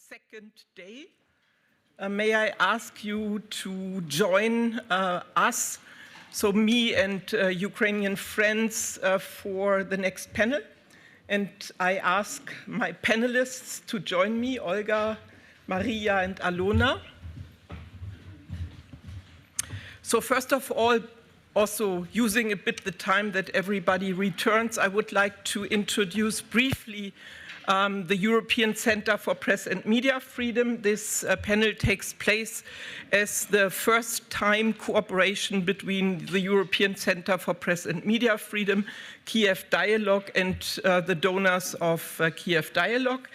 second day. May I ask you to join us, so me and Ukrainian friends, for the next panel. And I ask my panelists to join me, Olga, Maria, and Alona. So first of all, also using a bit the time that everybody returns, I would like to introduce briefly the European Center for Press and Media Freedom. This panel takes place as the first time cooperation between the European Center for Press and Media Freedom, Kyiv Dialogue, and the donors of Kyiv Dialogue.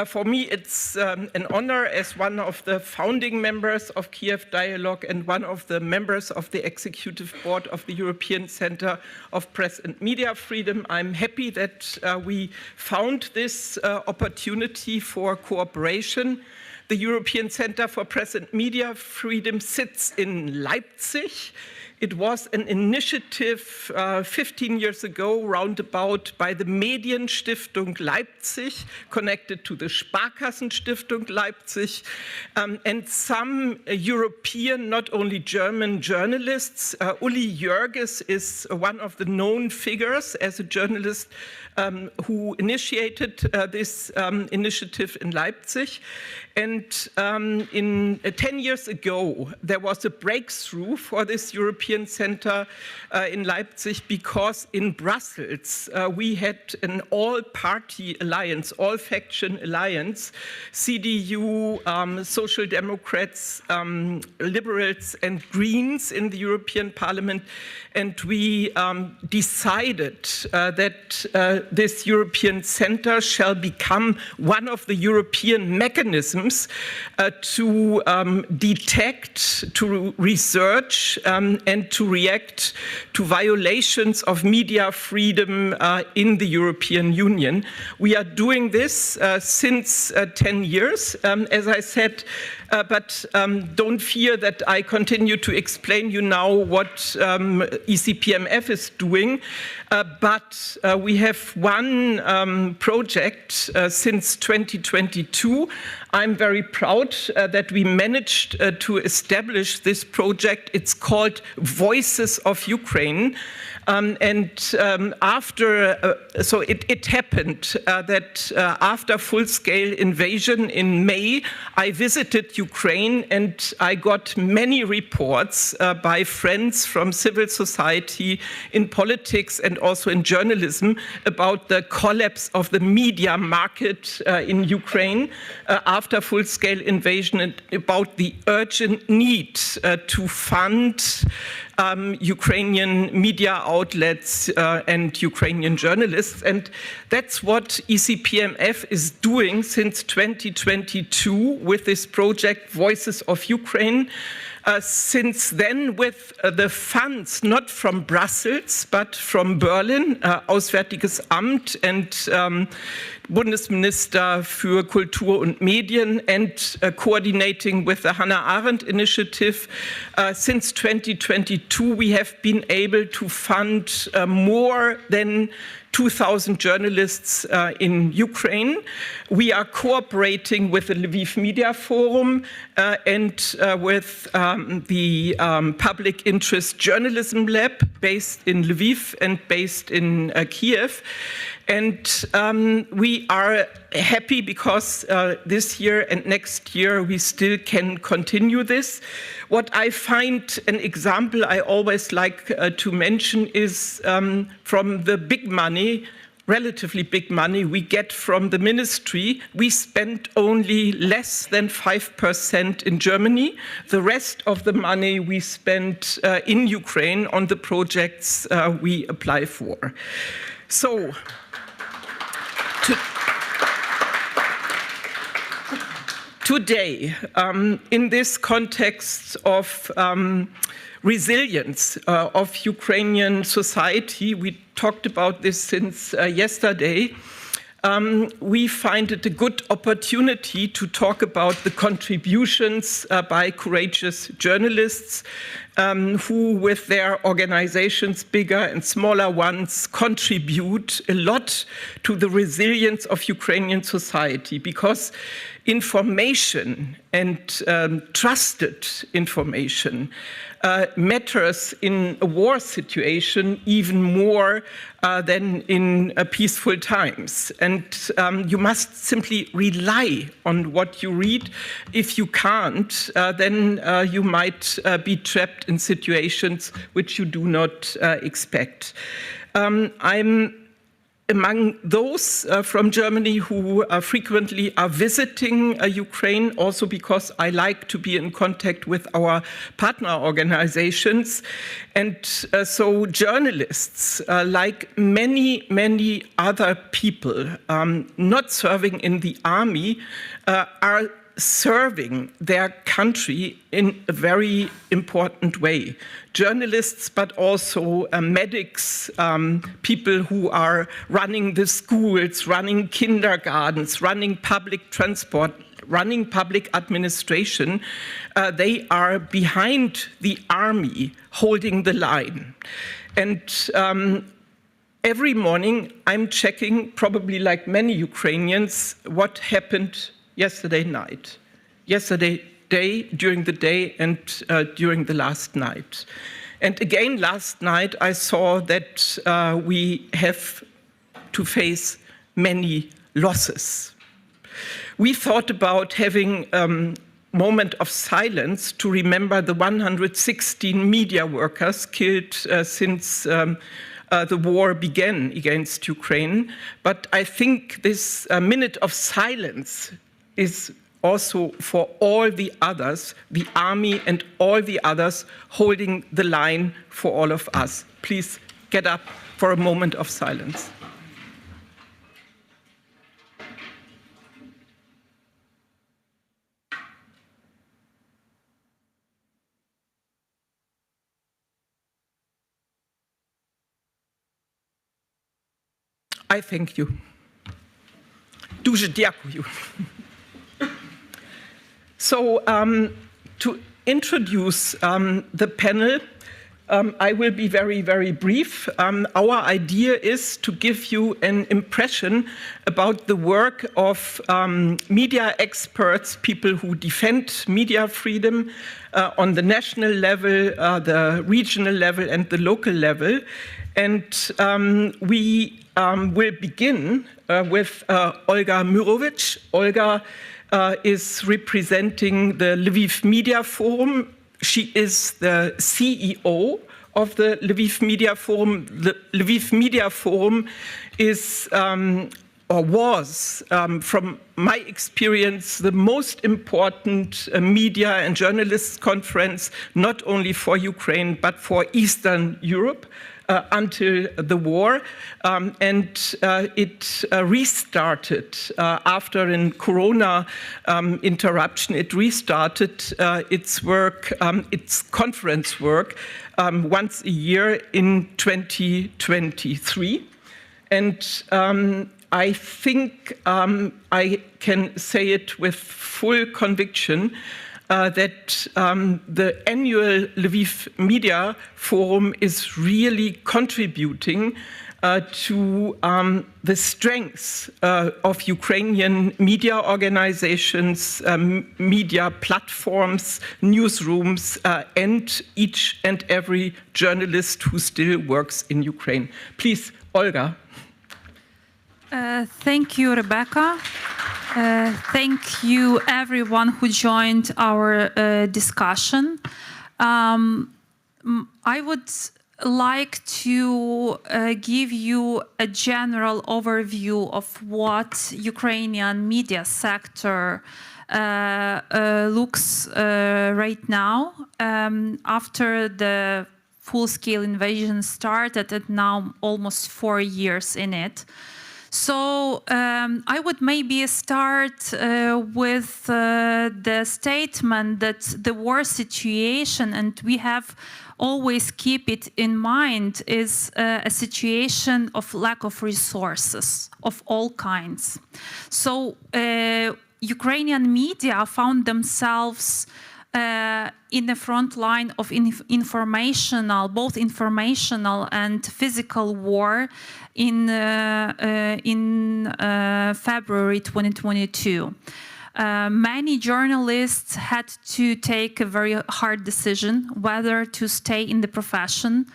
For me, it's an honor as one of the founding members of Kyiv Dialogue and one of the members of the executive board of the European Center of Press and Media Freedom. I'm happy that we found this opportunity for cooperation. The European Center for Press and Media Freedom sits in Leipzig. It was an initiative 15 years ago, roundabout, by the Medienstiftung Leipzig, connected to the Sparkassenstiftung Leipzig, and some European, not only German journalists. Uli Jörges is one of the known figures as a journalist who initiated this initiative in Leipzig. And 10 years ago, there was a breakthrough for this European Center in Leipzig, because in Brussels, we had an all-party alliance, all-faction alliance, CDU, Social Democrats, Liberals, and Greens in the European Parliament. And we decided that this European Center shall become one of the European mechanisms to detect, to research, and to react to violations of media freedom in the European Union. We are doing this since 10 years, as I said, but don't fear that I continue to explain you now what ECPMF is doing. But we have one project since 2022. I'm very proud that we managed to establish this project. It's called Voices of Ukraine. So it happened that after full-scale invasion in May, I visited Ukraine and I got many reports by friends from civil society, in politics and also in journalism, about the collapse of the media market in Ukraine after full-scale invasion, and about the urgent need to fund Ukrainian media outlets and Ukrainian journalists. And that's what ECPMF is doing since 2022 with this project, Voices of Ukraine. Since then, with the funds not from Brussels, but from Berlin, Auswärtiges Amt and Bundesminister für Kultur und Medien, and coordinating with the Hannah Arendt Initiative, since 2022 we have been able to fund more than 2,000 journalists in Ukraine. We are cooperating with the Lviv Media Forum and with the Public Interest Journalism Lab, based in Lviv and based in Kyiv. And we are happy because this year and next year we still can continue this. What I find an example I always like to mention is from the big money, relatively big money we get from the ministry. We spend only less than 5% in Germany. The rest of the money we spend in Ukraine on the projects we apply for. So, today, in this context of resilience of Ukrainian society, we talked about this since yesterday, we find it a good opportunity to talk about the contributions by courageous journalists, who with their organizations, bigger and smaller ones, contribute a lot to the resilience of Ukrainian society, because information and trusted information matters in a war situation even more than in peaceful times. And you must simply rely on what you read. If you can't, then you might be trapped in situations which you do not expect. I'm among those from Germany who frequently are visiting Ukraine, also because I like to be in contact with our partner organizations. And so journalists, like many other people not serving in the army, are serving their country in a very important way. Journalists, but also medics, people who are running the schools, running kindergartens, running public transport, running public administration, they are behind the army, holding the line. And every morning I'm checking, probably like many Ukrainians, what happened yesterday night, yesterday day, during the day, and during the last night. And again, last night, I saw that we have to face many losses. We thought about having a moment of silence to remember the 116 media workers killed since the war began against Ukraine. But I think this minute of silence is also for all the others, the army and all the others holding the line for all of us. Please get up for a moment of silence. I thank you. Дуже дякую. So to introduce the panel, I will be very brief. Our idea is to give you an impression about the work of media experts, people who defend media freedom on the national level, the regional level, and the local level. And we will begin with Olga Myrovich. Olga is representing the Lviv Media Forum. She is the CEO of the Lviv Media Forum. The Lviv Media Forum is, or was, from my experience, the most important media and journalists conference, not only for Ukraine, but for Eastern Europe. Until the war, and it restarted after a corona interruption. It restarted its work, its conference work, once a year in 2023. And I think I can say it with full conviction that the annual Lviv Media Forum is really contributing to the strengths of Ukrainian media organizations, media platforms, newsrooms, and each and every journalist who still works in Ukraine. Please, Olga. Thank you, Rebecca. Thank you, everyone who joined our discussion. I would like to give you a general overview of what Ukrainian media sector looks right now after the full-scale invasion started, and now almost 4 years in it. So I would maybe start with the statement that the war situation, and we have always keep it in mind, is a situation of lack of resources of all kinds. So Ukrainian media found themselves in the front line of both informational and physical war in February 2022. Many journalists had to take a very hard decision whether to stay in the profession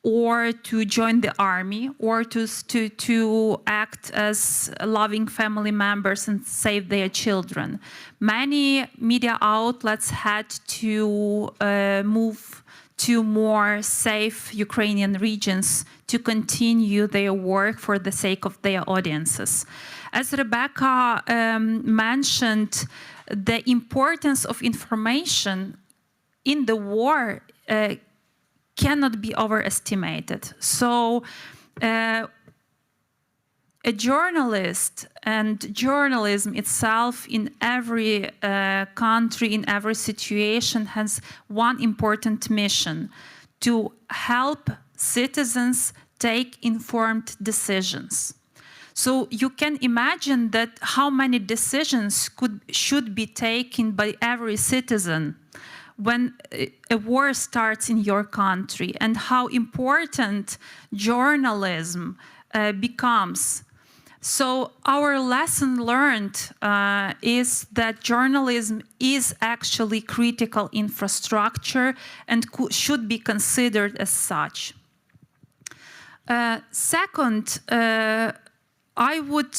or to join the army, or to act as loving family members and save their children. Many media outlets had to move to more safe Ukrainian regions to continue their work for the sake of their audiences. As Rebecca mentioned, the importance of information in the war cannot be overestimated. So a journalist and journalism itself in every country, in every situation, has one important mission: to help citizens take informed decisions. So you can imagine that how many decisions should be taken by every citizen when a war starts in your country, and how important journalism becomes. So our lesson learned is that journalism is actually critical infrastructure and should be considered as such. Second, I would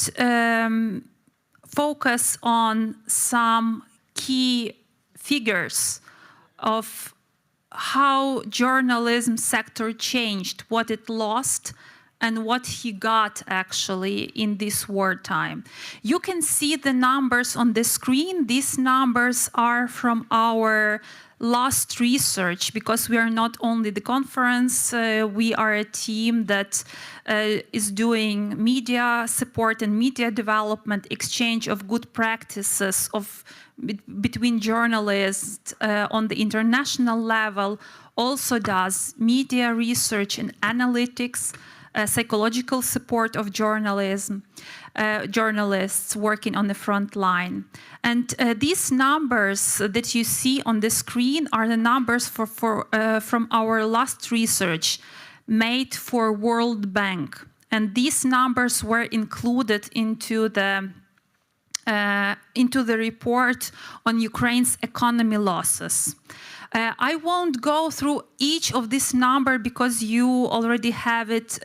focus on some key figures of how journalism sector changed, what it lost, and what he got actually in this wartime. You can see the numbers on the screen. These numbers are from our last research, because we are not only the conference, we are a team that is doing media support and media development, exchange of good practices between journalists on the international level, also does media research and analytics, psychological support of journalism, journalists working on the front line. And these numbers that you see on the screen are the numbers from our last research made for World Bank. And these numbers were included into the report on Ukraine's economy losses. I won't go through each of this number because you already have it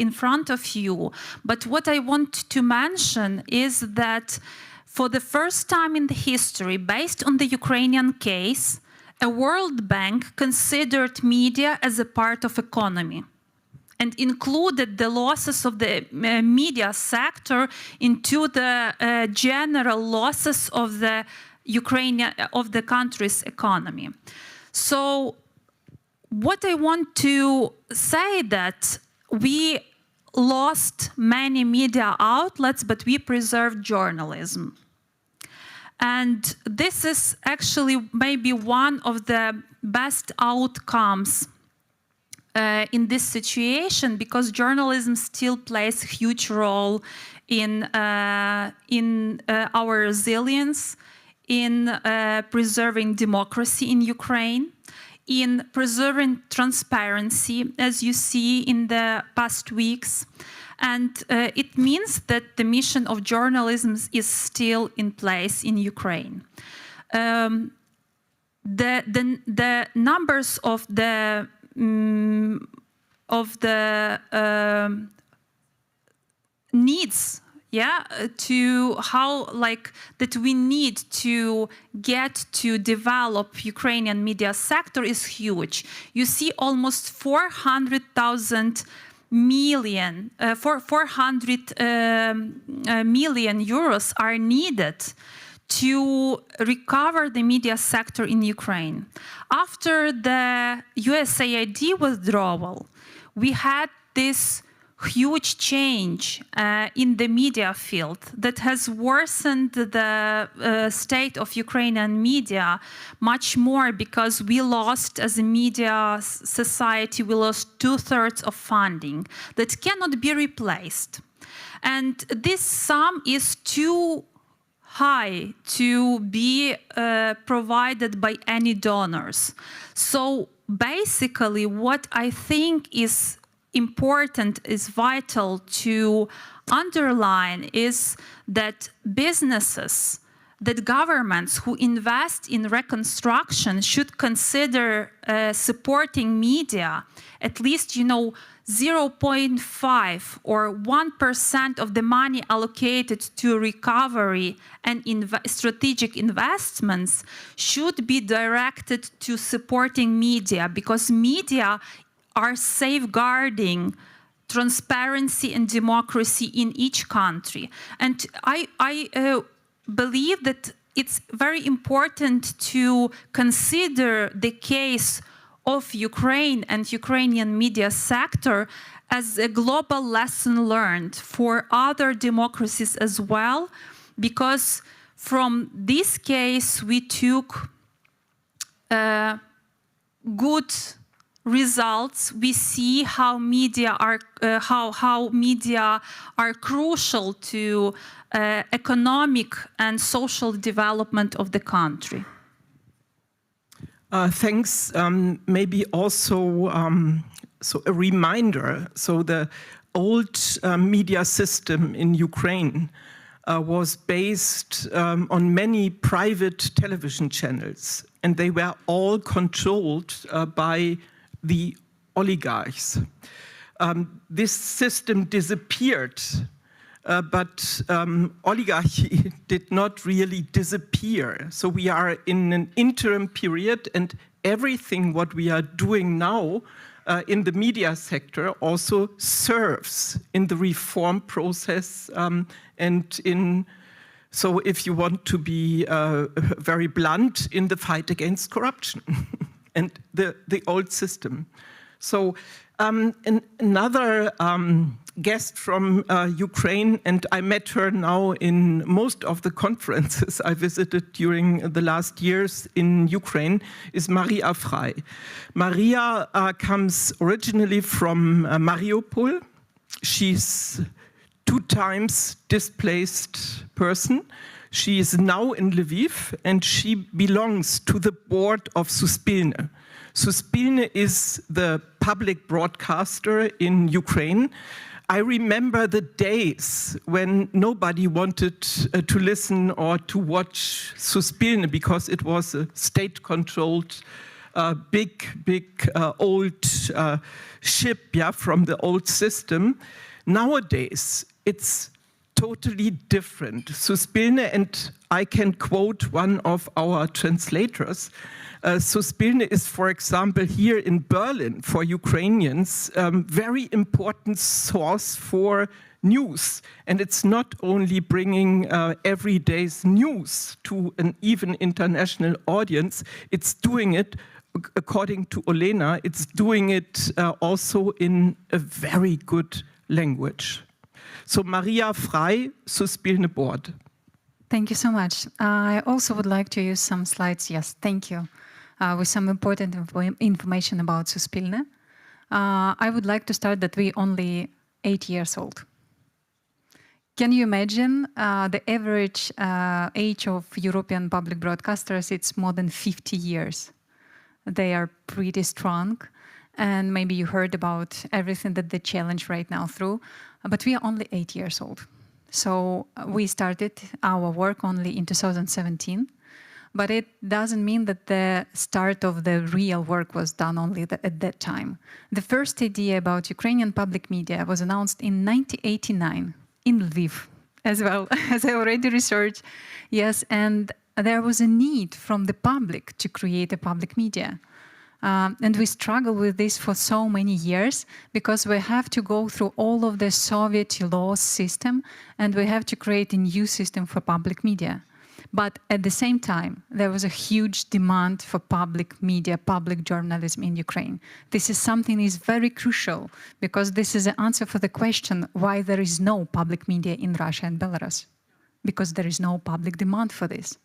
in front of you. But what I want to mention is that for the first time in the history, based on the Ukrainian case, a World Bank considered media as a part of economy and included the losses of the media sector into the general losses of the country's economy. So what I want to say that we lost many media outlets, but we preserved journalism. And this is actually maybe one of the best outcomes in this situation, because journalism still plays a huge role in our resilience, in preserving democracy in Ukraine, in preserving transparency, as you see in the past weeks. And it means that the mission of journalism is still in place in Ukraine. The numbers of the needs, to how that we need to get to develop Ukrainian media sector is huge. You see almost 400 million euros are needed to recover the media sector in Ukraine. After the USAID withdrawal, we had this huge change in the media field that has worsened the state of Ukrainian media much more, because we lost, as a media society, we lost 2/3 of funding that cannot be replaced. And this sum is too high to be provided by any donors. So basically, what I think is important, is vital to underline, is that businesses, that governments who invest in reconstruction should consider supporting media, at least, 0.5 or 1% of the money allocated to recovery and strategic investments should be directed to supporting media, because media are safeguarding transparency and democracy in each country. And I believe that it's very important to consider the case of Ukraine and Ukrainian media sector as a global lesson learned for other democracies as well, because from this case we took good results. We see how media are crucial to economic and social development of the country. Thanks. Maybe also so a reminder. So the old media system in Ukraine was based on many private television channels, and they were all controlled by the oligarchs. This system disappeared, but oligarchy did not really disappear. So we are in an interim period, and everything what we are doing now in the media sector also serves in the reform process and in, so if you want to be very blunt, in the fight against corruption and the old system. So another guest from Ukraine, and I met her now in most of the conferences I visited during the last years in Ukraine, is Maria Frei. Maria comes originally from Mariupol. She's 2 times displaced person. She is now in Lviv, and she belongs to the board of Suspilne. Suspilne is the public broadcaster in Ukraine. I remember the days when nobody wanted to listen or to watch Suspilne because it was a state-controlled, big old ship, yeah, from the old system. Nowadays, it's totally different. Suspilne, and I can quote one of our translators, Suspilne is, for example, here in Berlin for Ukrainians, very important source for news. And it's not only bringing everyday's news to an even international audience, it's doing it, according to Olena, it's doing it also in a very good language. So Maria Frei, Suspilne board. Thank you so much. I also would like to use some slides, yes, thank you, with some important information about Suspilne. I would like to start that we're only 8 years old. Can you imagine the average age of European public broadcasters? It's more than 50 years. They are pretty strong. And maybe you heard about everything that they challenge right now through, but we are only 8 years old. So we started our work only in 2017, but it doesn't mean that the start of the real work was done only at that time. The first idea about Ukrainian public media was announced in 1989 in Lviv as well, as I already researched. Yes, and there was a need from the public to create a public media. And we struggle with this for so many years because we have to go through all of the Soviet law system and we have to create a new system for public media. But at the same time, there was a huge demand for public media, public journalism in Ukraine. This is something that is very crucial because this is the answer for the question why there is no public media in Russia and Belarus. Because there is no public demand for this.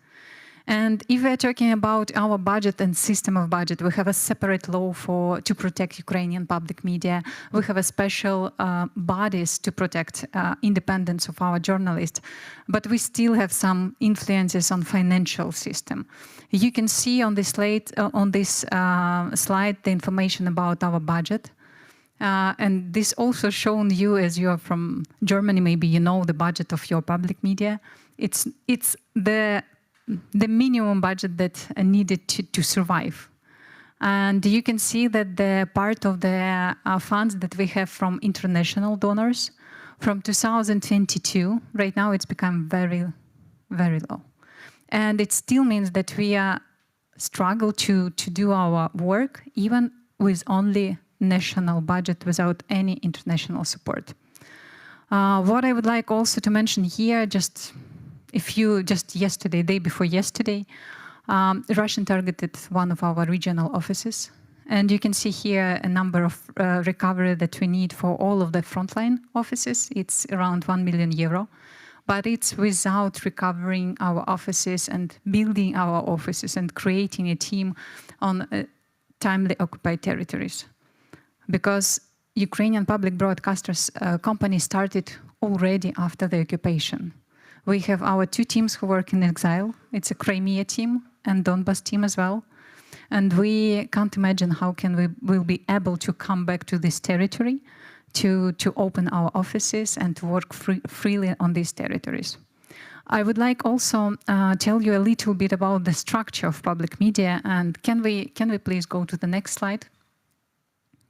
And if we're talking about our budget and system of budget, we have a separate law to protect Ukrainian public media. We have a special bodies to protect independence of our journalists. But we still have some influences on financial system. You can see on this slide, the information about our budget. And this also shown you, as you are from Germany, maybe you know the budget of your public media. It's the minimum budget that needed to survive. And you can see that the part of the funds that we have from international donors from 2022, right now it's become very, very low. And it still means that we struggle to do our work even with only national budget without any international support. What I would like also to mention here, just yesterday, day before yesterday, Russian targeted one of our regional offices. And you can see here a number of recovery that we need for all of the frontline offices. It's around 1 million euro, but it's without recovering our offices and building our offices and creating a team on timely occupied territories. Because Ukrainian public broadcasters company started already after the occupation. We have our two teams who work in exile. It's a Crimea team and Donbas team as well. And we can't imagine how we'll be able to come back to this territory, to open our offices and to work freely on these territories. I would like also tell you a little bit about the structure of public media. And can we please go to the next slide?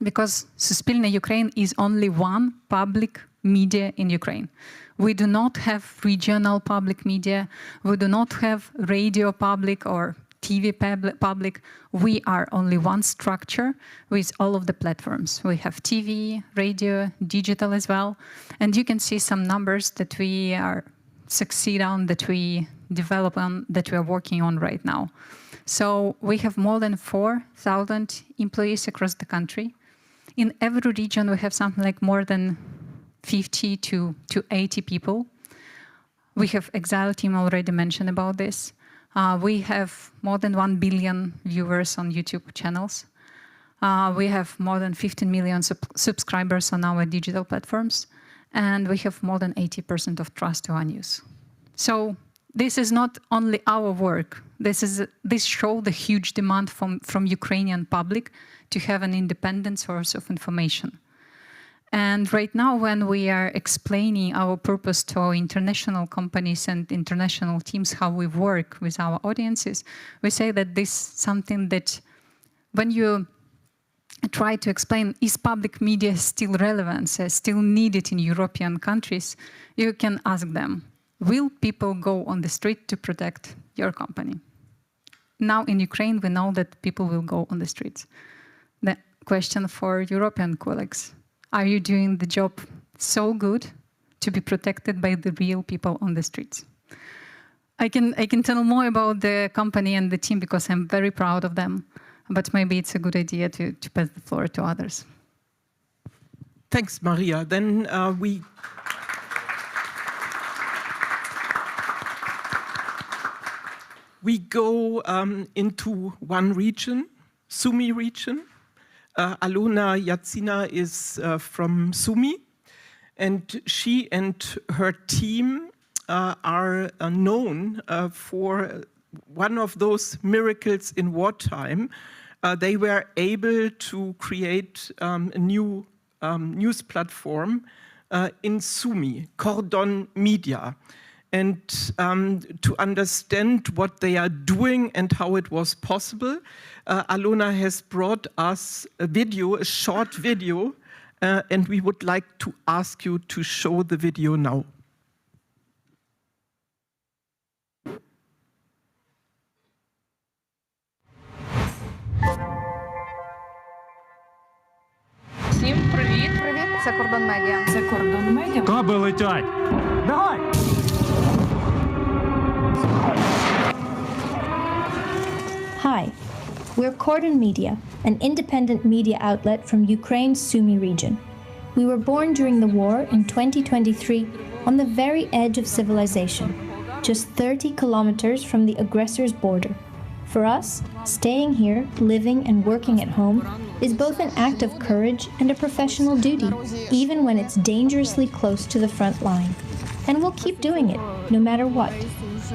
Because Suspilne Ukraine is only one public media in Ukraine. We do not have regional public media. We do not have radio public or TV public. We are only one structure with all of the platforms. We have TV, radio, digital as well. And you can see some numbers that we succeed on, that we develop on, that we are working on right now. So we have more than 4,000 employees across the country. In every region, we have something like more than 50 to 80 people. We have exile team already mentioned about this. We have more than 1 billion viewers on YouTube channels. We have more than 15 million subscribers on our digital platforms. And we have more than 80% of trust to our news. So this is not only our work. This shows the huge demand from Ukrainian public to have an independent source of information. And right now, when we are explaining our purpose to our international companies and international teams, how we work with our audiences, we say that this is something that when you try to explain, is public media still relevant, still needed in European countries, you can ask them, will people go on the street to protect your company? Now in Ukraine, we know that people will go on the streets. The question for European colleagues, are you doing the job so good to be protected by the real people on the streets? I can tell more about the company and the team because I'm very proud of them, but maybe it's a good idea to pass the floor to others. Thanks, Maria. Then we go into one region, Sumy region. Alona Yatsina is from Sumy, and she and her team are known for one of those miracles in wartime. They were able to create a new news platform in Sumy, Cordon Media. And to understand what they are doing and how it was possible, Alona has brought us a short video, and we would like to ask you to show the video now. Всім привіт! Привіт! Це Кордон Медіа. Це Кордон Медіа. Каби летять! Давай! Hi, we're Cordon Media, an independent media outlet from Ukraine's Sumy region. We were born during the war in 2023 on the very edge of civilization. just 30 kilometers from the aggressor's border. For us, staying here, living and working at home, is both an act of courage and a professional duty, even when it's dangerously close to the front line. And we'll keep doing it, no matter what.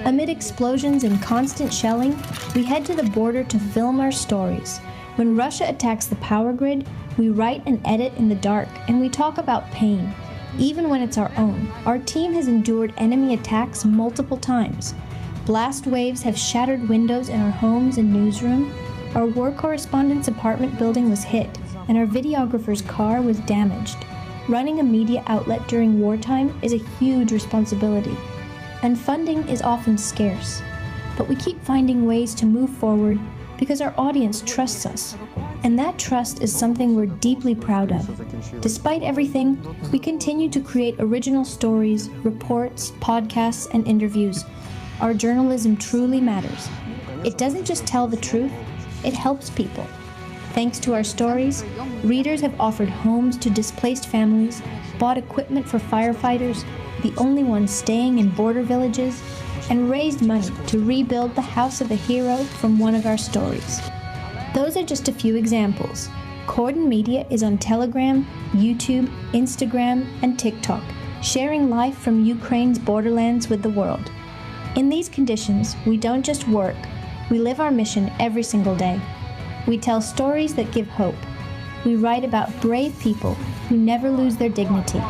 Amid explosions and constant shelling, we head to the border to film our stories. When Russia attacks the power grid, we write and edit in the dark, and we talk about pain. Even when it's our own, our team has endured enemy attacks multiple times. Blast waves have shattered windows in our homes and newsroom. Our war correspondent's apartment building was hit, and our videographer's car was damaged. Running a media outlet during wartime is a huge responsibility, and funding is often scarce. But we keep finding ways to move forward because our audience trusts us, and that trust is something we're deeply proud of. Despite everything, we continue to create original stories, reports, podcasts, and interviews. Our journalism truly matters. It doesn't just tell the truth, it helps people. Thanks to our stories, readers have offered homes to displaced families, bought equipment for firefighters, the only ones staying in border villages, and raised money to rebuild the house of a hero from one of our stories. Those are just a few examples. Cordon Media is on Telegram, YouTube, Instagram, and TikTok, sharing life from Ukraine's borderlands with the world. In these conditions, we don't just work, we live our mission every single day. We tell stories that give hope. We write about brave people who never lose their dignity.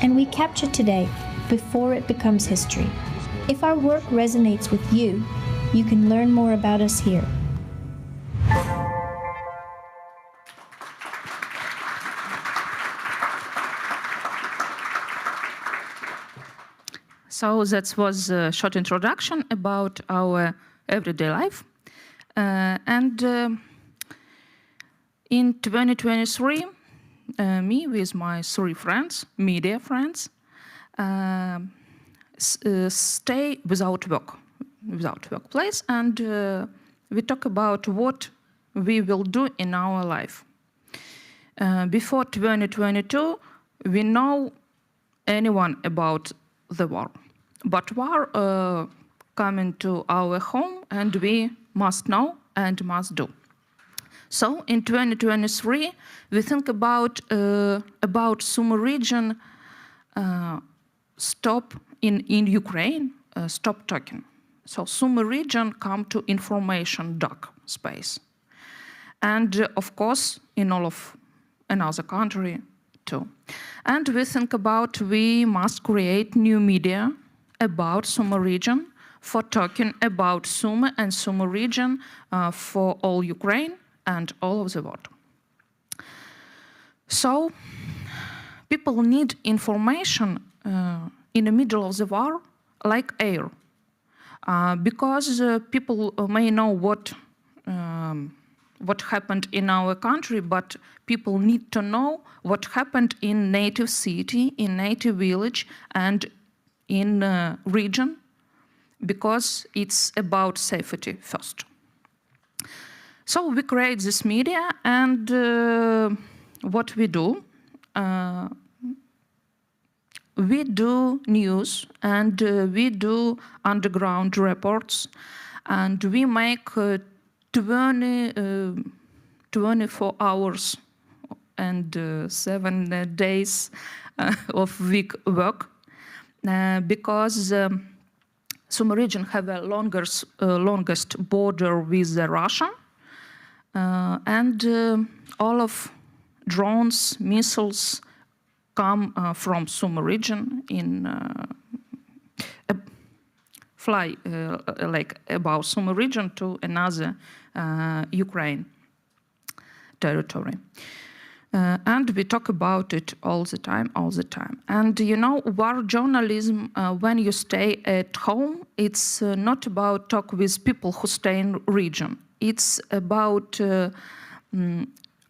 And we capture today before it becomes history. If our work resonates with you, you can learn more about us here. So that was a short introduction about our everyday life. In 2023, me with my 3 friends, media friends, stay without workplace, and we talk about what we will do in our life. Before 2022, we know anyone about the war, but war coming to our home, and we must know and must do. So in 2023, we think about Sumy region stop in Ukraine, stop talking. So Sumy region come to information dark space. And of course, in all of another country too. And we think about we must create new media about Sumy region for talking about Sumy and Sumy region for all Ukraine and all of the world. So people need information in the middle of the war like air, because people may know what happened in our country, but people need to know what happened in native city, in native village, and in region, because it's about safety first. So we create this media, and what we do news, and we do underground reports, and we make 24 hours and 7 days of week work, because Sumy region have a longest border with Russia, and all of drones, missiles come from Sumy region fly like about Sumy region to another Ukraine territory. And we talk about it all the time. And you know, war journalism, when you stay at home, it's not about talk with people who stay in region. It's about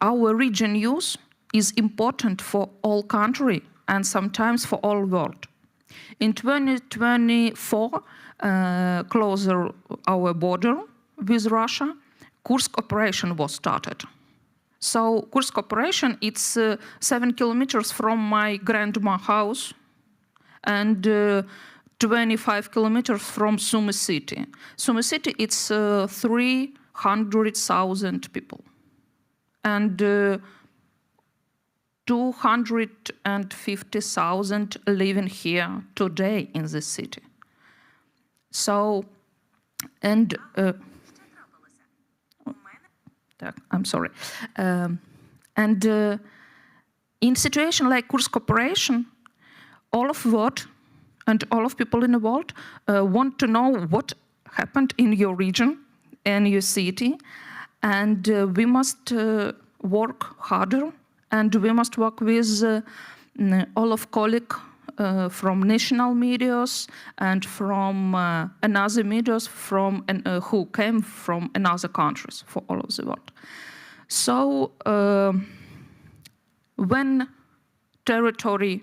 our region news is important for all country and sometimes for all world. In 2024, closer our border with Russia, Kursk operation was started. So Kursk operation, it's 7 kilometers from my grandma's house, and 25 kilometers from Sumy city. Sumy city, it's 300,000 people. And 250,000 living here today in this city. So, and I'm sorry. And in situation like Kursk operation, all of what and all of people in the world want to know what happened in your region and your city, and we must work harder, and we must work with all of colleagues from national medias and from another medias from who came from another countries for all of the world. So when territory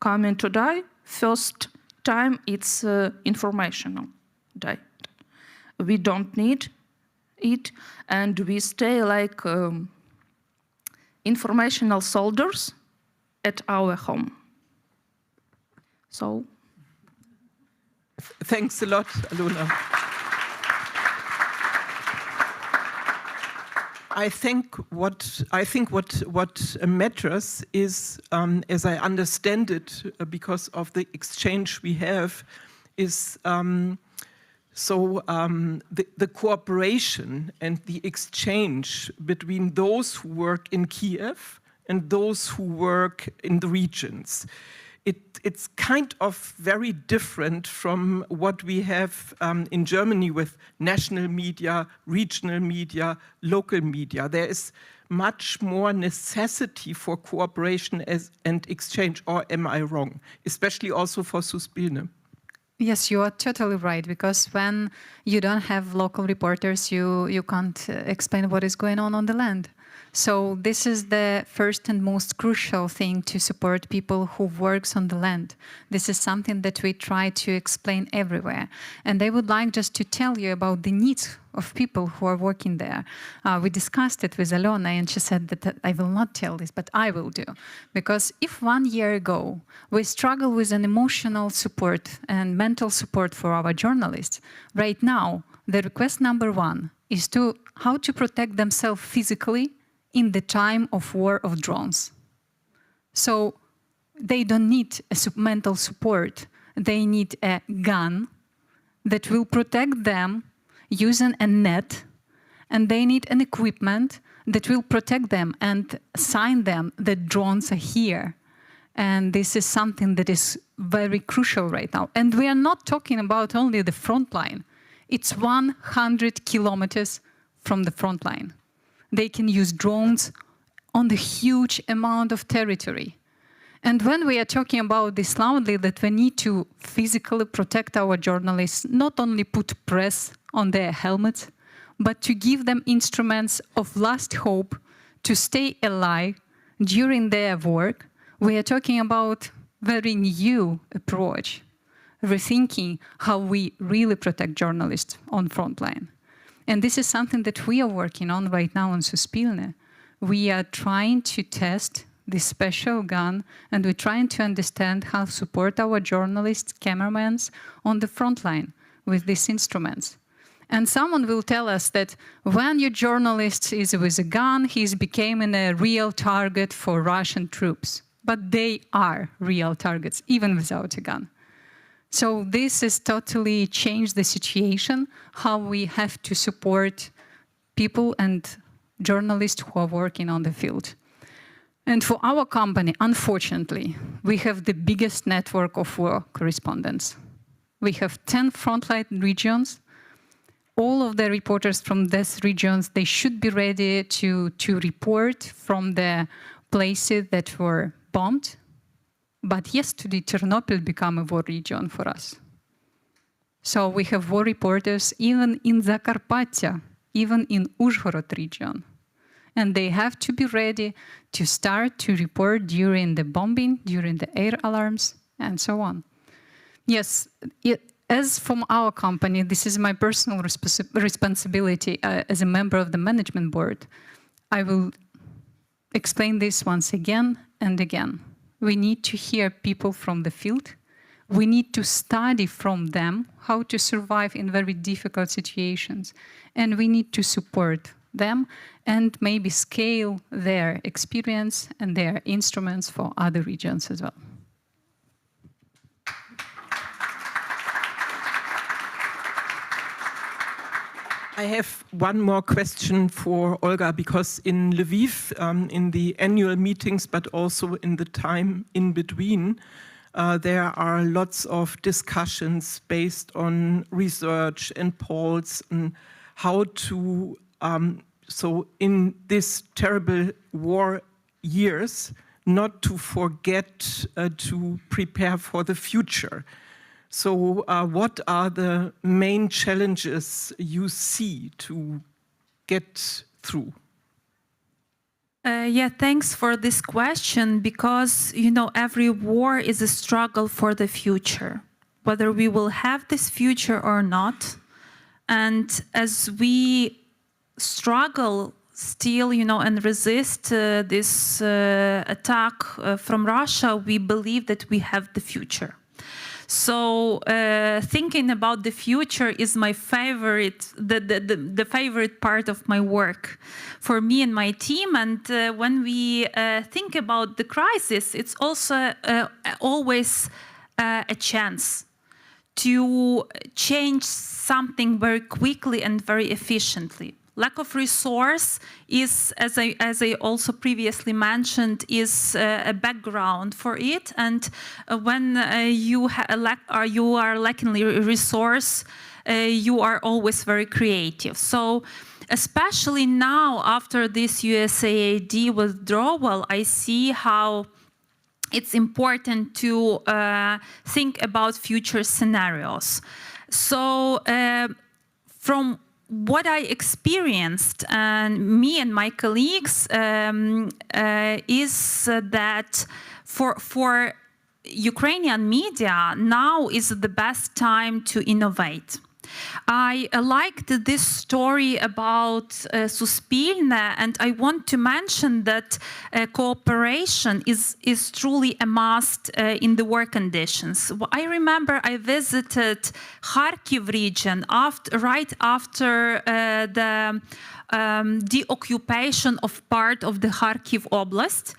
coming to die, first time it's informational die. We don't need it, and we stay like informational soldiers at our home. So, thanks a lot, Alona. I think what matters is, as I understand it, because of the exchange we have, is the cooperation and the exchange between those who work in Kyiv and those who work in the regions. It's kind of very different from what we have in Germany with national media, regional media, local media. There is much more necessity for cooperation and exchange, or am I wrong? Especially also for Suspilne. Yes, you are totally right, because when you don't have local reporters, you can't explain what is going on the land. So this is the first and most crucial thing to support people who works on the land. This is something that we try to explain everywhere. And I would like just to tell you about the needs of people who are working there. We discussed it with Alona, and she said that I will not tell this, but I will do. Because if 1 year ago we struggle with an emotional support and mental support for our journalists, right now the request number one is how to protect themselves physically in the time of war of drones. So they don't need mental support. They need a gun that will protect them using a net, and they need an equipment that will protect them and sign them that drones are here. And this is something that is very crucial right now. And we are not talking about only the front line. It's 100 kilometers from the front line. They can use drones on the huge amount of territory. And when we are talking about this loudly, that we need to physically protect our journalists, not only put press on their helmets, but to give them instruments of last hope to stay alive during their work, we are talking about very new approach, rethinking how we really protect journalists on frontline. And this is something that we are working on right now in Suspilne. We are trying to test this special gun, and we're trying to understand how to support our journalists, cameramen on the front line with these instruments. And someone will tell us that when your journalist is with a gun, he's becoming a real target for Russian troops. But they are real targets, even without a gun. So this has totally changed the situation, how we have to support people and journalists who are working on the field. And for our company, unfortunately, we have the biggest network of war correspondents. We have 10 frontline regions. All of the reporters from these regions, they should be ready to report from the places that were bombed. But yesterday, Chernobyl became a war region for us. So we have war reporters even in Zakarpattia, even in Uzhhorod region. And they have to be ready to start to report during the bombing, during the air alarms, and so on. Yes, as from our company, this is my personal responsibility as a member of the management board. I will explain this once again and again. We need to hear people from the field. We need to study from them how to survive in very difficult situations. And we need to support them and maybe scale their experience and their instruments for other regions as well. I have one more question for Olga, because in Lviv, in the annual meetings, but also in the time in between, there are lots of discussions based on research and polls and how to, so in this terrible war years, not to forget to prepare for the future. So what are the main challenges you see to get through? Yeah, thanks for this question, because, you know, every war is a struggle for the future, whether we will have this future or not. And as we struggle still, you know, and resist this attack from Russia, we believe that we have the future. So thinking about the future is my favorite, the favorite part of my work for me and my team. And when we think about the crisis, it's also always a chance to change something very quickly and very efficiently. Lack of resource is, as I also previously mentioned, is a background for it. And when you are lacking resource, you are always very creative. So, especially now after this USAID withdrawal, I see how it's important to think about future scenarios. So, from what I experienced, and me and my colleagues, is that for Ukrainian media, now is the best time to innovate. I liked this story about Suspilne, and I want to mention that cooperation is truly a must in the work conditions. I remember I visited Kharkiv region right after the deoccupation of part of the Kharkiv Oblast.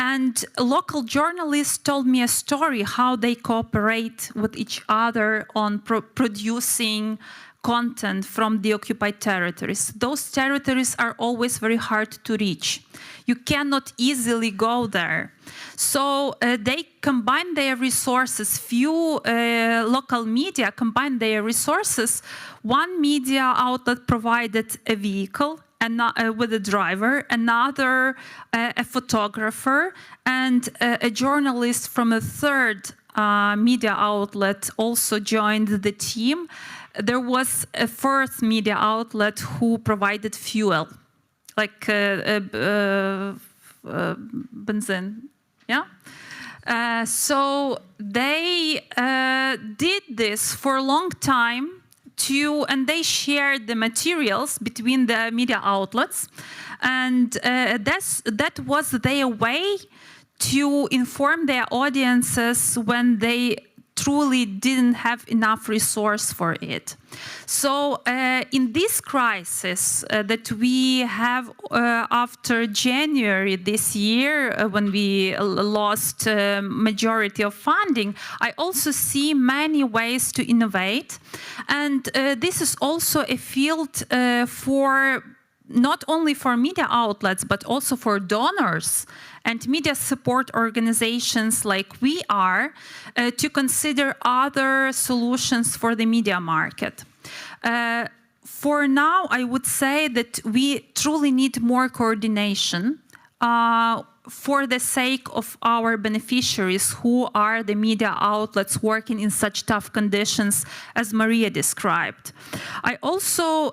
And local journalists told me a story how they cooperate with each other on producing content from the occupied territories. Those territories are always very hard to reach. You cannot easily go there. So they combine their resources. Few local media combine their resources. One media outlet provided a vehicle with a driver, another a photographer, and a journalist from a third media outlet also joined the team. There was a fourth media outlet who provided fuel, like benzene. Yeah. So they did this for a long time. And they shared the materials between the media outlets, and that was their way to inform their audiences when they truly didn't have enough resource for it. So in this crisis that we have after January this year, when we lost majority of funding, I also see many ways to innovate. And this is also a field for not only for media outlets, but also for donors and media support organizations like we are, to consider other solutions for the media market. For now, I would say that we truly need more coordination for the sake of our beneficiaries, who are the media outlets working in such tough conditions as Maria described. I also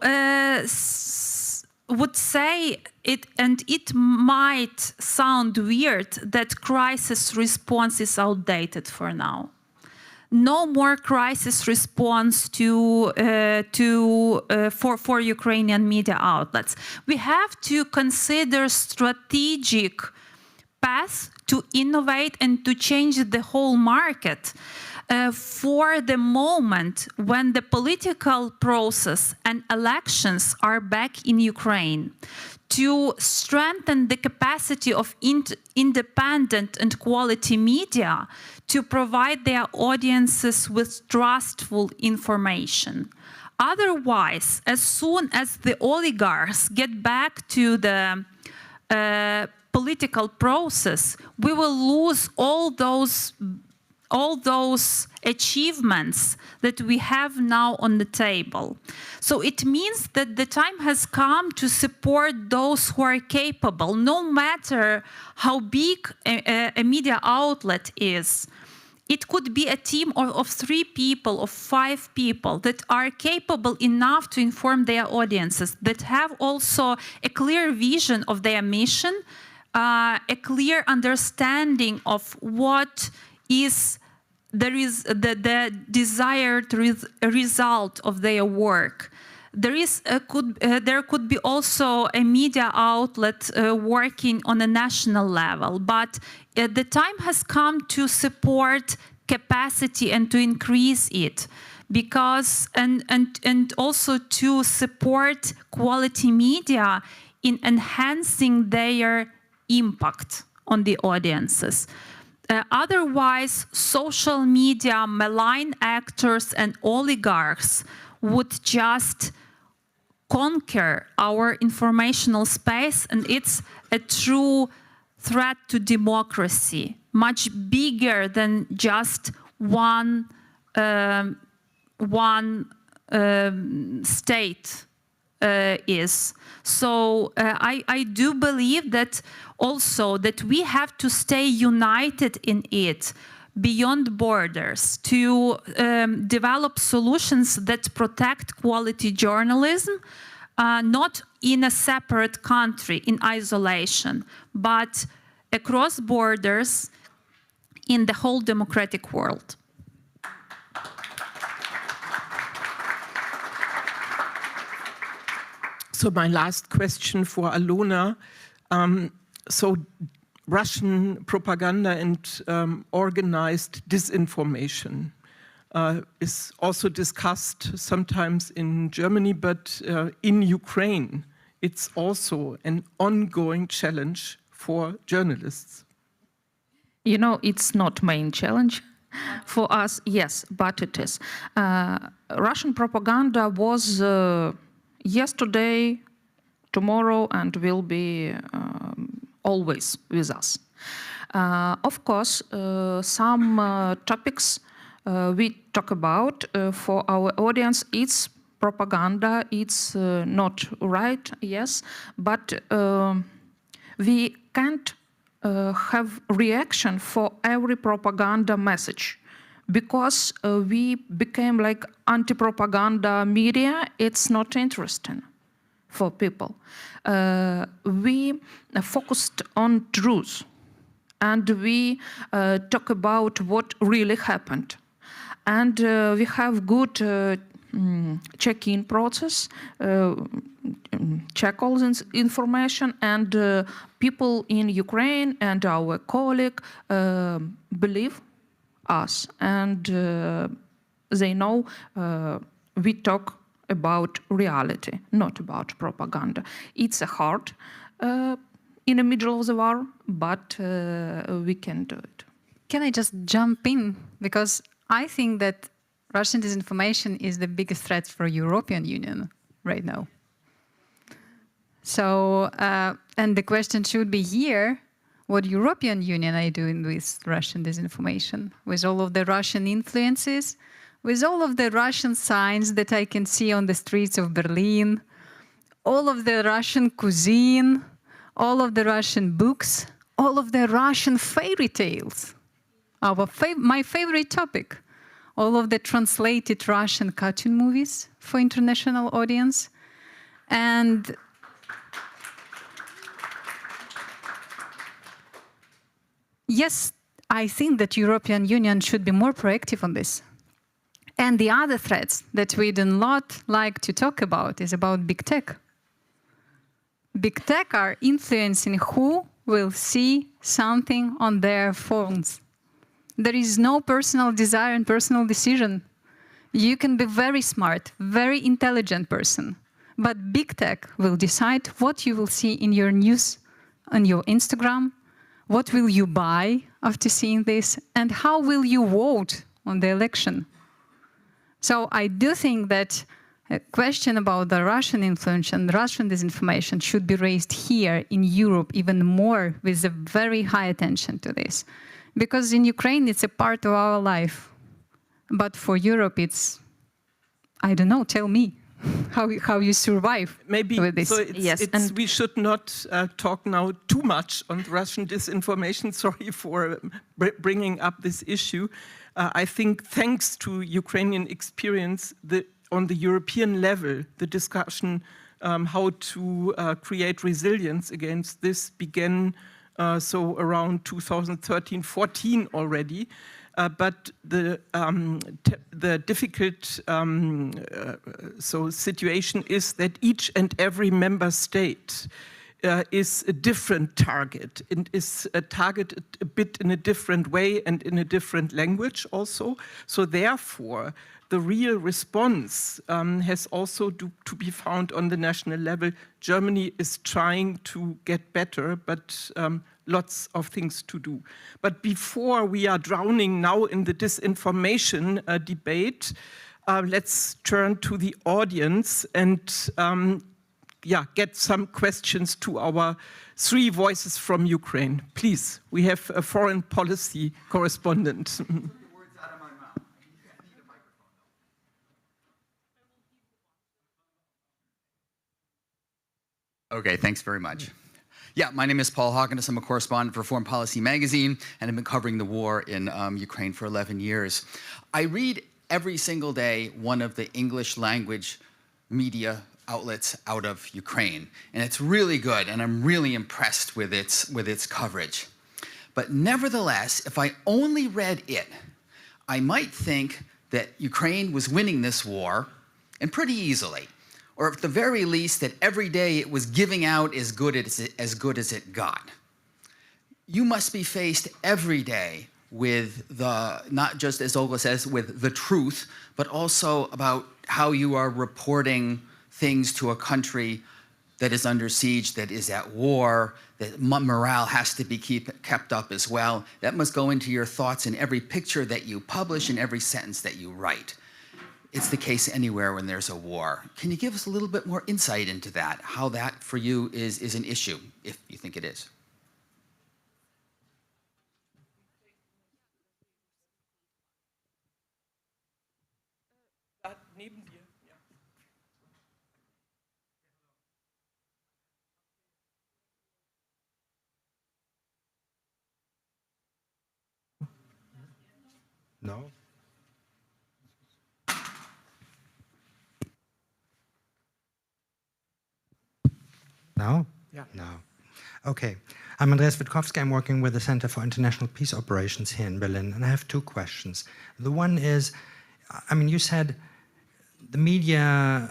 would say it, and it might sound weird, that crisis response is outdated for now. No more crisis response for Ukrainian media outlets. We have to consider strategic path to innovate and to change the whole market. for the moment when the political process and elections are back in Ukraine, to strengthen the capacity of independent and quality media to provide their audiences with trustful information. Otherwise, as soon as the oligarchs get back to the political process, we will lose all those achievements that we have now on the table. So it means that the time has come to support those who are capable, no matter how big a media outlet is. It could be a team of 3 people, of 5 people that are capable enough to inform their audiences, that have also a clear vision of their mission, a clear understanding of what is the desired result of their work. There could be also a media outlet working on a national level, but the time has come to support capacity and to increase it, because and also to support quality media in enhancing their impact on the audiences. Otherwise, social media, malign actors and oligarchs would just conquer our informational space, and it's a true threat to democracy, much bigger than just one state is. So I do believe that also that we have to stay united in it, beyond borders, to develop solutions that protect quality journalism, not in a separate country, in isolation, but across borders in the whole democratic world. So my last question for Alona. So Russian propaganda and organized disinformation is also discussed sometimes in Germany, but in Ukraine, it's also an ongoing challenge for journalists. You know, it's not main challenge for us, yes, but it is. Russian propaganda was yesterday, tomorrow, and will be always with us. Of course, some topics we talk about for our audience, it's propaganda, it's not right, yes, but we can't have reaction for every propaganda message, because we became like anti-propaganda media. It's not interesting for people. We focused on truth, and we talk about what really happened. And we have good check-in process, check all this information, and people in Ukraine and our colleague believe us, and they know we talk about reality, not about propaganda. It's hard in the middle of the war, but we can do it. Can I just jump in? Because I think that Russian disinformation is the biggest threat for European Union right now. So, and the question should be here, what European Union are doing with Russian disinformation, with all of the Russian influences, with all of the Russian signs that I can see on the streets of Berlin, all of the Russian cuisine, all of the Russian books, all of the Russian fairy tales. My favorite topic, all of the translated Russian cartoon movies for international audience. And yes, I think that European Union should be more proactive on this. And the other threats that we do not like to talk about is about big tech. Big tech are influencing who will see something on their phones. There is no personal desire and personal decision. You can be very smart, very intelligent person, but big tech will decide what you will see in your news, on your Instagram, what will you buy after seeing this, and how will you vote on the election. So I do think that a question about the Russian influence and Russian disinformation should be raised here in Europe even more, with a very high attention to this. Because in Ukraine, it's a part of our life. But for Europe, it's, I don't know, tell me how you survive Maybe with this. so we should not talk now too much on Russian disinformation. Sorry for bringing up this issue. I think thanks to Ukrainian experience, on the European level, the discussion how to create resilience against this began so around 2013-14 already. But the difficult situation is that each and every member state is a different target and is targeted a bit in a different way and in a different language also. So therefore, the real response has also to be found on the national level. Germany is trying to get better, but lots of things to do. But before we are drowning now in the disinformation debate, let's turn to the audience and get some questions to our three voices from Ukraine. Please, we have a foreign policy correspondent. Okay, thanks very much. Yeah, my name is Paul Hawkins. I'm a correspondent for Foreign Policy magazine, and I've been covering the war in Ukraine for 11 years. I read every single day one of the English language media outlets out of Ukraine, and it's really good, and I'm really impressed with its coverage. But nevertheless, if I only read it, I might think that Ukraine was winning this war, and pretty easily. Or at the very least, that every day it was giving out as good as it got. You must be faced every day with not just, as Olga says, with the truth, but also about how you are reporting things to a country that is under siege, that is at war, that morale has to be kept up as well. That must go into your thoughts in every picture that you publish and every sentence that you write. It's the case anywhere when there's a war. Can you give us a little bit more insight into that, how that for you is an issue, if you think it is? No? No? Yeah. No. Okay. I'm Andreas Witkowski. I'm working with the Center for International Peace Operations here in Berlin, and I have two questions. The one is, I mean, you said the media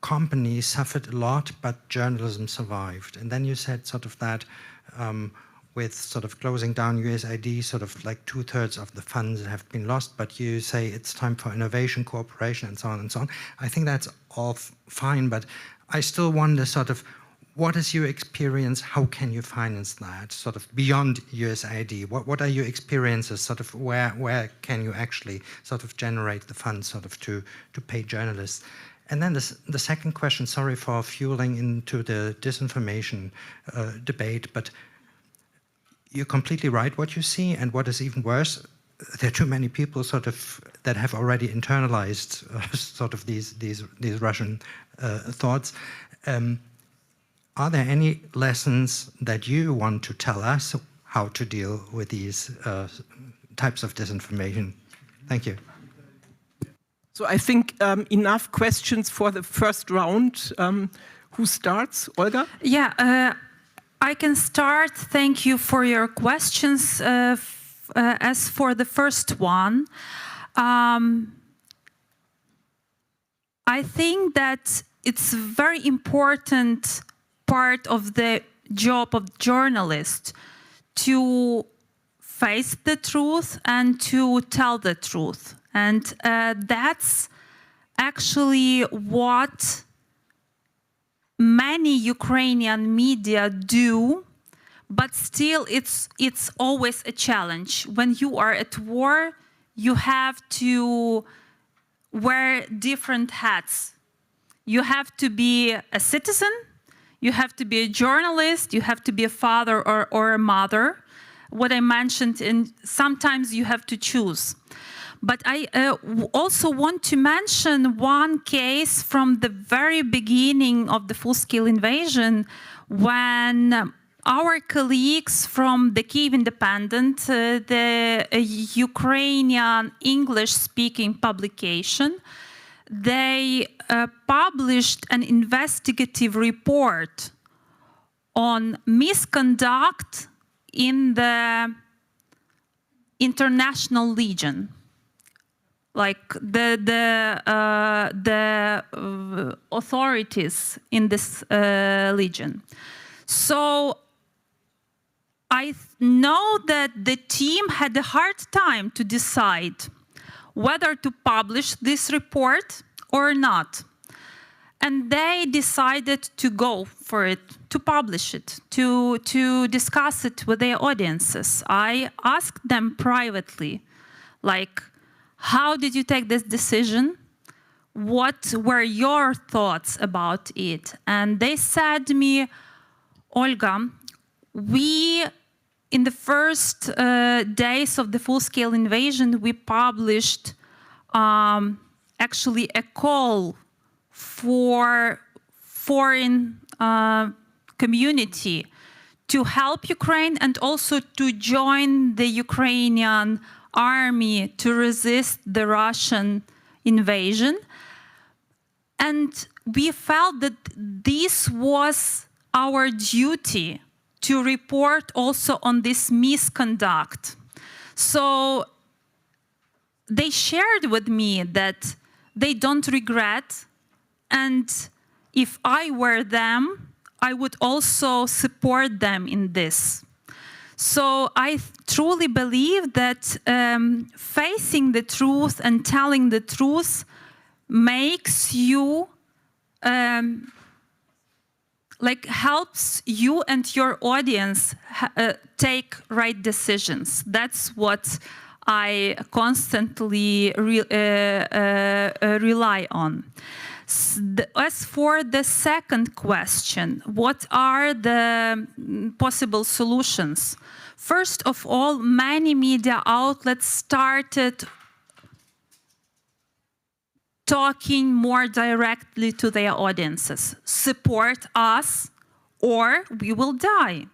companies suffered a lot, but journalism survived. And then you said sort of that with sort of closing down USAID, sort of like 2/3 of the funds have been lost, but you say it's time for innovation, cooperation, and so on and so on. I think that's all fine, but I still wonder sort of, what is your experience? How can you finance that sort of beyond USAID? What are your experiences sort of where can you actually sort of generate the funds sort of to pay journalists? And then the second question, sorry for fueling into the disinformation debate, but you're completely right what you see, and what is even worse, there are too many people sort of that have already internalized sort of these Russian thoughts. Are there any lessons that you want to tell us how to deal with these types of disinformation? Thank you. So I think enough questions for the first round. Who starts? Olga? Yeah, I can start. Thank you for your questions. As for the first one, I think that it's very important part of the job of journalists to face the truth and to tell the truth. And that's actually what many Ukrainian media do, but still it's always a challenge. When you are at war, you have to wear different hats. You have to be a citizen, you have to be a journalist, you have to be a father or a mother. What I mentioned, and sometimes you have to choose. But I also want to mention one case from the very beginning of the full-scale invasion, when our colleagues from the Kyiv Independent, the Ukrainian English-speaking publication, they published an investigative report on misconduct in the International Legion, like the authorities in this legion. So I know that the team had a hard time to decide whether to publish this report or not. And they decided to go for it, to publish it, to discuss it with their audiences. I asked them privately, like, how did you take this decision? What were your thoughts about it? And they said to me, Olga, we, in the first days of the full-scale invasion, we published actually a call for foreign community to help Ukraine and also to join the Ukrainian army to resist the Russian invasion. And we felt that this was our duty to report also on this misconduct. So they shared with me that they don't regret, and if I were them, I would also support them in this. So I truly believe that facing the truth and telling the truth makes you, helps you and your audience take right decisions. That's what I constantly rely on. As for the second question, what are the possible solutions? First of all, many media outlets started talking more directly to their audiences. Support us or we will die.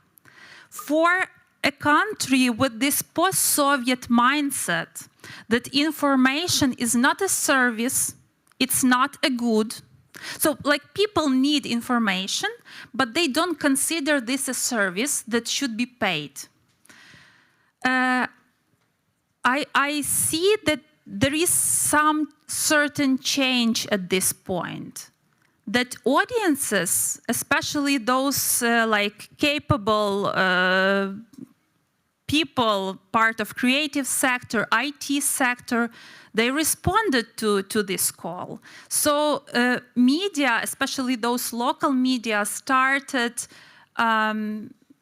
For a country with this post-Soviet mindset that information is not a service, it's not a good. So, people need information, but they don't consider this a service that should be paid. I see that there is some certain change at this point. That audiences, especially those capable people, part of creative sector, IT sector, they responded to this call. So media, especially those local media, started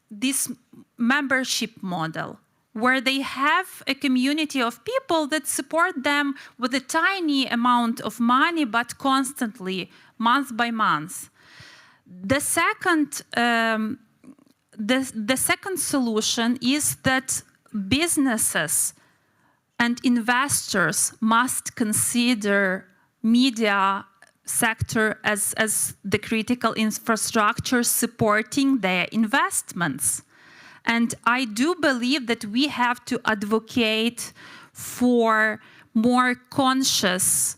this membership model, where they have a community of people that support them with a tiny amount of money, but constantly, month by month. The second solution is that businesses and investors must consider media sector as the critical infrastructure supporting their investments. And I do believe that we have to advocate for more conscious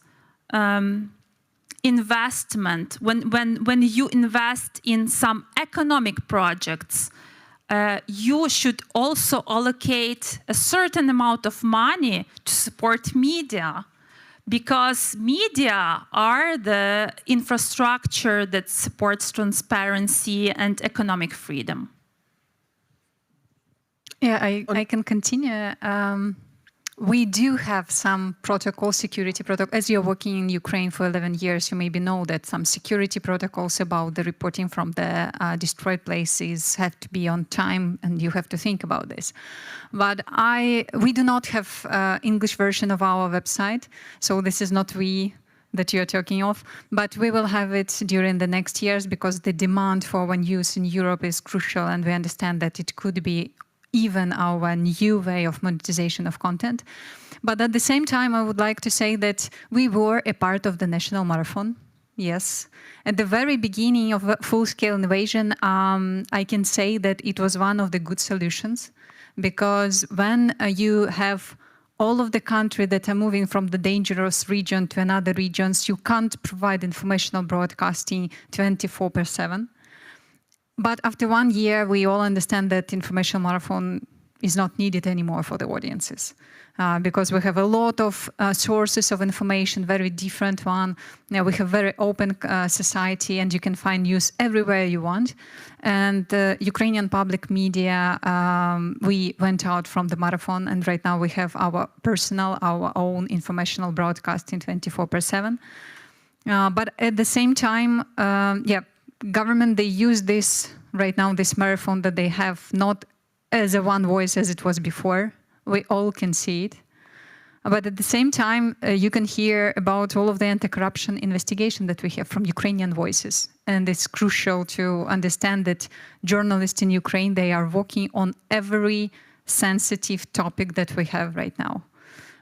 investment. When you invest in some economic projects, you should also allocate a certain amount of money to support media, because media are the infrastructure that supports transparency and economic freedom. Yeah, I can continue. We do have some security protocol. As you're working in Ukraine for 11 years, you maybe know that some security protocols about the reporting from the destroyed places have to be on time, and you have to think about this. But we do not have English version of our website, so this is not that you're talking of, but we will have it during the next years because the demand for our news in Europe is crucial, and we understand that it could be even our new way of monetization of content. But at the same time, I would like to say that we were a part of the national marathon. Yes. At the very beginning of full-scale invasion, I can say that it was one of the good solutions, because when you have all of the country that are moving from the dangerous region to another regions, you can't provide informational broadcasting 24/7. But after 1 year, we all understand that information marathon is not needed anymore for the audiences, because we have a lot of sources of information, very different one. Now we have very open society, and you can find news everywhere you want. And Ukrainian public media, we went out from the marathon, and right now we have our own informational broadcasting 24/7. But at the same time, government, they use this right now, this marathon that they have, not as a one voice as it was before. We all can see it. But at the same time, you can hear about all of the anti-corruption investigation that we have from Ukrainian voices. And it's crucial to understand that journalists in Ukraine, they are working on every sensitive topic that we have right now.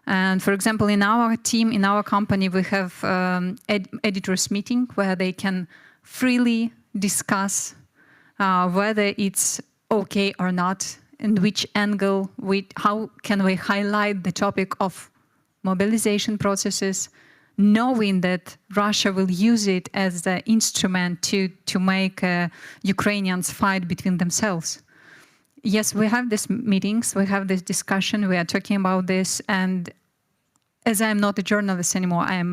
And for example, in our team, in our company, we have editors meeting where they can freely discuss whether it's okay or not, and which angle, how can we highlight the topic of mobilization processes, knowing that Russia will use it as the instrument to make Ukrainians fight between themselves. Yes, we have these meetings, we have this discussion, we are talking about this, and as I'm not a journalist anymore, I am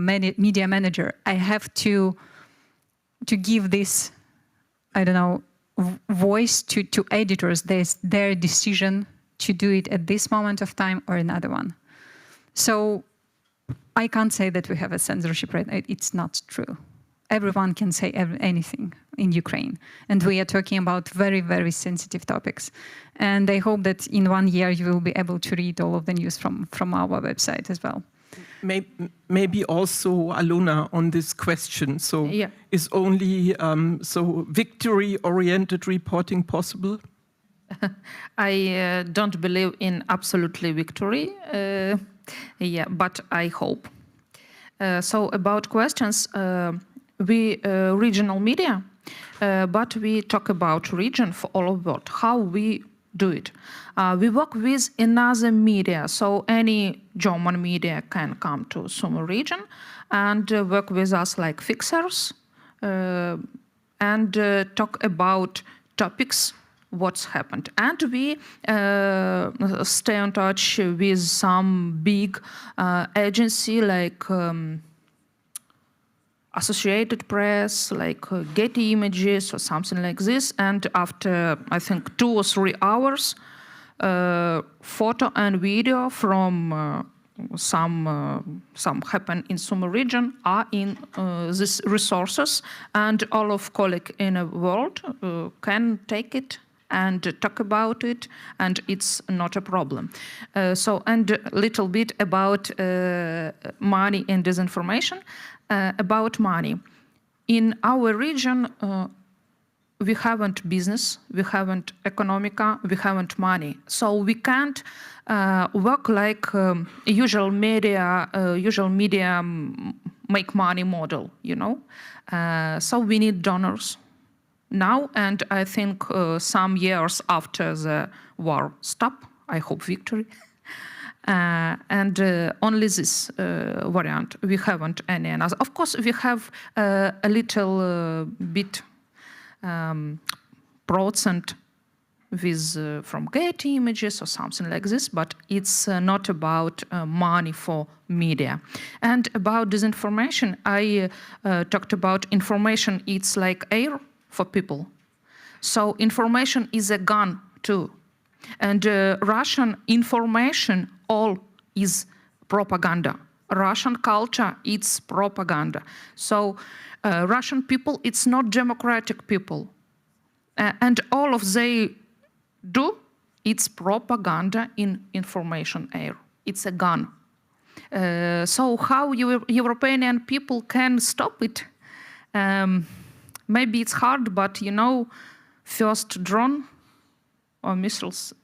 media manager, I have to give this, voice to editors. There's their decision to do it at this moment of time or another one. So I can't say that we have a censorship right now. It's not true. Everyone can say anything in Ukraine. And we are talking about very, very sensitive topics. And I hope that in 1 year you will be able to read all of the news from our website as well. Maybe also, Alona, on this question. So is only victory-oriented reporting possible? I don't believe in absolutely victory, but I hope. So about questions, we regional media, but we talk about region for all of what, how we do it. We work with another media, so any German media can come to Sumy region and work with us like fixers and talk about topics, what's happened. And we stay in touch with some big agency like Associated Press, like Getty Images or something like this. And after, I think, 2 or 3 hours, photo and video from some happen in Sumy region are in these resources, and all of colleagues in the world can take it and talk about it, and it's not a problem. And a little bit about money and disinformation. About money. In our region, we haven't business, we haven't economica, we haven't money. So we can't work like usual media make money model, So we need donors now, and I think some years after the war stop, I hope victory. And only this variant. We haven't any another. Of course, we have a little bit percent with from Getty Images or something like this, but it's not about money for media. And about disinformation, I talked about information. It's like air for people. So information is a gun too. And Russian information all is propaganda. Russian culture, it's propaganda. So Russian people, it's not democratic people. And all of they do, it's propaganda in information air. It's a gun. So how European people can stop it? Maybe it's hard, but you know, first drone or missiles,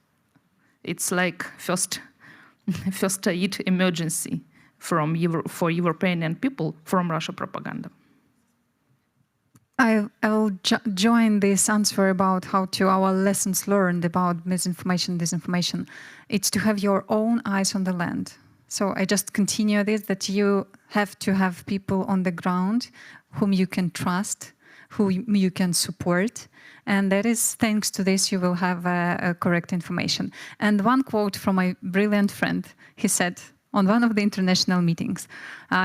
it's like first aid emergency for European people from Russia propaganda. I will join this answer about how to our lessons learned about misinformation, disinformation. It's to have your own eyes on the land. So I just continue this, that you have to have people on the ground whom you can trust, who you can support. And that is, thanks to this, you will have correct information. And one quote from my brilliant friend, he said, on one of the international meetings,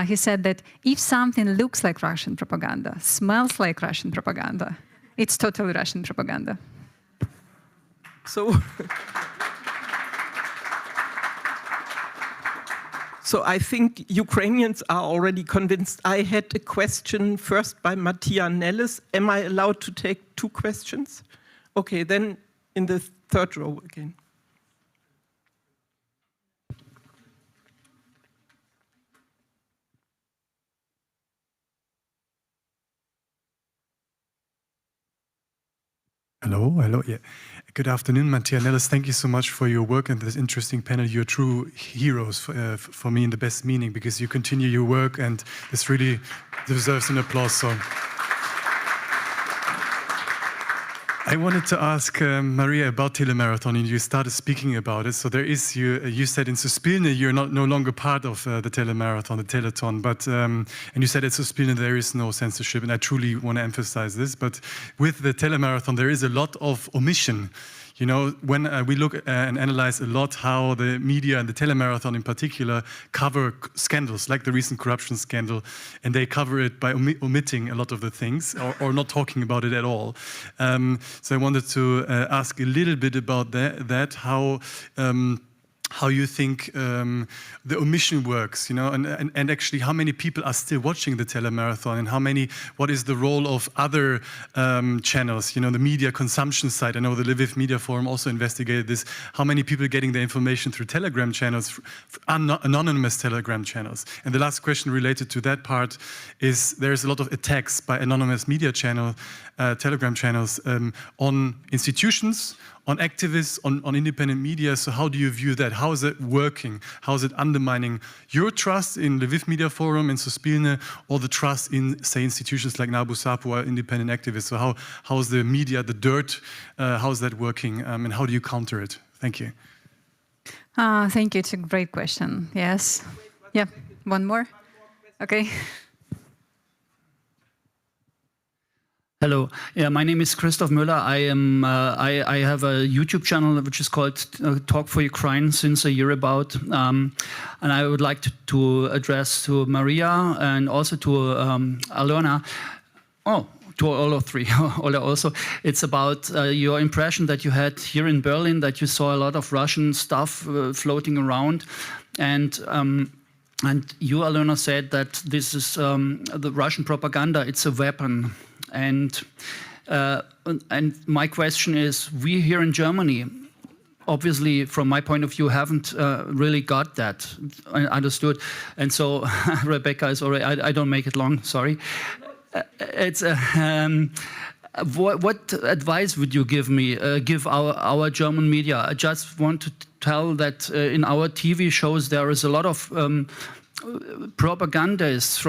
he said that if something looks like Russian propaganda, smells like Russian propaganda, it's totally Russian propaganda. So I think Ukrainians are already convinced. I had a question first by Mattia Nellis. Am I allowed to take 2 questions? Okay, then in the 3rd row again. Hello, yeah. Good afternoon, Mattia Nellis. Thank you so much for your work and this interesting panel. You're true heroes for me in the best meaning, because you continue your work and this really deserves an applause. So I wanted to ask Maria about telemarathon, and you started speaking about it. So there is, you said in Suspilne you're no longer part of the telemarathon, the teleton, but and you said at Suspilne there is no censorship, and I truly want to emphasize this. But with the telemarathon there is a lot of omission. You know, when we look and analyze a lot how the media and the telemarathon in particular cover scandals, like the recent corruption scandal, and they cover it by omitting a lot of the things or not talking about it at all. So I wanted to ask a little bit about that how you think the omission works, you know, and actually how many people are still watching the telemarathon, and what is the role of other channels, you know, the media consumption side. I know the Lviv Media Forum also investigated this. How many people are getting the information through Telegram channels, anonymous Telegram channels? And the last question related to that part is there's a lot of attacks by anonymous media channel, Telegram channels on institutions, on activists, on independent media. So how do you view that? How is it working? How is it undermining your trust in Lviv Media Forum and Suspilne, or the trust in, say, institutions like Nabu Sapu or independent activists? So how is the media, the dirt, how is that working, and how do you counter it? Thank you. Thank you. It's a great question. Yes. Yeah. One more? Okay. Hello, yeah, my name is Christoph Müller. I have a YouTube channel which is called Talk for Ukraine since a year about, and I would like to address to Maria and also to Alona. To all of three. Also, it's about your impression that you had here in Berlin, that you saw a lot of Russian stuff floating around, and you, Alona, said that this is the Russian propaganda. It's a weapon. And my question is, we here in Germany, obviously, from my point of view, haven't really got that understood. And so, Rebecca is already, I don't make it long, sorry. It's what advice would you give our German media? I just want to tell that in our TV shows there is a lot of propagandists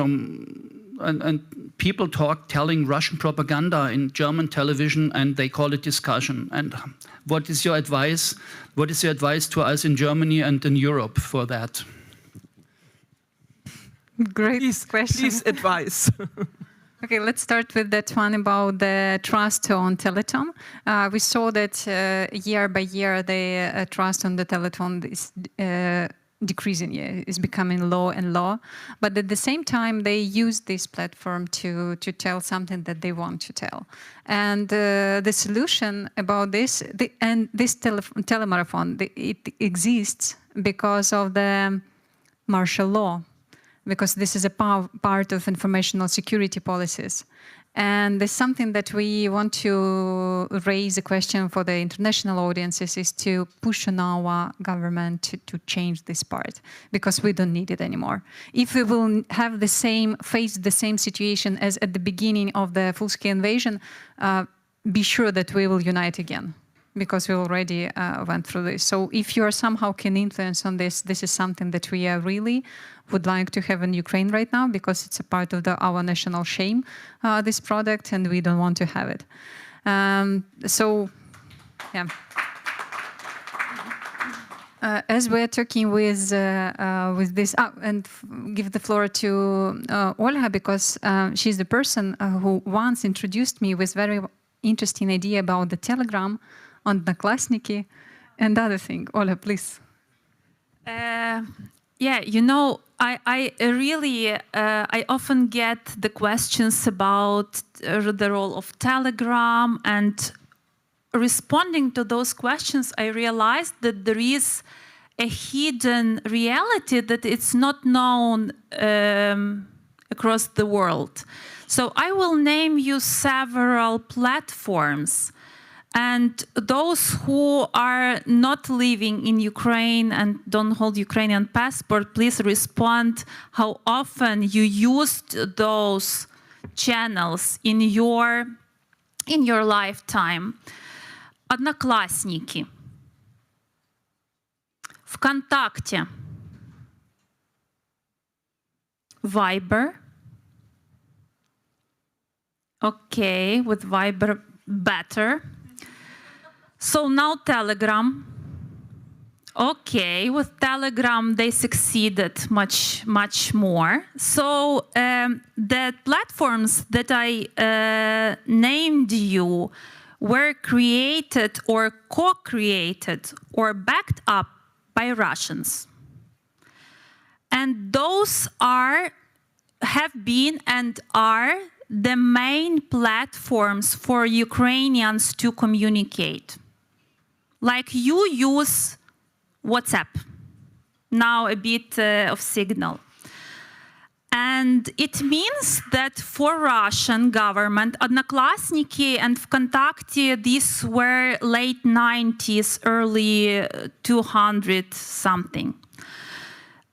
and people telling Russian propaganda in German television, and they call it discussion. And what is your advice? What is your advice to us in Germany and in Europe for that? Great question. Please advise. Okay, let's start with that one about the trust on Teleton. We saw that year by year the trust on the Teleton is decreasing, is becoming low and low. But at the same time, they use this platform to tell something that they want to tell. And the solution about this, this telemarathon, it exists because of the martial law, because this is a part of informational security policies. And it's something that we want to raise a question for the international audiences, is to push on our government to change this part, because we don't need it anymore. If we will have face the same situation as at the beginning of the full-scale invasion, be sure that we will unite again, because we already went through this. So if you are somehow can influence on this, this is something that we are really would like to have in Ukraine right now, because it's a part of our national shame, this product, and we don't want to have it. So, yeah. As we're talking with this, and give the floor to Olga, because she's the person who once introduced me with very interesting idea about the Telegram on Odnoklassniki and other thing. Ola, please. Yeah, you know, I really, I often get the questions about the role of Telegram, and responding to those questions, I realized that there is a hidden reality that it's not known across the world. So I will name you several platforms. And those who are not living in Ukraine and don't hold Ukrainian passport, please respond how often you used those channels in your lifetime. Одноклассники, ВКонтакте, Viber. Okay, with Viber better. So now Telegram. Okay, with Telegram they succeeded much more. So the platforms that I named you were created or co-created or backed up by Russians. And those have been and are the main platforms for Ukrainians to communicate. Like you use WhatsApp, now a bit of Signal. And it means that for Russian government, Odnoklassniki and ВКонтакте, these were late 90s, early 200 something.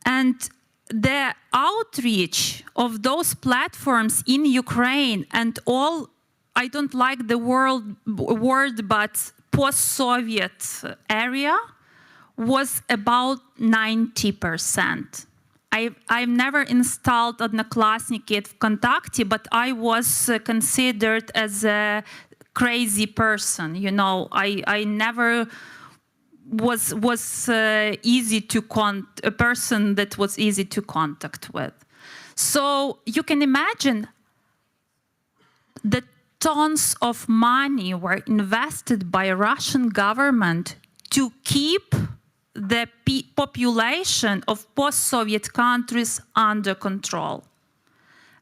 And the outreach of those platforms in Ukraine and all, I don't like the word, but post-Soviet area was about 90%. I've never installed Odnoklassniki at ВКонтакте, but I was considered as a crazy person. You know, I never was easy to a person that was easy to contact with. So you can imagine the tons of money were invested by Russian government to keep the population of post-Soviet countries under control.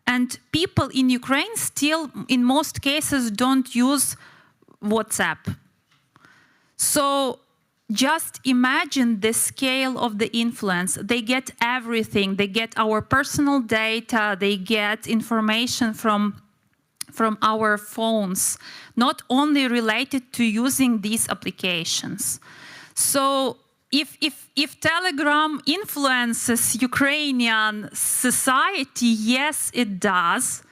And people in Ukraine still, in most cases, don't use WhatsApp. So just imagine the scale of the influence. They get everything. They get our personal data. They get information from our phones, not only related to using these applications. So if Telegram influences Ukrainian society, yes, it does.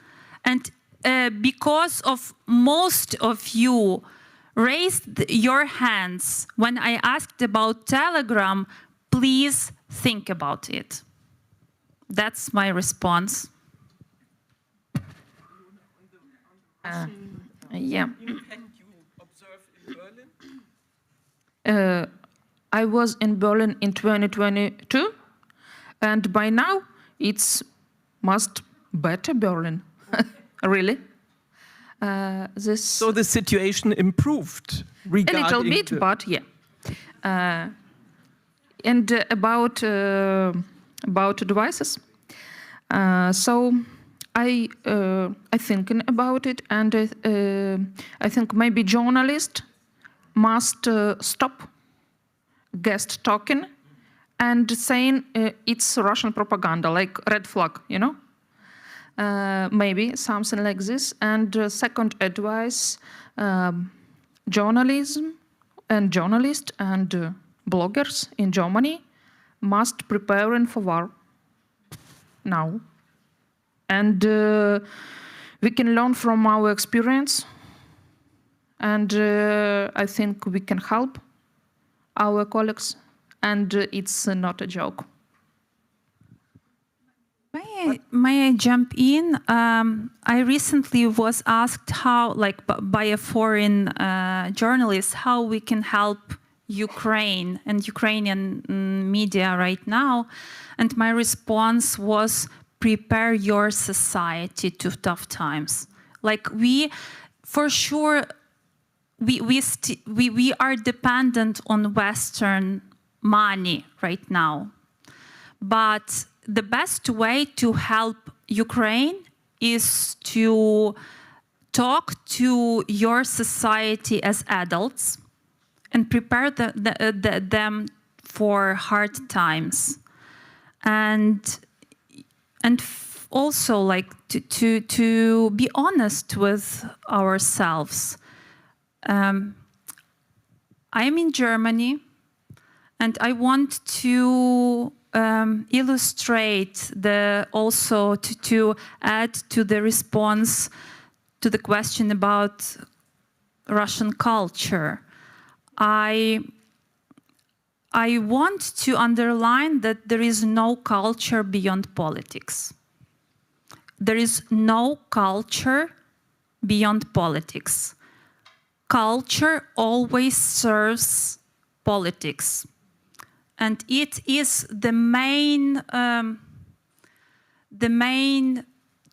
And because of most of you raised your hands when I asked about Telegram, please think about it. That's my response. Yeah. I was in Berlin in 2022, and by now it's much better Berlin. Really? So the situation improved regarding a little bit, but yeah. And about devices. So I thinking about it, and I think maybe journalists must stop guest talking and saying it's Russian propaganda, like red flag, you know? Maybe something like this. And second advice, journalism and journalists and bloggers in Germany must prepare for war now. And we can learn from our experience. And I think we can help our colleagues. And it's not a joke. May I jump in? I recently was asked how, like, by a foreign journalist, how we can help Ukraine and Ukrainian media right now. And my response was, prepare your society to tough times. Like, for sure, we are dependent on Western money right now. But the best way to help Ukraine is to talk to your society as adults and prepare them for hard times. And also, like, to be honest with ourselves. I'm in Germany, and I want to illustrate also to add to the response to the question about Russian culture. I want to underline that there is no culture beyond politics. There is no culture beyond politics. Culture always serves politics. And it is the main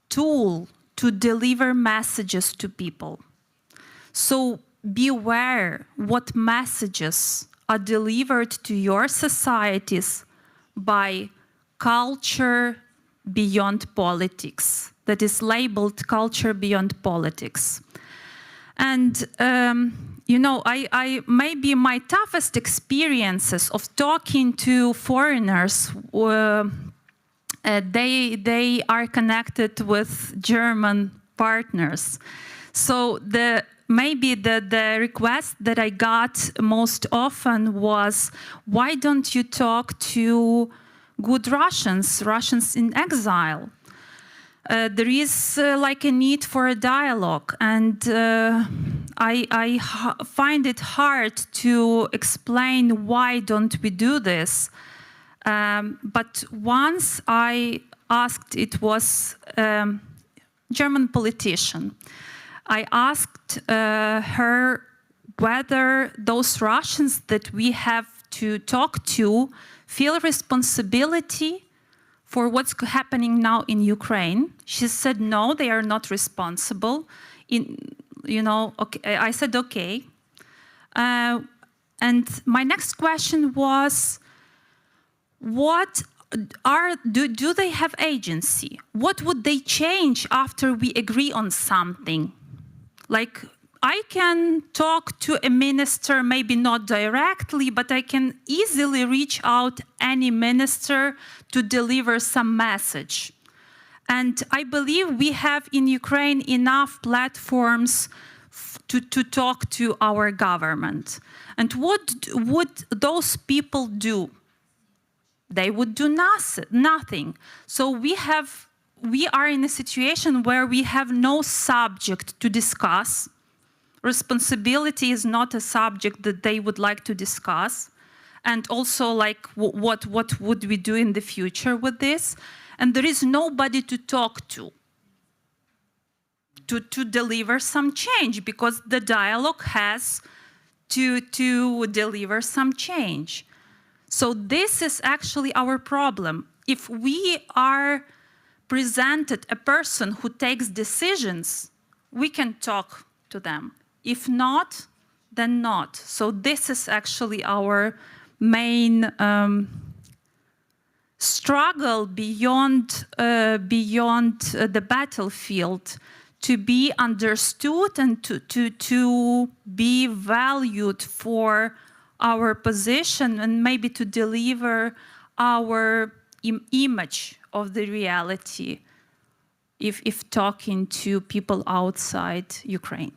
tool to deliver messages to people. So beware what messages are delivered to your societies by culture beyond politics, that is labeled culture beyond politics. And you know, maybe my toughest experiences of talking to foreigners, they are connected with German partners. So maybe the request that I got most often was, why don't you talk to good Russians in exile? There is like a need for a dialogue, and I find it hard to explain why don't we do this. But once I asked, it was German politician. I asked her whether those Russians that we have to talk to feel responsibility for what's happening now in Ukraine. She said, no, they are not responsible. Okay, I said, okay. And my next question was, do they have agency? What would they change after we agree on something? Like, I can talk to a minister, maybe not directly, but I can easily reach out any minister to deliver some message. And I believe we have in Ukraine enough platforms to talk to our government. And what would those people do? They would do nothing. So we are in a situation where we have no subject to discuss. Responsibility is not a subject that they would like to discuss. And also, like, what would we do in the future with this? And there is nobody to talk to deliver some change, because the dialogue has to deliver some change. So this is actually our problem. If we are presented a person who takes decisions, we can talk to them. If not, then not. So this is actually our main struggle beyond the battlefield to be understood and to be valued for our position and maybe to deliver our image of the reality if talking to people outside Ukraine.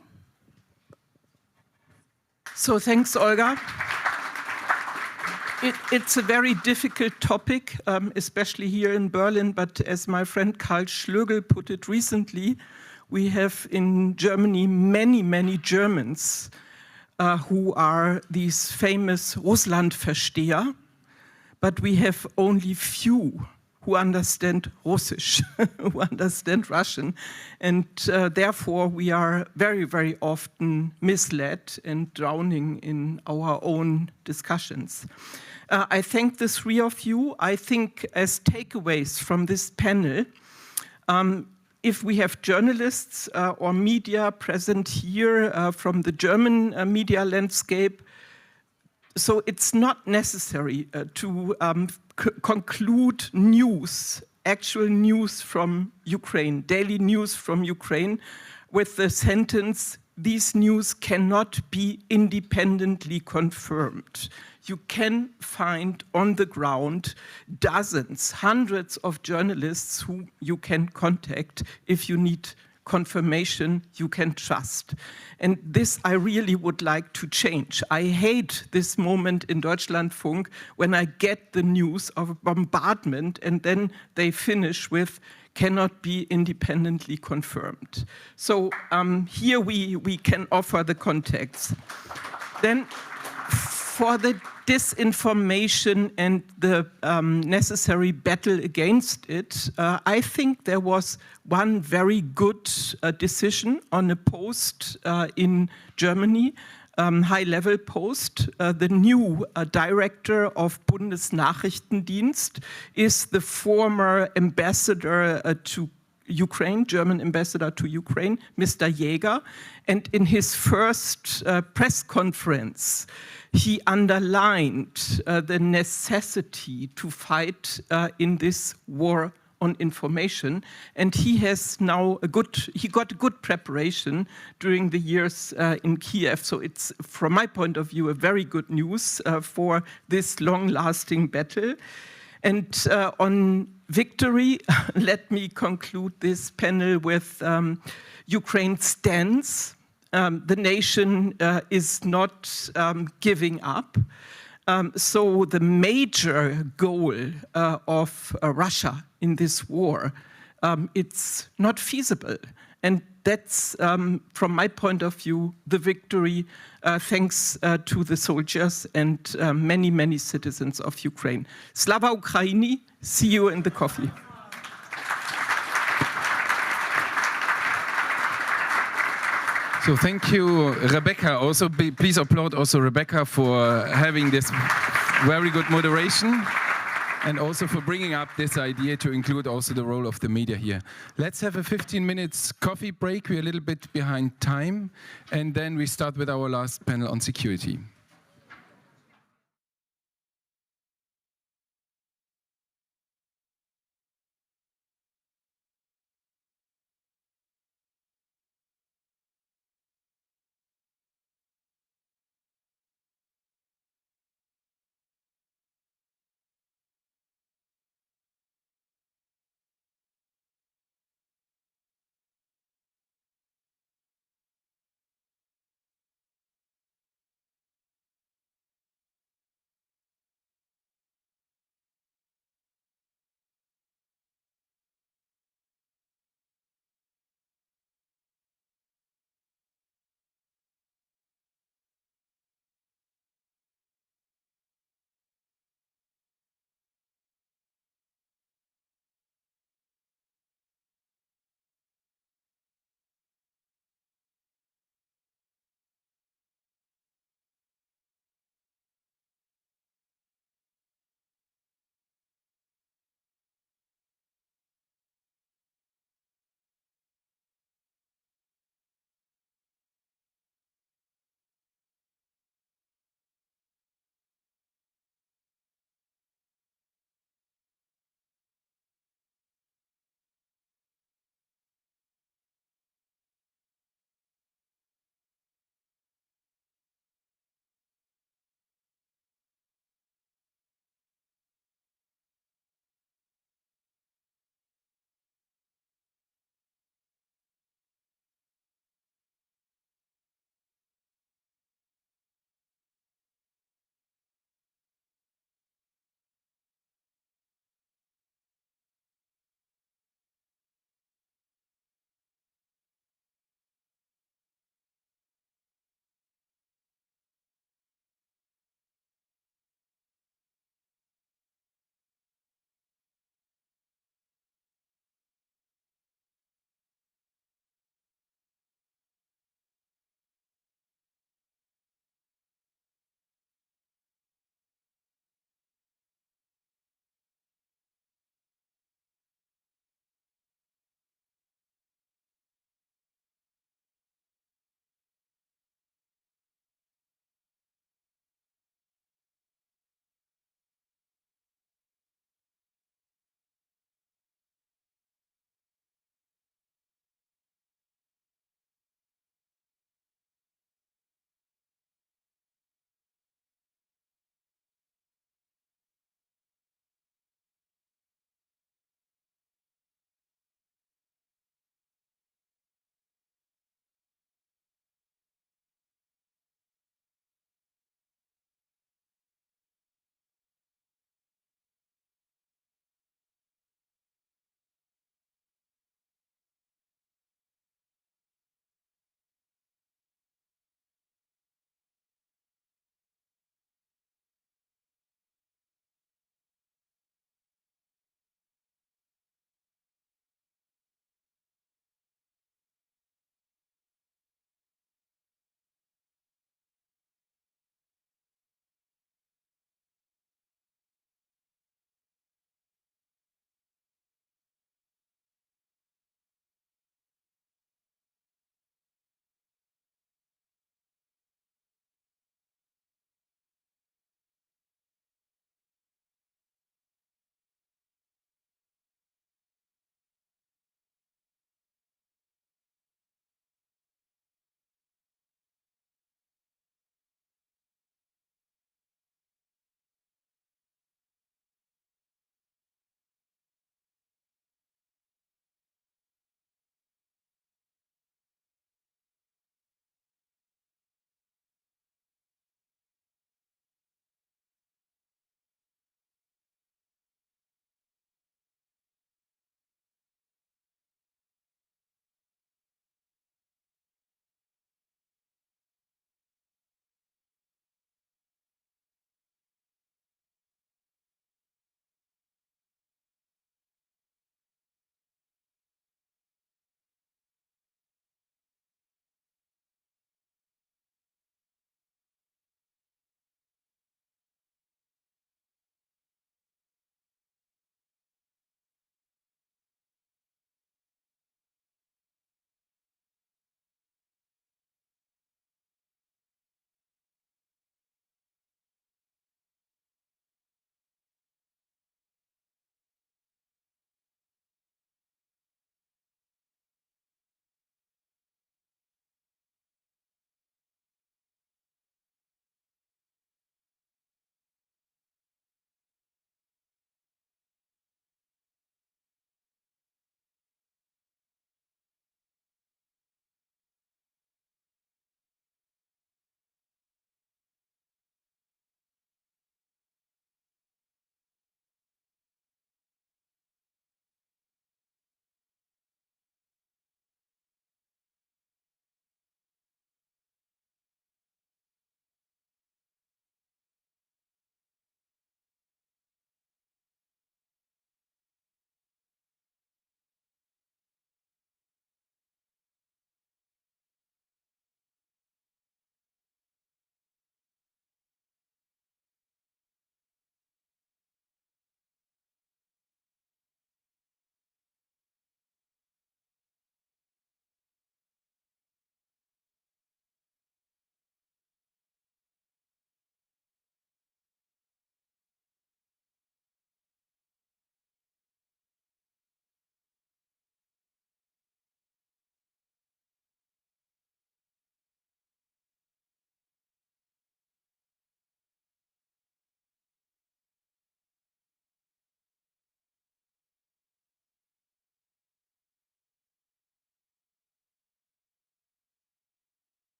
So thanks, Olga. It's a very difficult topic, especially here in Berlin, but as my friend Karl Schlögl put it recently, we have in Germany many Germans who are these famous Russlandversteher, but we have only few who understand Russisch, who understand Russian, and therefore we are very often misled and drowning in our own discussions. I thank the three of you. I think as takeaways from this panel, if we have journalists or media present here from the German media landscape, so it's not necessary to conclude news, actual news from Ukraine, daily news from Ukraine, with the sentence, these news cannot be independently confirmed. You can find on the ground dozens, hundreds of journalists who you can contact if you need confirmation you can trust. And this I really would like to change. I hate this moment in Deutschlandfunk when I get the news of a bombardment and then they finish with cannot be independently confirmed. So here we can offer the context. Then for the disinformation and the necessary battle against it, I think there was one very good decision on a post in Germany, high-level post. The new director of Bundesnachrichtendienst is the former ambassador to Ukraine, German ambassador to Ukraine, Mr. Jäger. And in his first press conference, he underlined the necessity to fight in this war on information, and he has now he got a good preparation during the years in Kyiv. So it's, from my point of view, a very good news for this long-lasting battle. And on victory, let me conclude this panel with Ukraine's stance. The nation is not giving up. So the major goal of Russia in this war, it's not feasible. And that's, from my point of view, the victory thanks to the soldiers and many citizens of Ukraine. Slava Ukraini, see you in the coffee. So thank you, Rebecca. Also, please applaud also Rebecca for having this very good moderation and also for bringing up this idea to include also the role of the media here. Let's have a 15 minutes coffee break. We're a little bit behind time, and then we start with our last panel on security.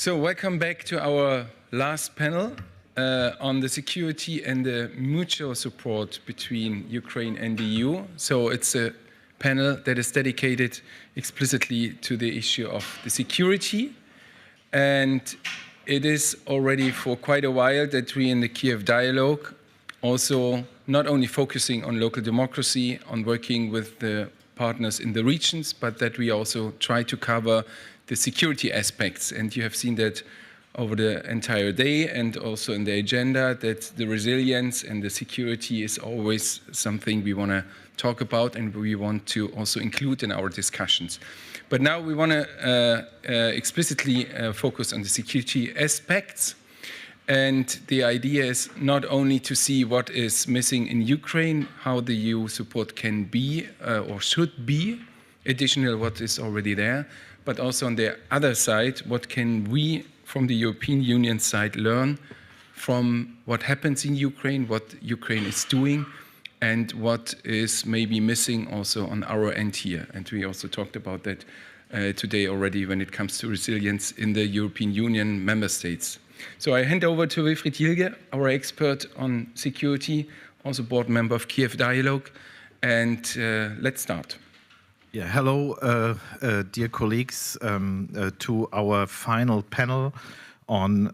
So welcome back to our last panel on the security and the mutual support between Ukraine and the EU. So it's a panel that is dedicated explicitly to the issue of the security. And it is already for quite a while that we in the Kyiv dialogue also not only focusing on local democracy, on working with the partners in the regions, but that we also try to cover the security aspects. And you have seen that over the entire day and also in the agenda, that the resilience and the security is always something we want to talk about and we want to also include in our discussions. But now we want to explicitly focus on the security aspects. And the idea is not only to see what is missing in Ukraine, how the EU support can be or should be additional what is already there, but also on the other side, what can we from the European Union side learn from what happens in Ukraine, what Ukraine is doing, and what is maybe missing also on our end here. And we also talked about that today already when it comes to resilience in the European Union member states. So I hand over to Wilfried Jilge, our expert on security, also board member of Kyiv Dialogue, and let's start. Yeah, hello, dear colleagues, to our final panel on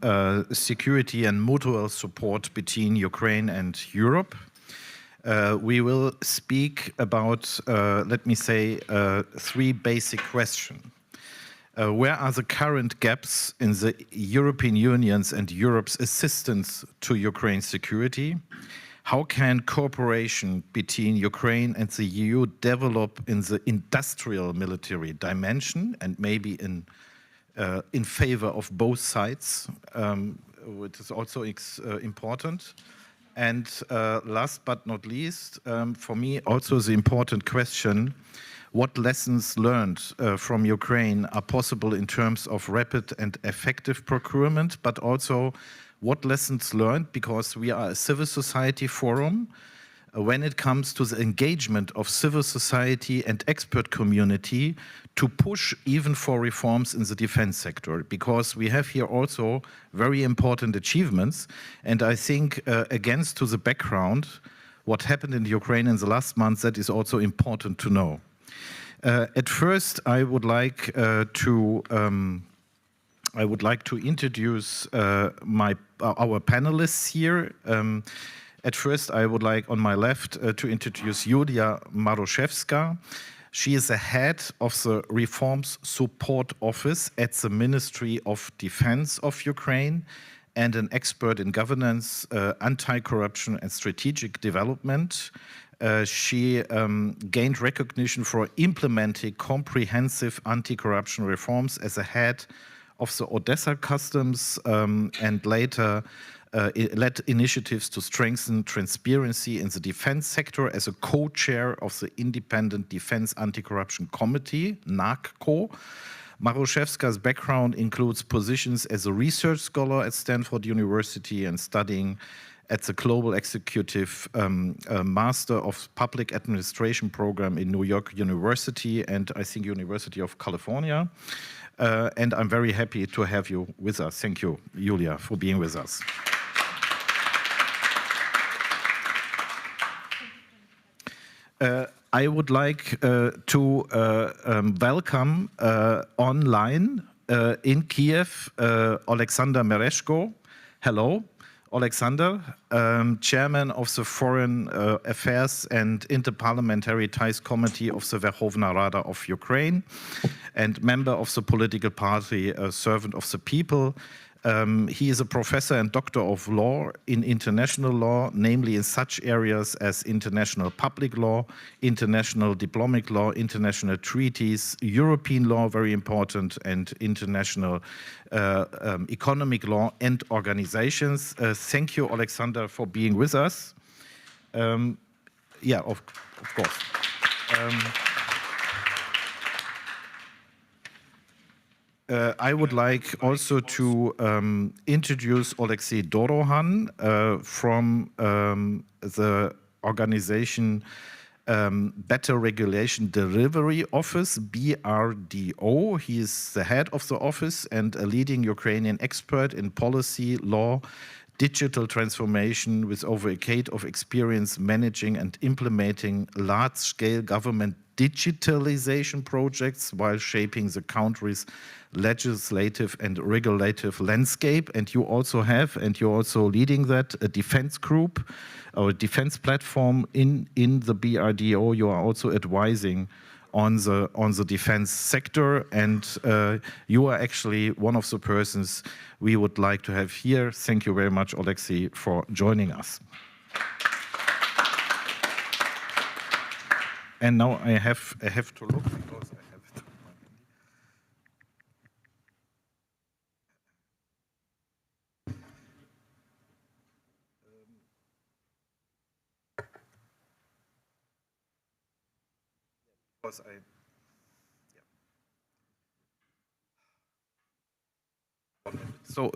security and mutual support between Ukraine and Europe. We will speak about, let me say, three basic questions. Where are the current gaps in the European Union's and Europe's assistance to Ukraine's security? How can cooperation between Ukraine and the EU develop in the industrial military dimension and maybe in favor of both sides, which is also important? And last but not least, for me also the important question, what lessons learned from Ukraine are possible in terms of rapid and effective procurement, but also what lessons learned, because we are a civil society forum, when it comes to the engagement of civil society and expert community to push even for reforms in the defense sector, because we have here also very important achievements. And I think against to the background, what happened in Ukraine in the last month, that is also important to know. At first, I would like to introduce our panelists here. At first, I would like, on my left, to introduce Yulia Maroshevska. She is the head of the Reforms Support Office at the Ministry of Defense of Ukraine and an expert in governance, anti-corruption and strategic development. She gained recognition for implementing comprehensive anti-corruption reforms as a head of the Odessa Customs and later led initiatives to strengthen transparency in the defense sector as a co-chair of the Independent Defense Anti-Corruption Committee, NACCO. Maroshevska's background includes positions as a research scholar at Stanford University and studying at the Global Executive Master of Public Administration program in New York University and I think University of California. And I'm very happy to have you with us. Thank you, Julia, for being with us. I would like to welcome online in Kiev Alexander Mereshko. Hello, Alexander, chairman of the Foreign Affairs and Interparliamentary Ties Committee of the Verkhovna Rada of Ukraine and member of the political party Servant of the People. He is a professor and doctor of law in international law, namely in such areas as international public law, international diplomatic law, international treaties, European law, very important, and international economic law and organizations. Thank you, Alexander, for being with us. Yeah, of course. I would like also to introduce Alexei Dorohan from the organization Better Regulation Delivery Office, BRDO. He is the head of the office and a leading Ukrainian expert in policy, law, digital transformation with over a decade of experience managing and implementing large-scale government digitalization projects while shaping the country's legislative and regulative landscape. And you also have, and you're also leading that, a defense group or a defense platform in the BRDO. You are also advising on the defense sector, and you are actually one of the persons we would like to have here. Thank you very much, Alexei, for joining us. And now I have to look because I have to. Because I.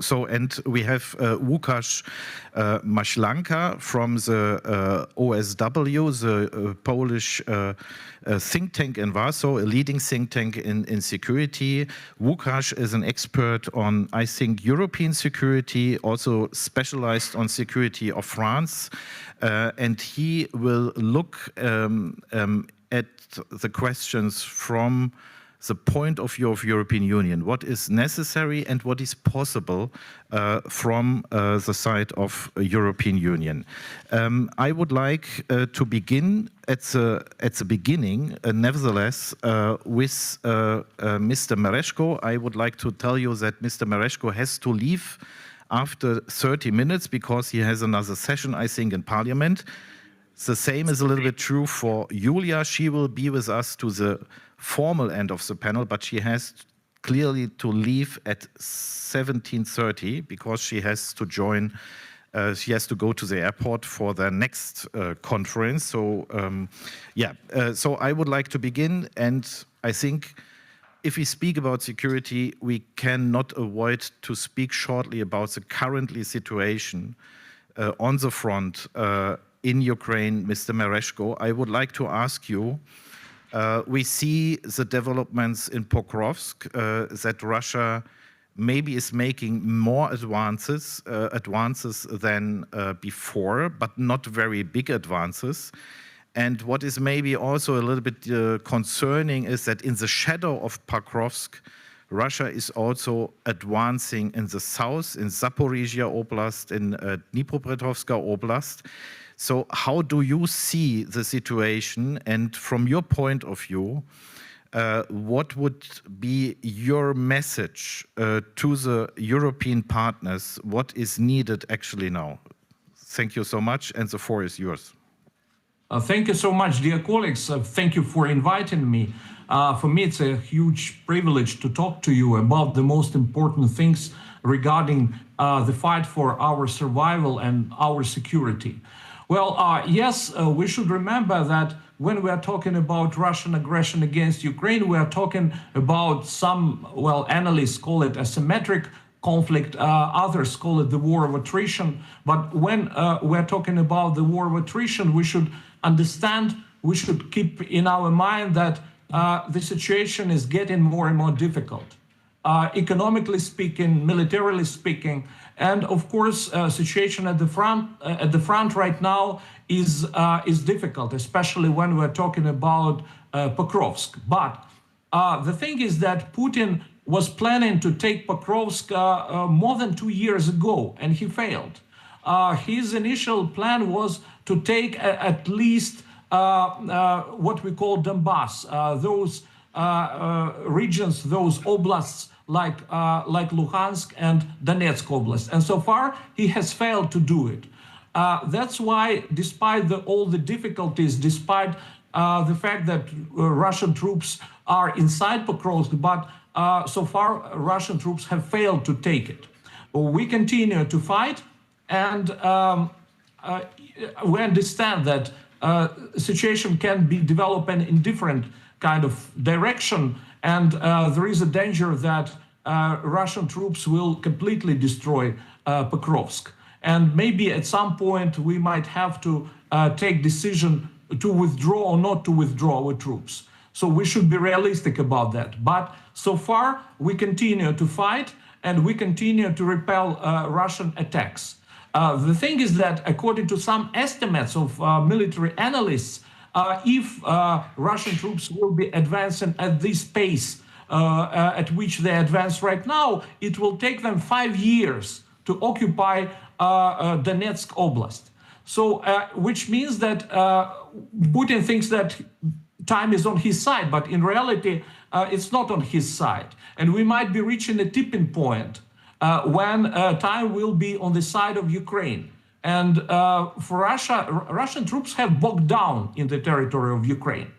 So, and we have Łukasz Maślanka from the OSW, the Polish think tank in Warsaw, a leading think tank in security. Łukasz is an expert on, I think, European security, also specialized on security of France, and he will look at the questions from the point of view of European Union, what is necessary and what is possible from the side of European Union. I would like to begin at the beginning, nevertheless, with Mr. Mereshko. I would like to tell you that Mr. Mereshko has to leave after 30 minutes because he has another session, I think, in Parliament. The same is a little bit true for Julia. She will be with us to the formal end of the panel, but she has clearly to leave at 17:30 because she has to join, she has to go to the airport for the next conference. So, so I would like to begin, and I think if we speak about security, we cannot avoid to speak shortly about the currently situation on the front in Ukraine. Mr. Mereshko, I would like to ask you, we see the developments in Pokrovsk, that Russia maybe is making more advances than before, but not very big advances. And what is maybe also a little bit concerning is that in the shadow of Pokrovsk, Russia is also advancing in the south, in Zaporizhia Oblast, in Dnipropetrovsk Oblast. So how do you see the situation? And from your point of view, what would be your message to the European partners? What is needed actually now? Thank you so much, and the floor is yours. Thank you so much, dear colleagues. Thank you for inviting me. For me, it's a huge privilege to talk to you about the most important things regarding the fight for our survival and our security. Well, yes, we should remember that when we are talking about Russian aggression against Ukraine, we are talking about some, well, analysts call it asymmetric conflict, others call it the war of attrition. But when we're talking about the war of attrition, we should understand, we should keep in our mind that the situation is getting more and more difficult, economically speaking, militarily speaking. And of course, situation at the front right now is difficult, especially when we're talking about Pokrovsk. But the thing is that Putin was planning to take Pokrovsk more than 2 years ago, and he failed. His initial plan was to take at least what we call Donbass, those regions, those oblasts like Luhansk and Donetsk Oblast. And so far, he has failed to do it. That's why, despite all the difficulties, despite the fact that Russian troops are inside Pokrovsk, but so far, Russian troops have failed to take it. We continue to fight, and we understand that situation can be developing in different kind of direction, and there is a danger that Russian troops will completely destroy Pokrovsk. And maybe at some point we might have to take decision to withdraw or not to withdraw our troops. So we should be realistic about that. But so far, we continue to fight and we continue to repel Russian attacks. The thing is that according to some estimates of military analysts, if Russian troops will be advancing at this pace at which they advance right now, it will take them 5 years to occupy Donetsk Oblast. So, which means that Putin thinks that time is on his side, but in reality, it's not on his side. And we might be reaching a tipping point when time will be on the side of Ukraine. And for Russia, Russian troops have bogged down in the territory of Ukraine.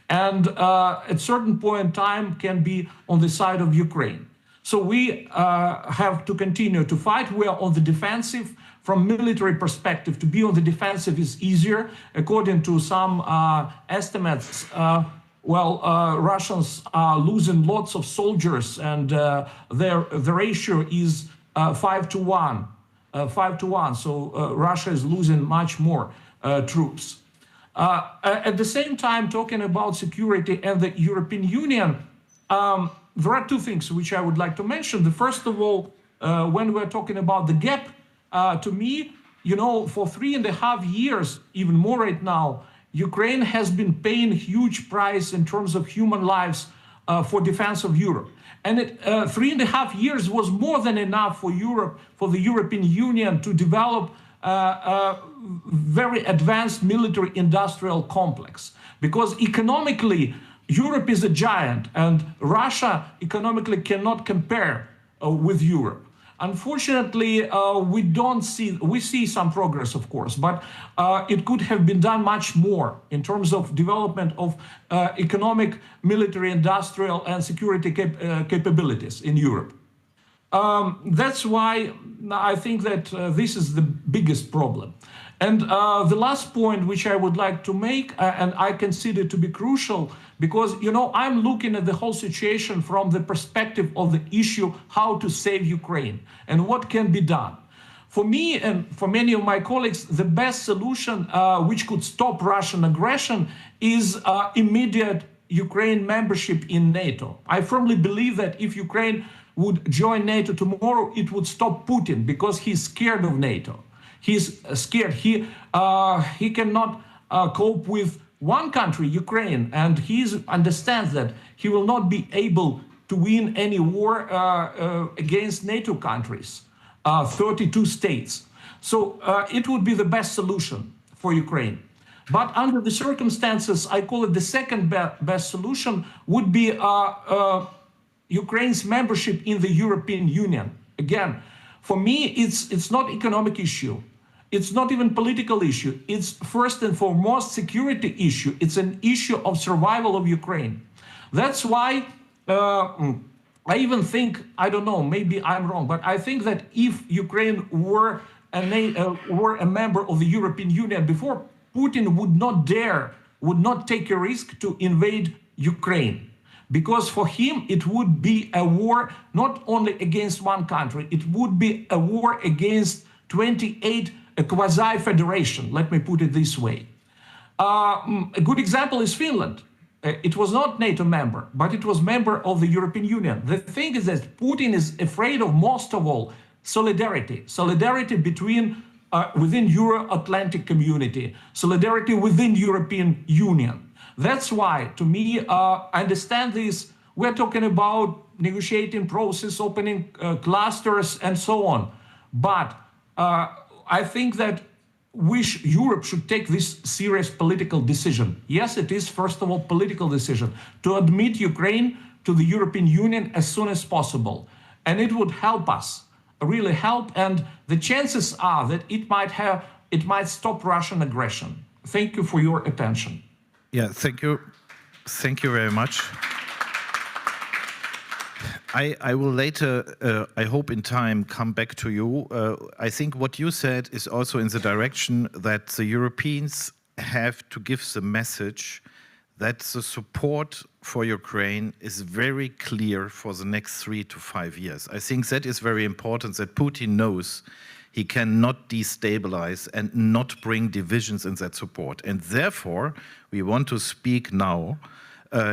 And at certain point, time can be on the side of Ukraine. So we have to continue to fight. We are on the defensive. From military perspective, to be on the defensive is easier. According to some estimates, Russians are losing lots of soldiers, and the ratio is 5 to 1. 5 to 1. So Russia is losing much more troops. At the same time, talking about security and the European Union, there are two things which I would like to mention. The first of all, when we're talking about the gap, to me, you know, for 3.5 years, even more right now, Ukraine has been paying huge price in terms of human lives for defense of Europe. And 3.5 years was more than enough for Europe, for the European Union to develop a very advanced military industrial complex. Because economically, Europe is a giant and Russia economically cannot compare with Europe. Unfortunately, we see some progress, of course, but it could have been done much more in terms of development of economic, military, industrial, and security capabilities in Europe. That's why I think that this is the biggest problem. And the last point which I would like to make, and I consider to be crucial, because, you know, I'm looking at the whole situation from the perspective of the issue, how to save Ukraine and what can be done. For me and for many of my colleagues, the best solution which could stop Russian aggression is immediate Ukraine membership in NATO. I firmly believe that if Ukraine would join NATO tomorrow, it would stop Putin because he's scared of NATO. He's scared. He cannot cope with one country, Ukraine, and he understands that he will not be able to win any war against NATO countries, 32 states. So it would be the best solution for Ukraine. But under the circumstances, I call it the second best solution would be Ukraine's membership in the European Union. Again, for me, it's not economic issue. It's not even political issue. It's first and foremost security issue. It's an issue of survival of Ukraine. That's why I even think, I don't know, maybe I'm wrong, but I think that if Ukraine were a member of the European Union before, Putin would not take a risk to invade Ukraine. Because for him, it would be a war not only against one country, it would be a war against 28 a quasi-federation, let me put it this way. A good example is Finland. It was not NATO member, but it was member of the European Union. The thing is that Putin is afraid of most of all solidarity. Solidarity between, within Euro-Atlantic community, solidarity within European Union. That's why, to me, I understand this. We're talking about negotiating process, opening clusters, and so on. But I think that Europe should take this serious political decision. Yes, it is, first of all, political decision to admit Ukraine to the European Union as soon as possible. And it would help us, really help. And the chances are that it might stop Russian aggression. Thank you for your attention. Yeah, thank you. Thank you very much. I will later, I hope in time, come back to you. I think what you said is also in the direction that the Europeans have to give the message that the support for Ukraine is very clear for the next 3 to 5 years. I think that is very important, that Putin knows he cannot destabilize and not bring divisions in that support. And therefore, we want to speak now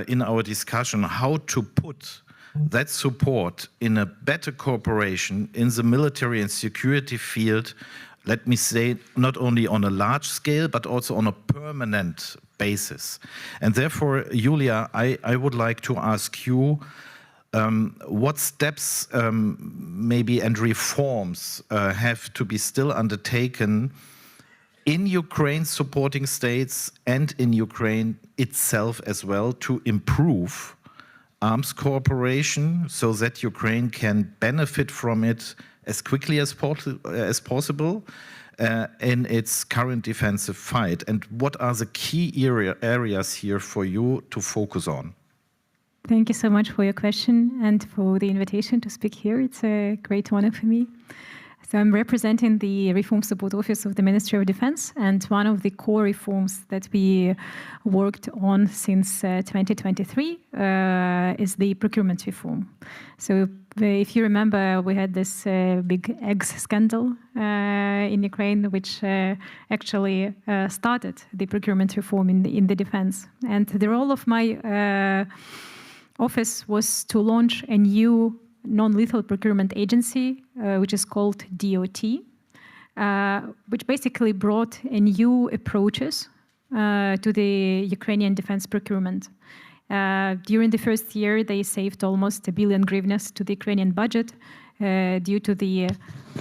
in our discussion how to put that support in a better cooperation in the military and security field, let me say, not only on a large scale, but also on a permanent basis. And therefore, Julia, I would like to ask you, what steps maybe and reforms have to be still undertaken in Ukraine supporting states and in Ukraine itself as well to improve arms cooperation so that Ukraine can benefit from it as quickly as possible in its current defensive fight? And what are the key areas here for you to focus on? Thank you so much for your question and for the invitation to speak here. It's a great honor for me. So I'm representing the Reform Support Office of the Ministry of Defense, and one of the core reforms that we worked on since 2023 is the procurement reform. So if you remember, we had this big eggs scandal in Ukraine, which actually started the procurement reform in the defense. And the role of my office was to launch a new non-lethal procurement agency, which is called DOT, which basically brought a new approaches to the Ukrainian defense procurement. During the first year, they saved almost 1 billion hryvnias to the Ukrainian budget due to the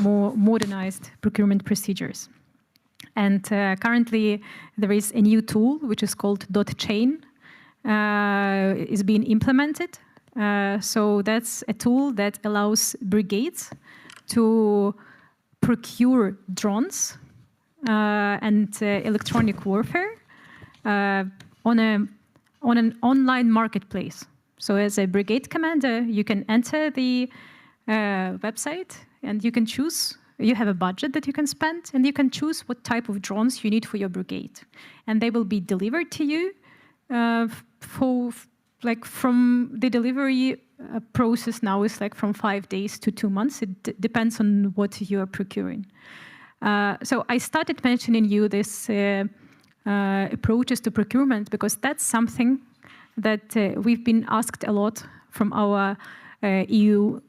more modernized procurement procedures. And currently, there is a new tool, which is called .chain, is being implemented. So that's a tool that allows brigades to procure drones and electronic warfare on an online marketplace. So as a brigade commander, you can enter the website and you can choose. You have a budget that you can spend, and you can choose what type of drones you need for your brigade, and they will be delivered to you. From the delivery process now is from 5 days to 2 months. It depends on what you are procuring. So I started mentioning you this approaches to procurement because that's something that we've been asked a lot from our EU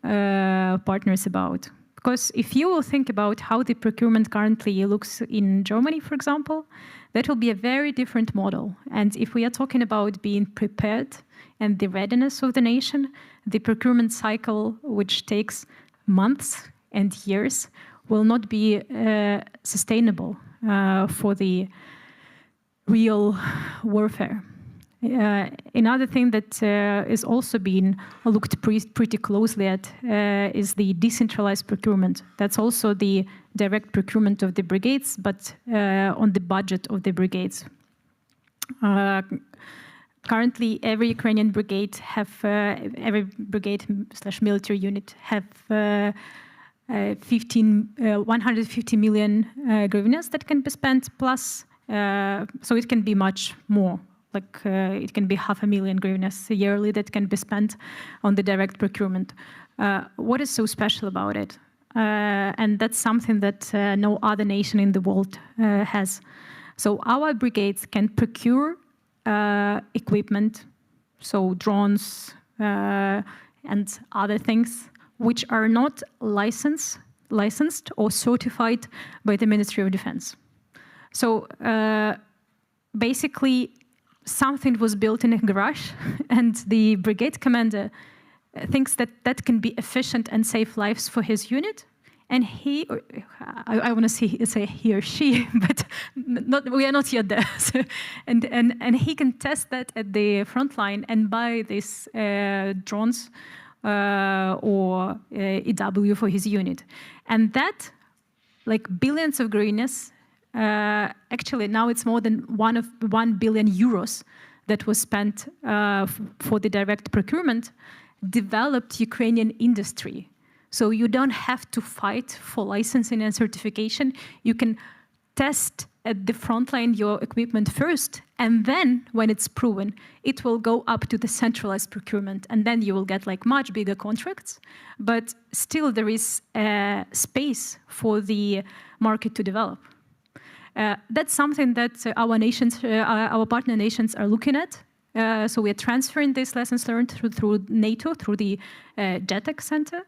partners about. Because if you will think about how the procurement currently looks in Germany, for example, that will be a very different model. And if we are talking about being prepared and the readiness of the nation, the procurement cycle, which takes months and years, will not be sustainable for the real warfare. Another thing that is also being looked pretty closely at is the decentralized procurement. That's also the direct procurement of the brigades, but on the budget of the brigades. Currently, every Ukrainian brigade every brigade/military unit have 150 million hryvnias that can be spent plus, so it can be much more. It can be 500,000 hryvnias yearly that can be spent on the direct procurement. What is so special about it? And that's something that no other nation in the world has. So our brigades can procure equipment, so drones and other things, which are not licensed or certified by the Ministry of Defense. So basically, something was built in a garage, and the brigade commander thinks that that can be efficient and save lives for his unit. And he, I want to say he or she, but we are not yet there. So, and he can test that at the front line and buy these drones or EW for his unit. And that, billions of hryvnias, actually now it's more than 1 billion euros that was spent for the direct procurement, developed Ukrainian industry. So you don't have to fight for licensing and certification. You can test at the front line your equipment first, and then when it's proven, it will go up to the centralized procurement, and then you will get like much bigger contracts, but still there is space for the market to develop. That's something that our nations, our partner nations are looking at. So we are transferring these lessons learned through NATO, through the JETEC Center.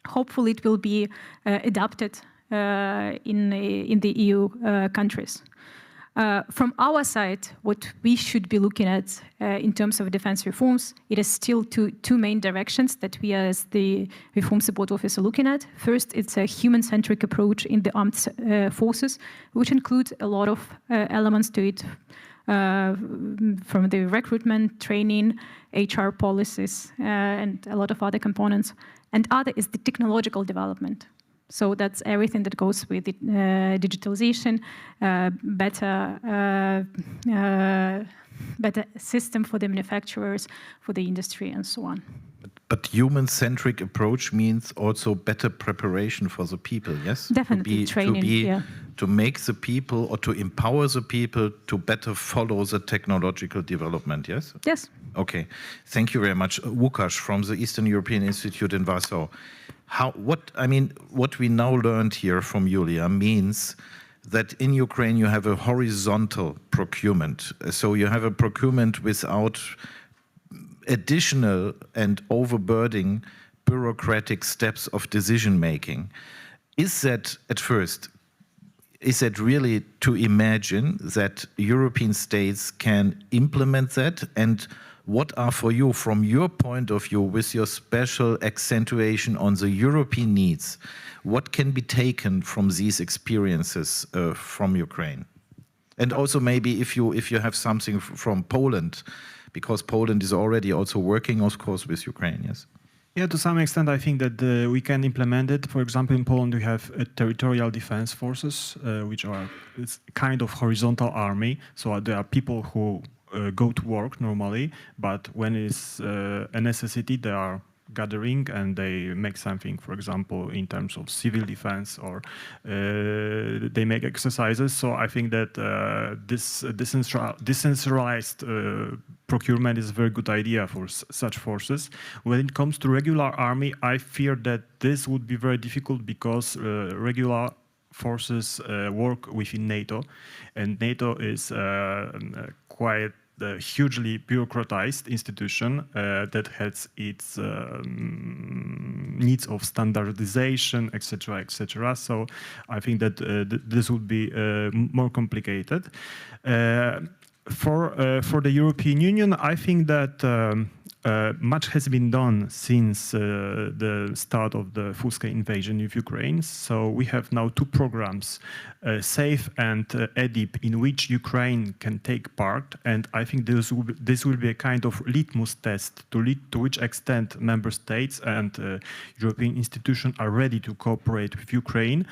Hopefully it will be adapted in the EU countries. From our side, what we should be looking at in terms of defense reforms, it is still two main directions that we as the Reform Support Office are looking at. First, it's a human-centric approach in the armed forces, which includes a lot of elements to it, from the recruitment, training, HR policies, and a lot of other components. And other is the technological development. So that's everything that goes with it, digitalization, better system for the manufacturers, for the industry, and so on. But human-centric approach means also better preparation for the people, yes? Definitely, training, to make the people or to empower the people to better follow the technological development, yes? Yes. Okay, thank you very much. Łukasz from the Eastern European Institute in Warsaw. What we now learned here from Julia means that in Ukraine you have a horizontal procurement. So you have a procurement without additional and overburdening bureaucratic steps of decision making. Is that, at first, is that really to imagine that European states can implement that? And what are for you, from your point of view, with your special accentuation on the European needs, what can be taken from these experiences from Ukraine? And also maybe if you have something from Poland, because Poland is already also working, of course, with Ukraine, yes? Yeah, to some extent, I think that we can implement it. For example, in Poland, we have territorial defense forces, which are it's kind of horizontal army. So there are people who go to work normally, but when it's a necessity, they are gathering and they make something, for example, in terms of civil defense, or they make exercises. So I think that this decentralized procurement is a very good idea for such forces. When it comes to regular army, I fear that this would be very difficult because regular forces work within NATO, and NATO is quite a hugely bureaucratized institution that has its needs of standardization, etc., etc. So I think that this would be more complicated. For the European Union, I think that much has been done since the start of the full-scale invasion of Ukraine. So we have now two programs, SAFE and EDIP, in which Ukraine can take part. And I think this will be a kind of litmus test to which extent member states and European institutions are ready to cooperate with Ukraine.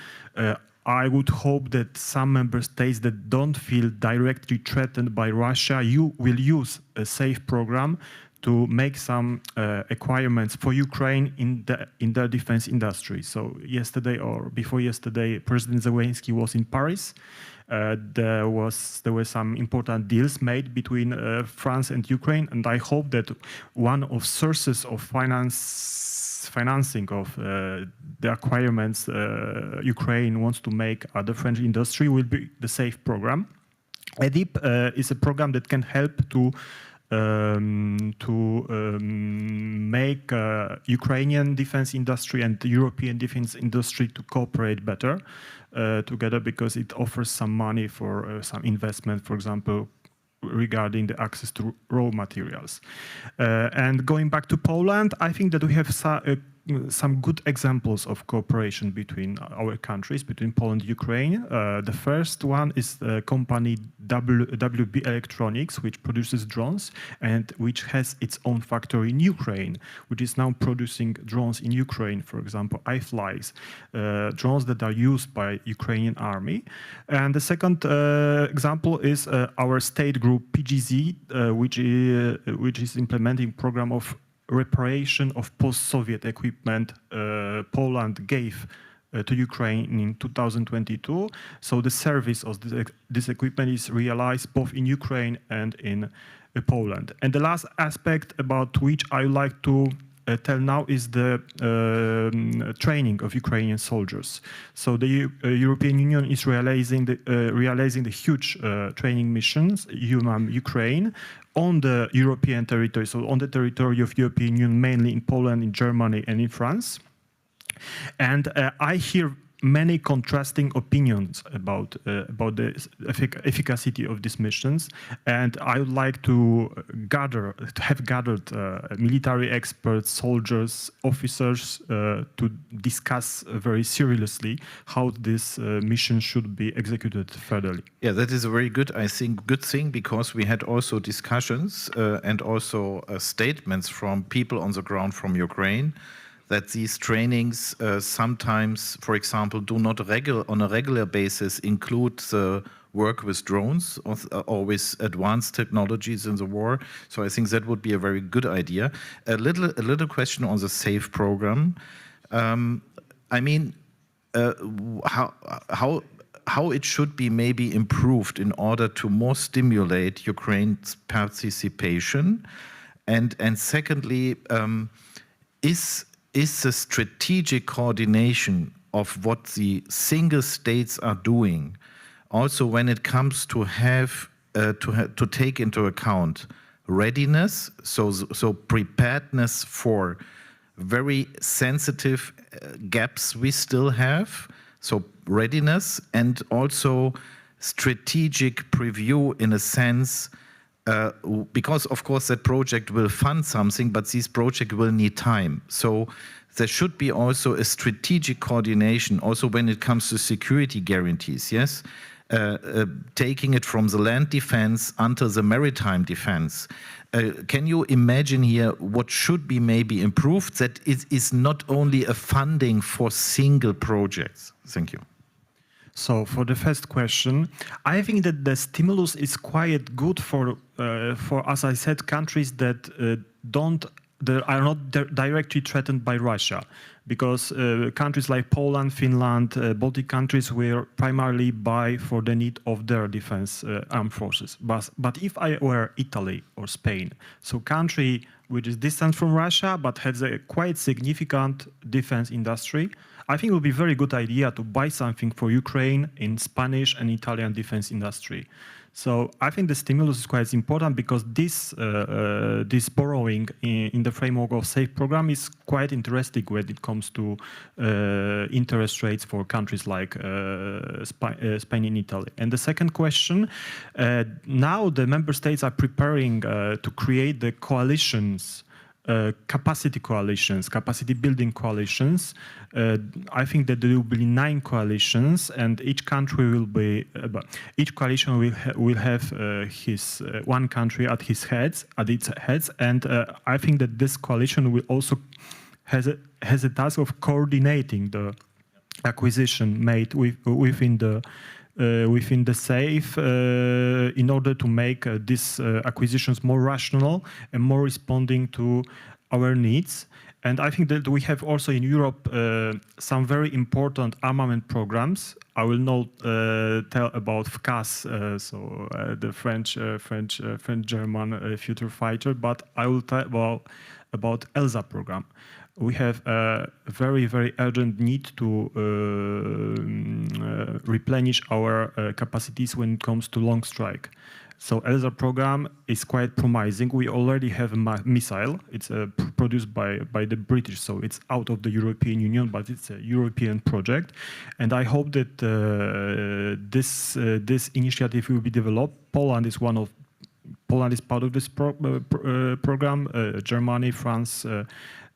I would hope that some member states that don't feel directly threatened by Russia will use a SAFE program to make some acquirements for Ukraine in their defense industry. So yesterday or before yesterday, President Zelensky was in Paris. There were some important deals made between France and Ukraine, and I hope that one of sources of financing of the acquirements Ukraine wants to make at the French industry will be the SAFE program. EDIP is a program that can help to make Ukrainian defense industry and the European defense industry to cooperate better together, because it offers some money for some investment, for example, regarding the access to raw materials. And going back to Poland, I think that we have some good examples of cooperation between our countries, between Poland and Ukraine. The first one is the company WB Electronics, which produces drones and which has its own factory in Ukraine, which is now producing drones in Ukraine, for example, iFlies, drones that are used by Ukrainian army. And the second example is our state group PGZ, which is implementing program of reparation of post-Soviet equipment Poland gave to Ukraine in 2022. So the service of this equipment is realized both in Ukraine and in Poland. And the last aspect about which I would like to tell now is the training of Ukrainian soldiers. So the European Union is realizing the huge training missions, Ukraine, on the European territory, so on the territory of European Union, mainly in Poland, in Germany, and in France. And I hear many contrasting opinions about the efficacy of these missions, and I would like to have gathered military experts, soldiers, officers to discuss very seriously how this mission should be executed furtherly. Yeah, that is a very good, I think, good thing, because we had also discussions and also statements from people on the ground from Ukraine that these trainings sometimes, for example, do not on a regular basis include the work with drones or with advanced technologies in the war. So I think that would be a very good idea. A little question on the SAFE program. I mean, how it should be maybe improved in order to more stimulate Ukraine's participation, and secondly, is the strategic coordination of what the single states are doing, also when it comes to have to take into account readiness, so preparedness for very sensitive gaps we still have, so readiness, and also strategic preview in a sense, because of course that project will fund something, but this project will need time. So there should be also a strategic coordination, also when it comes to security guarantees, yes? Taking it from the land defense until the maritime defense. Can you imagine here what should be maybe improved, that it is not only a funding for single projects? Thank you. So for the first question, I think that the stimulus is quite good for as I said, countries that are not directly threatened by Russia, because countries like Poland, Finland, Baltic countries will primarily buy for the need of their defense armed forces. But if I were Italy or Spain, so country which is distant from Russia but has a quite significant defense industry, I think it would be a very good idea to buy something for Ukraine in Spanish and Italian defense industry. So I think the stimulus is quite important, because this borrowing in the framework of SAFE program is quite interesting when it comes to interest rates for countries like Spain and Italy. And the second question, now the member states are preparing to create the coalitions, capacity coalitions, capacity building coalitions. I think that there will be 9 coalitions, and each country will be, each coalition will have his one country at its heads, and I think that this coalition will also has a task of coordinating the acquisition made within the SAFE in order to make these acquisitions more rational and more responding to our needs. And I think that we have also in Europe some very important armament programs. I will not tell about FCAS, the French-German future fighter, but I will tell about ELSA program. We have a very, very urgent need to replenish our capacities when it comes to long strike. So ELSA program is quite promising. We already have a missile. It's produced by the British, so it's out of the European Union, but it's a European project. And I hope that this initiative will be developed. Poland is part of this program. Germany, France,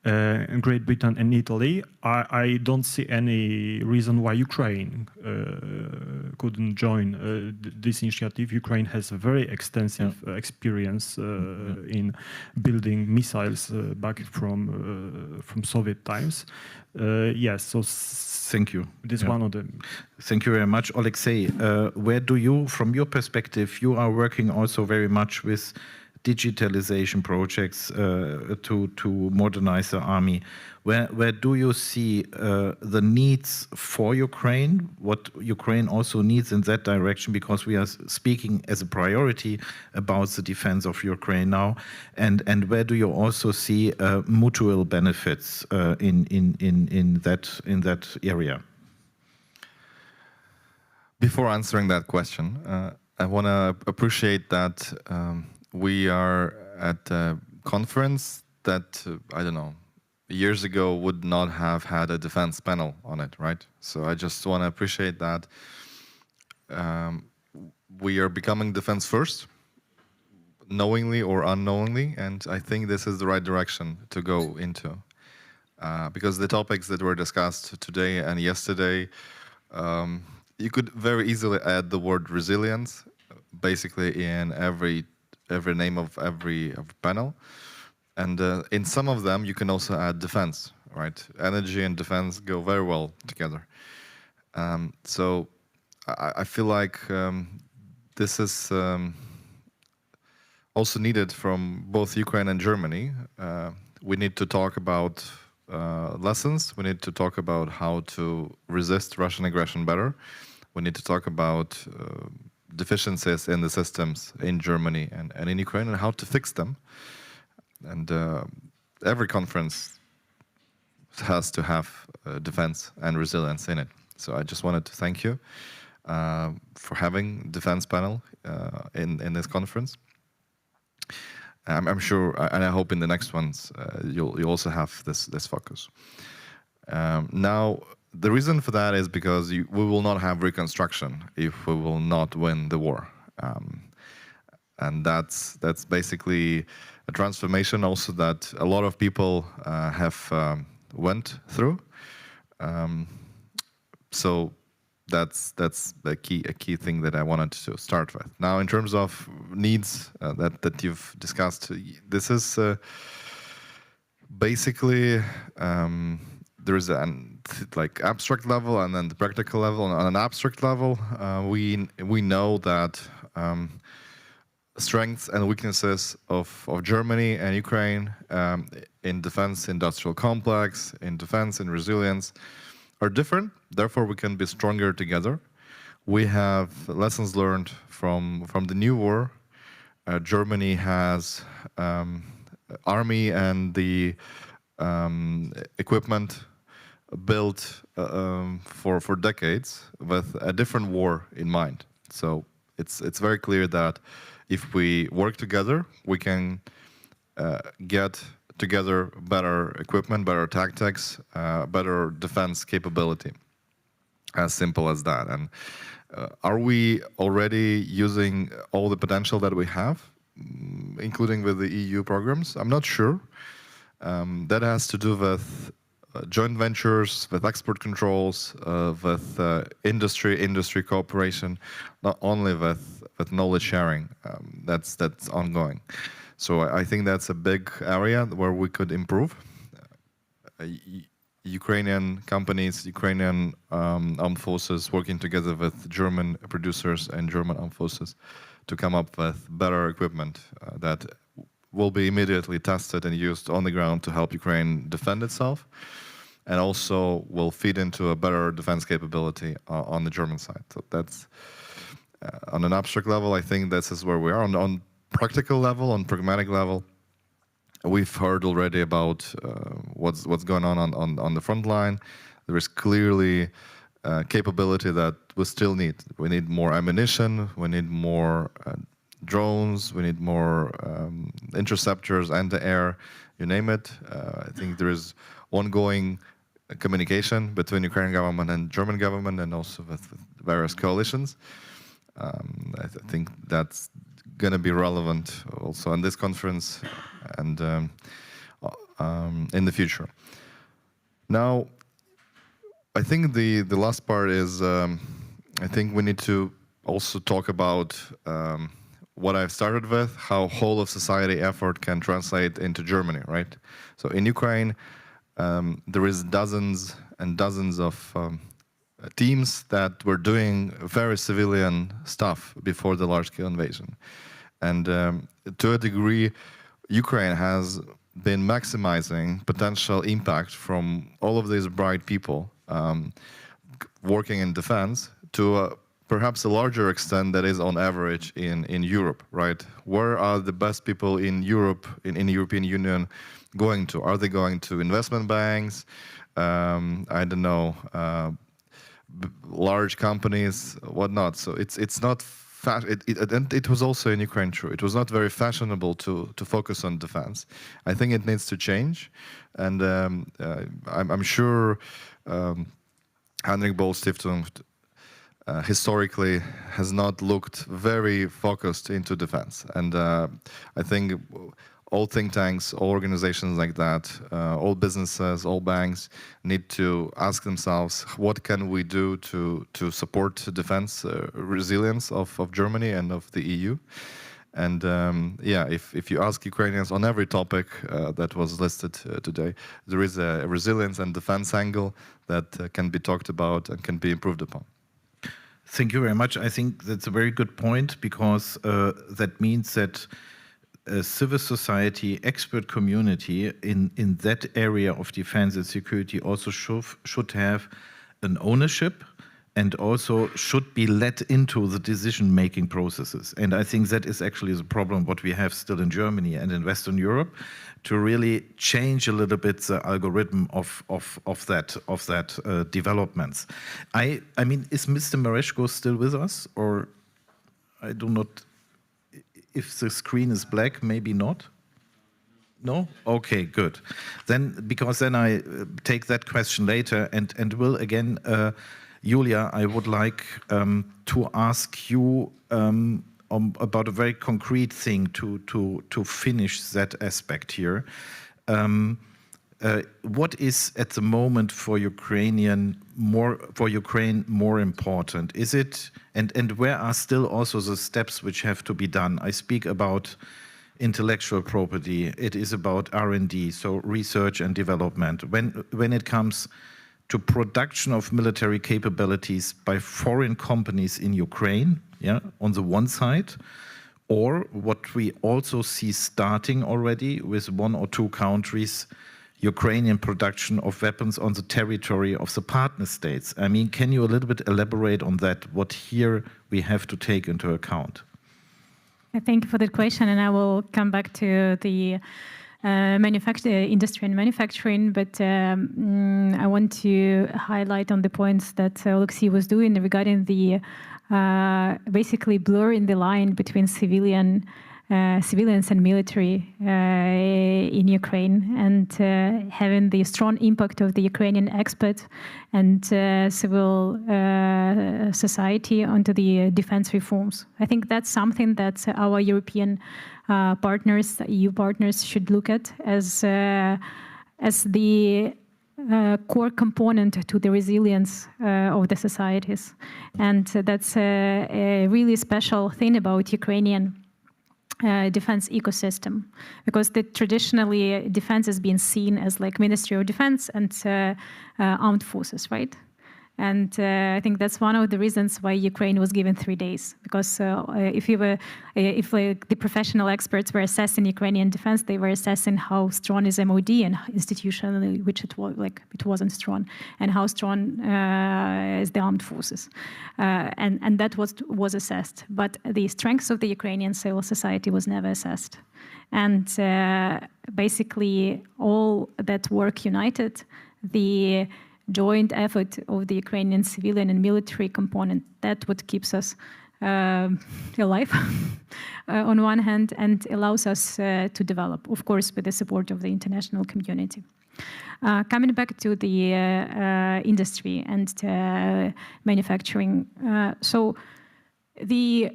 Great Britain and Italy. I don't see any reason why Ukraine couldn't join this initiative. Ukraine has a very extensive experience in building missiles back from Soviet times. Yes, so thank you. This is one of them. Thank you very much, Alexei. Where do you, from your perspective, you are working also very much with digitalization projects to modernize the army. Where do you see the needs for Ukraine, what Ukraine also needs in that direction, because we are speaking as a priority about the defense of Ukraine now, and where do you also see mutual benefits in that area? Before answering that question, I want to appreciate that we are at a conference that, I don't know, years ago would not have had a defense panel on it, right? So I just want to appreciate that we are becoming defense first, knowingly or unknowingly, and I think this is the right direction to go into. Because the topics that were discussed today and yesterday, you could very easily add the word resilience, basically in every name of every panel. And in some of them, you can also add defense, right? Energy and defense go very well together. So I feel like this is also needed from both Ukraine and Germany. We need to talk about lessons. We need to talk about how to resist Russian aggression better. We need to talk about deficiencies in the systems in Germany and in Ukraine and how to fix them. And every conference has to have defense and resilience in it. So I just wanted to thank you for having defense panel in this conference. I'm sure, and I hope in the next ones you'll also have this focus. Now, the reason for that is because we will not have reconstruction if we will not win the war, and that's basically a transformation also that a lot of people have went through. So that's a key thing that I wanted to start with. Now, in terms of needs that you've discussed, this is basically there is an like abstract level and then the practical level. On an abstract level, we know that strengths and weaknesses of Germany and Ukraine in defense industrial complex, in defense and resilience are different. Therefore, we can be stronger together. We have lessons learned from the new war. Germany has army and the equipment built for decades with a different war in mind. So it's very clear that if we work together, we can get together better equipment, better tactics, better defense capability. As simple as that. And are we already using all the potential that we have, including with the EU programs? I'm not sure. That has to do with joint ventures, with export controls, with industry cooperation, not only with knowledge sharing. That's ongoing. So I think that's a big area where we could improve. Ukrainian companies, Ukrainian armed forces working together with German producers and German armed forces to come up with better equipment that will be immediately tested and used on the ground to help Ukraine defend itself, and also will feed into a better defense capability on the German side. So that's on an abstract level, I think this is where we are. On practical level, on pragmatic level, we've heard already about what's going on the front line. There is clearly capability that we still need. We need more ammunition, we need more drones, we need more interceptors, anti-air, you name it. I think there is ongoing communication between Ukrainian government and German government, and also with various coalitions. I think that's going to be relevant also in this conference and in the future. Now, I think the last part is I think we need to also talk about what I've started with, how whole of society effort can translate into Germany, right? So in Ukraine, there is dozens and dozens of teams that were doing very civilian stuff before the large-scale invasion. And to a degree, Ukraine has been maximizing potential impact from all of these bright people working in defense to perhaps a larger extent that is on average in Europe, right? Where are the best people in Europe, in the European Union going to? Are they going to investment banks? I don't know, large companies, whatnot. So it's not, and it was also in Ukraine true. It was not very fashionable to focus on defense. I think it needs to change. And I'm sure Heinrich-Böll-Stiftung historically has not looked very focused into defense. And I think all think tanks, all organizations like that, all businesses, all banks need to ask themselves, what can we do to support defense resilience of Germany and of the EU? And yeah, if you ask Ukrainians on every topic that was listed today, there is a resilience and defense angle that can be talked about and can be improved upon. Thank you very much. I think that's a very good point, because that means that civil society, expert community in that area of defense and security also should have an ownership and also should be let into the decision-making processes. And I think that is actually the problem what we have still in Germany and in Western Europe, to really change a little bit the algorithm of that developments. I mean, is Mr. Mareshko still with us, or I do not? If the screen is black, maybe not. No? Okay, good. Then, because then I take that question later, and will again, Julia, I would like to ask you about a very concrete thing to finish that aspect here. What is at the moment for Ukraine more important? Is it, and where are still also the steps which have to be done? I speak about intellectual property. It is about R&D, so research and development. When it comes to production of military capabilities by foreign companies in Ukraine, yeah, on the one side, or what we also see starting already with 1 or 2 countries, Ukrainian production of weapons on the territory of the partner states. I mean, can you a little bit elaborate on that, what here we have to take into account? Thank you for that question, and I will come back to the industry and manufacturing, but I want to highlight on the points that Alexei was doing regarding the basically blurring the line between civilians and military in Ukraine, and having the strong impact of the Ukrainian expert and civil society onto the defense reforms. I think that's something that our European partners, EU partners, should look at as the core component to the resilience of the societies. And that's a really special thing about Ukrainian defense ecosystem, because traditionally defense has been seen as like Ministry of Defense and armed forces, right? And I think that's one of the reasons why Ukraine was given 3 days, because if the professional experts were assessing Ukrainian defense, they were assessing how strong is MOD and institutionally, which it wasn't strong, and how strong is the armed forces, and that was assessed. But the strengths of the Ukrainian civil society was never assessed, and basically all that work united, the joint effort of the Ukrainian civilian and military component, that's what keeps us alive on one hand, and allows us to develop, of course, with the support of the international community. Coming back to the industry and manufacturing, so the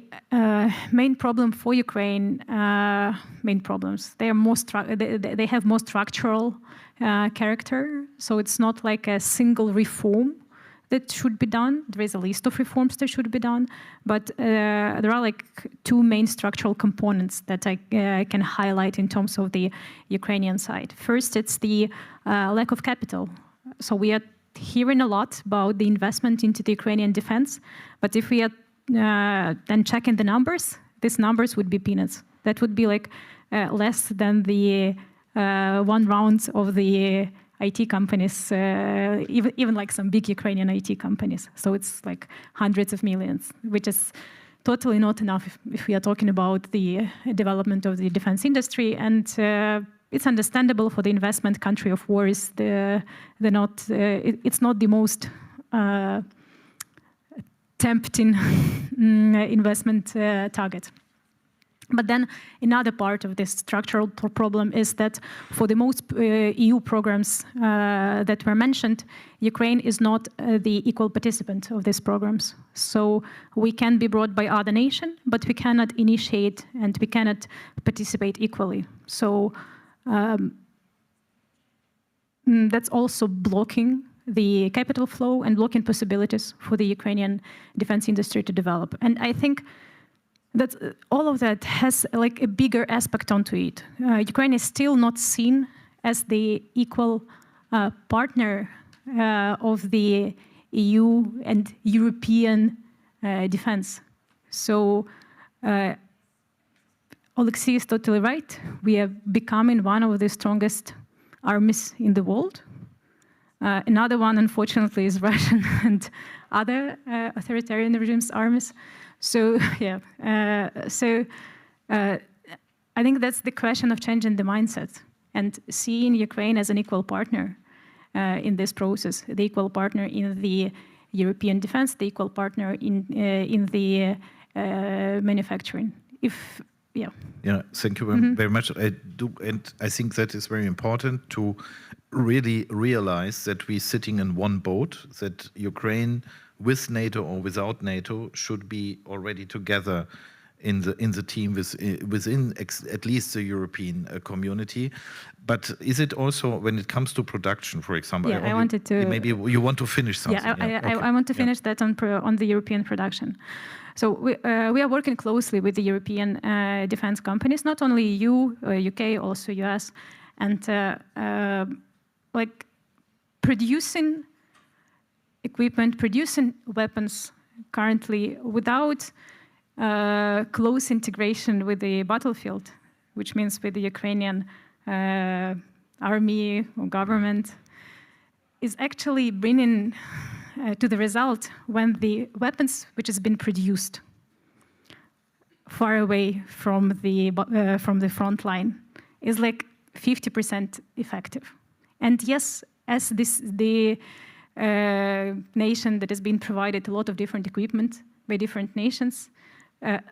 main problem for Ukraine, main problems, they have more structural character. So it's not like a single reform that should be done. There is a list of reforms that should be done, but there are like 2 main structural components that I can highlight in terms of the Ukrainian side. First, it's the lack of capital. So we are hearing a lot about the investment into the Ukrainian defense, but if we are then checking the numbers, these numbers would be peanuts. That would be like less than the one round of the IT companies, even like some big Ukrainian IT companies. So it's like hundreds of millions, which is totally not enough if we are talking about the development of the defense industry. And it's understandable for the investment country of war is it's not the most tempting investment target. But then another part of this structural problem is that for the most EU programs that were mentioned, Ukraine is not the equal participant of these programs. So we can be brought by other nations, but we cannot initiate and we cannot participate equally. So that's also blocking the capital flow and blocking possibilities for the Ukrainian defense industry to develop. And I think that all of that has like a bigger aspect onto it. Ukraine is still not seen as the equal partner of the EU and European defense. So Alexei is totally right. We are becoming one of the strongest armies in the world. Another one, unfortunately, is Russian and other authoritarian regimes' armies. So, yeah, I think that's the question of changing the mindset and seeing Ukraine as an equal partner in this process, the equal partner in the European defense, the equal partner in the manufacturing. Yeah, thank you very much. I do, and I think that is very important to really realize that we're sitting in one boat, that Ukraine with NATO or without NATO should be already together in the team within at least the European community. But is it also when it comes to production, for example? Yeah, I wanted to. Maybe you want to finish something. Yeah, I want to finish that on the European production. So we are working closely with the European defense companies, not only EU, UK, also US, and like producing equipment, producing weapons currently without close integration with the battlefield, which means with the Ukrainian army or government, is actually bringing to the result when the weapons which has been produced far away from the front line is like 50% effective. And yes, as the nation that has been provided a lot of different equipment by different nations,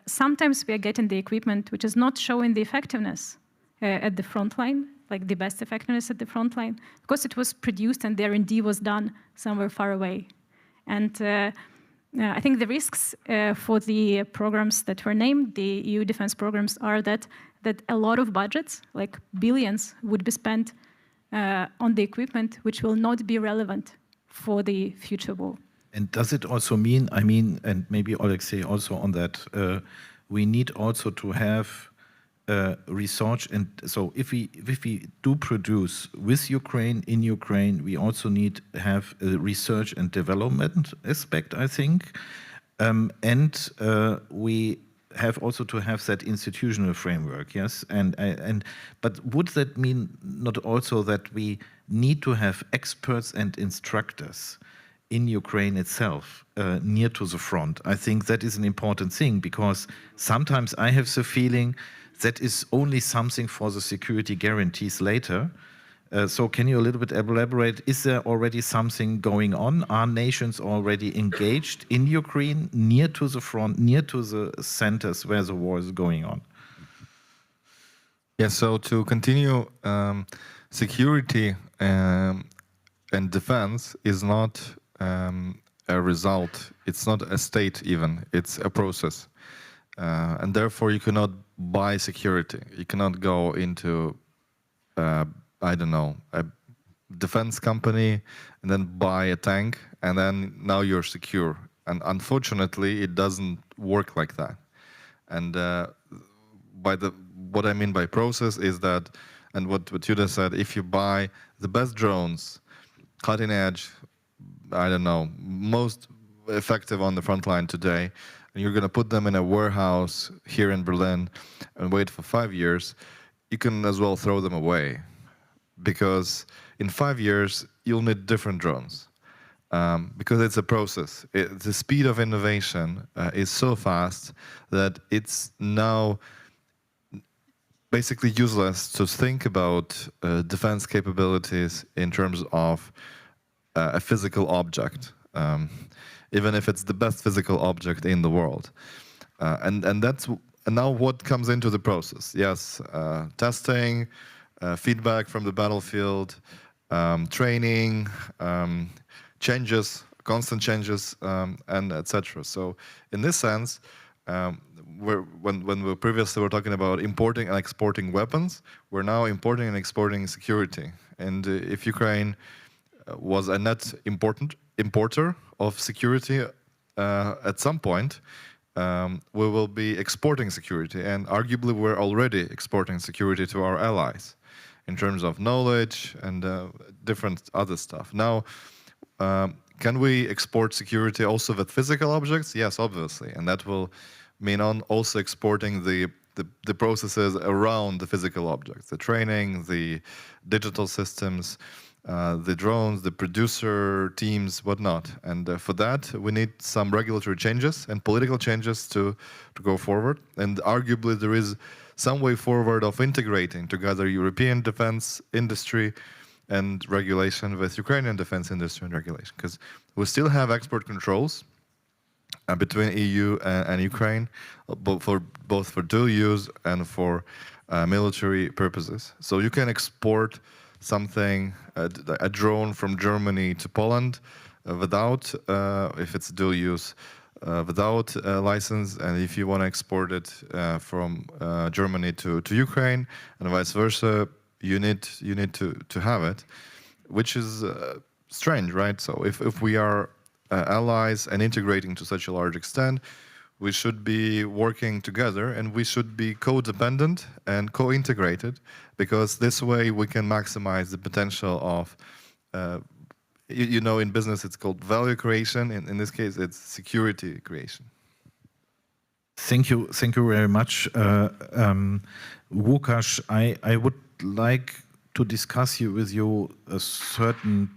sometimes we are getting the equipment which is not showing the effectiveness at the front line, like the best effectiveness at the front line, because it was produced and the R&D was done somewhere far away. And I think the risks for the programs that were named, the EU defense programs, are that a lot of budgets, like billions, would be spent on the equipment which will not be relevant for the future war. And does it also mean, and maybe Alexei also on that, we need also to have research, and so if we do produce with Ukraine, in Ukraine, we also need to have a research and development aspect, I think, and we have also to have that institutional framework, yes, but would that mean not also that we need to have experts and instructors in Ukraine itself, near to the front? I think that is an important thing, because sometimes I have the feeling that is only something for the security guarantees later. So can you a little bit elaborate, is there already something going on? Are nations already engaged in Ukraine, near to the front, near to the centers where the war is going on? Yeah, so to continue, security and defense is not a result, it's not a state even, it's a process. And therefore you cannot buy security. You cannot go into, I don't know, a defense company and then buy a tank and then now you're secure. And unfortunately, it doesn't work like that. And what I mean by process is that, and what Judah said, if you buy the best drones, cutting edge, I don't know, most effective on the front line today, and you're going to put them in a warehouse here in Berlin and wait for 5 years, you can as well throw them away, because in 5 years you'll need different drones, because it's a process. The speed of innovation is so fast that it's now basically useless to think about defense capabilities in terms of a physical object, even if it's the best physical object in the world. And that's now what comes into the process. Yes, testing, feedback from the battlefield, training, changes, constant changes, and etc. So in this sense, when we previously were talking about importing and exporting weapons, we're now importing and exporting security. And if Ukraine was a net importer of security at some point, we will be exporting security, and arguably we're already exporting security to our allies in terms of knowledge and different other stuff. Now, can we export security also with physical objects? Yes, obviously, and that will mean also exporting the processes around the physical objects, the training, the digital systems, the drones, the producer teams, whatnot. And for that, we need some regulatory changes and political changes to go forward. And arguably, there is some way forward of integrating together European defense industry and regulation with Ukrainian defense industry and regulation, because we still have export controls between EU and Ukraine, both for dual use and for military purposes. So you can export something, a drone from Germany to Poland without, if it's dual use, without a license, and if you want to export it from Germany to Ukraine and vice versa, you need to have it, which is strange, right? So if we are allies and integrating to such a large extent, we should be working together, and we should be codependent and co-integrated, because this way we can maximize the potential of, you know, in business it's called value creation. In this case, it's security creation. Thank you very much. Łukasz, I would like to discuss with you a certain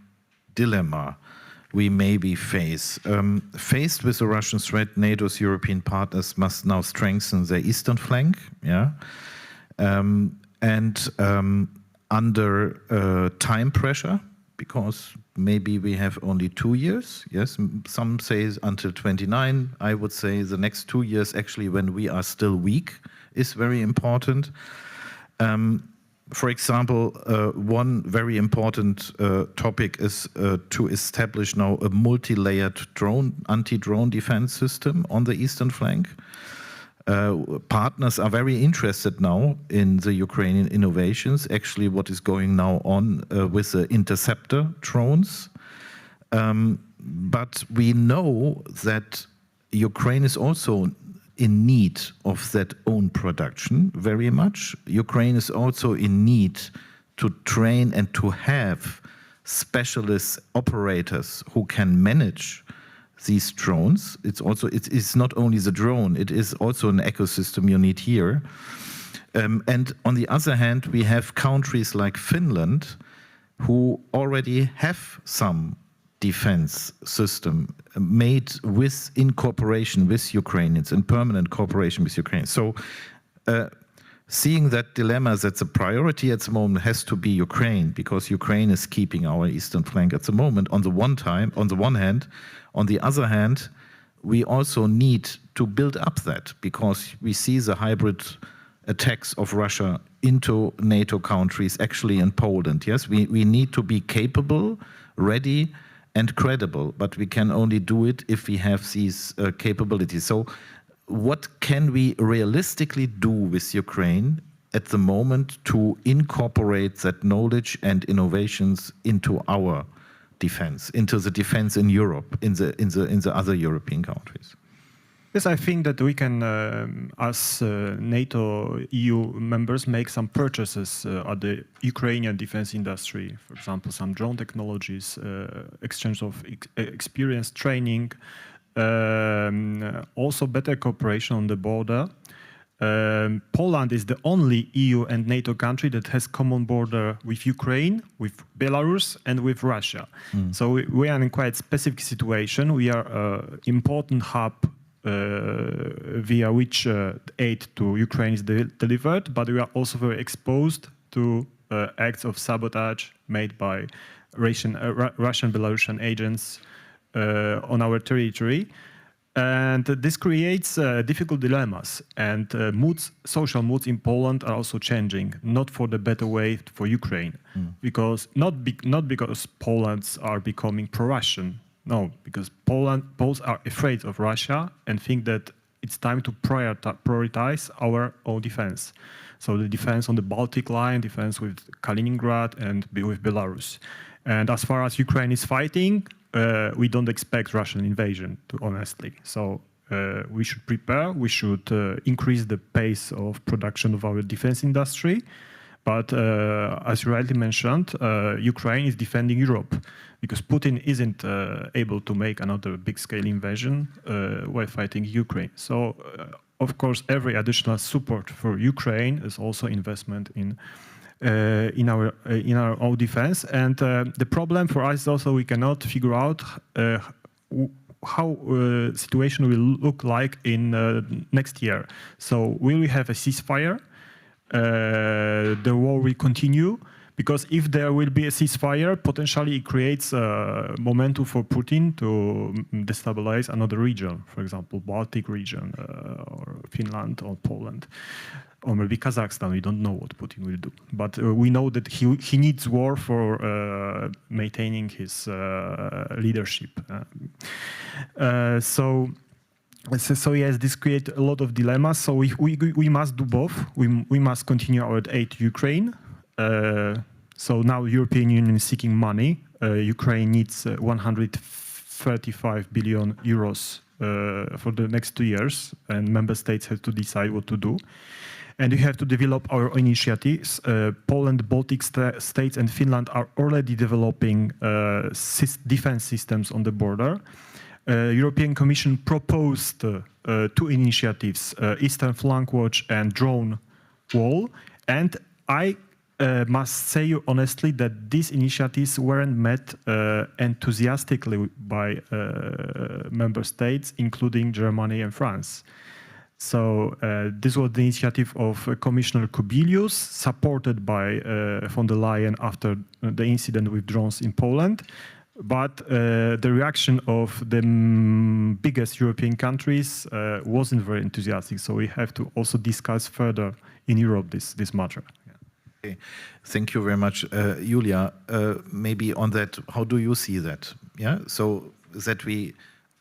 dilemma we maybe face. Faced with the Russian threat, NATO's European partners must now strengthen their eastern flank, yeah, and under time pressure, because maybe we have only 2 years. Yes, some say until 29. I would say the next 2 years, actually, when we are still weak, is very important. For example, one very important topic is to establish now a multi-layered anti-drone defense system on the eastern flank. Partners are very interested now in the Ukrainian innovations, actually what is going now on with the interceptor drones. But we know that Ukraine is also in need of that own production very much. Ukraine is also in need to train and to have specialist operators who can manage these drones. It's not only the drone, it is also an ecosystem you need here. And on the other hand, we have countries like Finland who already have some defense system made in cooperation with Ukrainians, in permanent cooperation with Ukraine. So seeing that dilemma, that the priority at the moment has to be Ukraine, because Ukraine is keeping our eastern flank at the moment on the one hand. On the other hand, we also need to build up that, because we see the hybrid attacks of Russia into NATO countries, actually in Poland. Yes, we need to be capable, ready, and credible, but we can only do it if we have these capabilities. So what can we realistically do with Ukraine at the moment to incorporate that knowledge and innovations into our defense, into the defense in Europe, in the other European countries? Yes, I think that we can, as NATO EU members, make some purchases at the Ukrainian defense industry. For example, some drone technologies, exchange of experience, training, also better cooperation on the border. Poland is the only EU and NATO country that has common border with Ukraine, with Belarus, and with Russia. So we are in quite specific situation. We are an important hub via which aid to Ukraine is delivered, but we are also very exposed to acts of sabotage made by Russian Belarusian agents on our territory. And this creates difficult dilemmas, and social moods in Poland are also changing, not for the better way for Ukraine, because not because Poles are becoming pro-Russian, no, because Poles are afraid of Russia and think that it's time to prioritize our own defense. So the defense on the Baltic line, defense with Kaliningrad and with Belarus. And as far as Ukraine is fighting, we don't expect Russian invasion, honestly. So we should prepare, we should increase the pace of production of our defense industry. But as you rightly mentioned, Ukraine is defending Europe because Putin isn't able to make another big-scale invasion while fighting Ukraine. So, of course, every additional support for Ukraine is also investment in our own defense. And the problem for us is also we cannot figure out how situation will look like in next year. So will we have a ceasefire? The war will continue? Because if there will be a ceasefire, potentially it creates momentum for Putin to destabilize another region, for example, Baltic region, or Finland or Poland. Or maybe Kazakhstan, we don't know what Putin will do. But we know that he needs war for maintaining his leadership. So yes, this creates a lot of dilemmas. So we must do both. We must continue our aid to Ukraine. So now the European Union is seeking money. Ukraine needs 135 billion euros for the next 2 years, and member states have to decide what to do. And we have to develop our initiatives. Poland, Baltic states, and Finland are already developing defense systems on the border. European Commission proposed 2 initiatives, Eastern Flank Watch and Drone Wall. And I must say you honestly that these initiatives weren't met enthusiastically by member states, including Germany and France. So this was the initiative of Commissioner Kubilius, supported by von der Leyen after the incident with drones in Poland. But the reaction of the biggest European countries wasn't very enthusiastic. So we have to also discuss further in Europe this matter. Okay. Thank you very much. Julia, maybe on that, how do you see that? Yeah, so that we,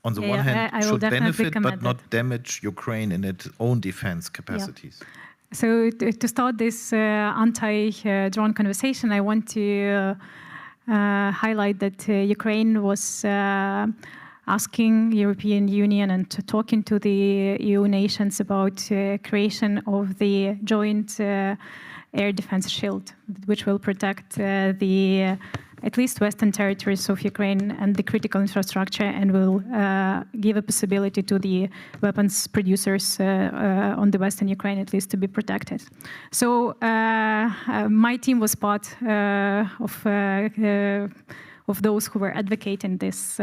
on the one hand, should benefit but not damage Ukraine in its own defense capacities. Yeah. So to start this anti-drone conversation, I want to highlight that Ukraine was asking European Union and talking to the EU nations about creation of the joint air defense shield, which will protect the at least western territories of Ukraine and the critical infrastructure, and will give a possibility to the weapons producers on the western Ukraine at least to be protected. So my team was part of those who were advocating this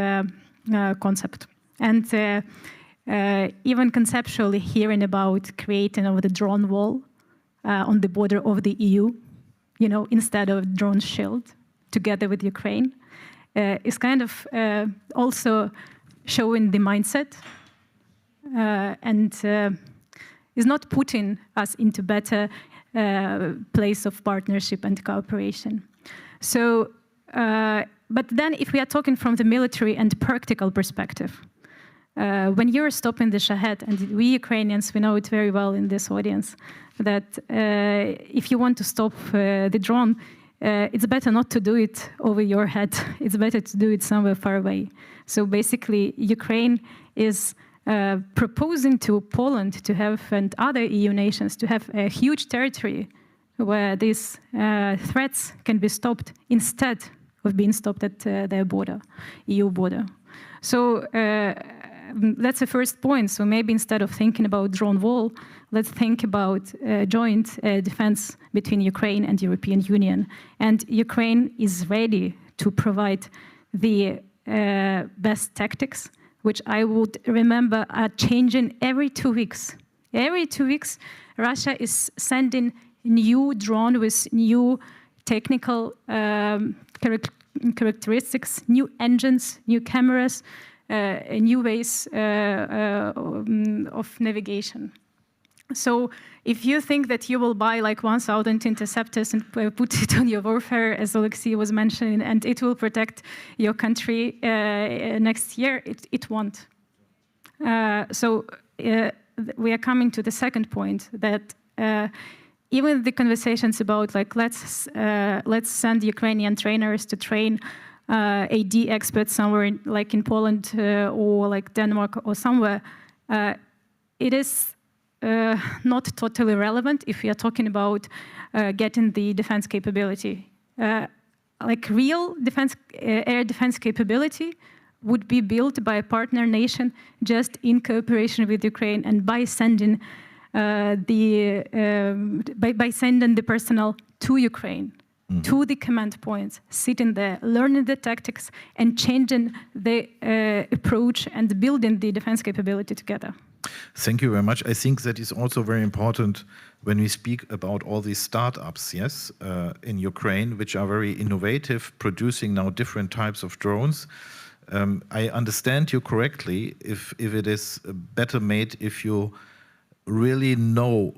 concept. And even conceptually hearing about creating of the drone wall on the border of the EU, you know, instead of drone shield, together with Ukraine, is kind of also showing the mindset and is not putting us into better place of partnership and cooperation. So, but then if we are talking from the military and practical perspective, when you're stopping the Shahed, and we Ukrainians, we know it very well in this audience, that if you want to stop the drone, it's better not to do it over your head. It's better to do it somewhere far away. So basically, Ukraine is proposing to Poland to have, and other EU nations, to have a huge territory where these threats can be stopped instead of being stopped at their border, EU border. So that's the first point. So maybe instead of thinking about drone wall, let's think about joint defense between Ukraine and European Union. And Ukraine is ready to provide the best tactics, which I would remember are changing every 2 weeks. Every 2 weeks, Russia is sending new drone with new technical characteristics, new engines, new cameras, new ways of navigation. So if you think that you will buy like 1,000 interceptors and put it on your warfare, as Alexei was mentioning, and it will protect your country next year, it won't. So we are coming to the second point, that even the conversations about like let's send Ukrainian trainers to train AD experts somewhere like in Poland or like Denmark or somewhere, it is not totally relevant if we are talking about getting the defense capability. Like real defense, air defense capability would be built by a partner nation just in cooperation with Ukraine and by sending by sending the personnel to Ukraine, to the command points, sitting there, learning the tactics and changing the approach and building the defense capability together. Thank you very much. I think that is also very important when we speak about all these startups, yes, in Ukraine, which are very innovative, producing now different types of drones. I understand you correctly if it is better made if you really know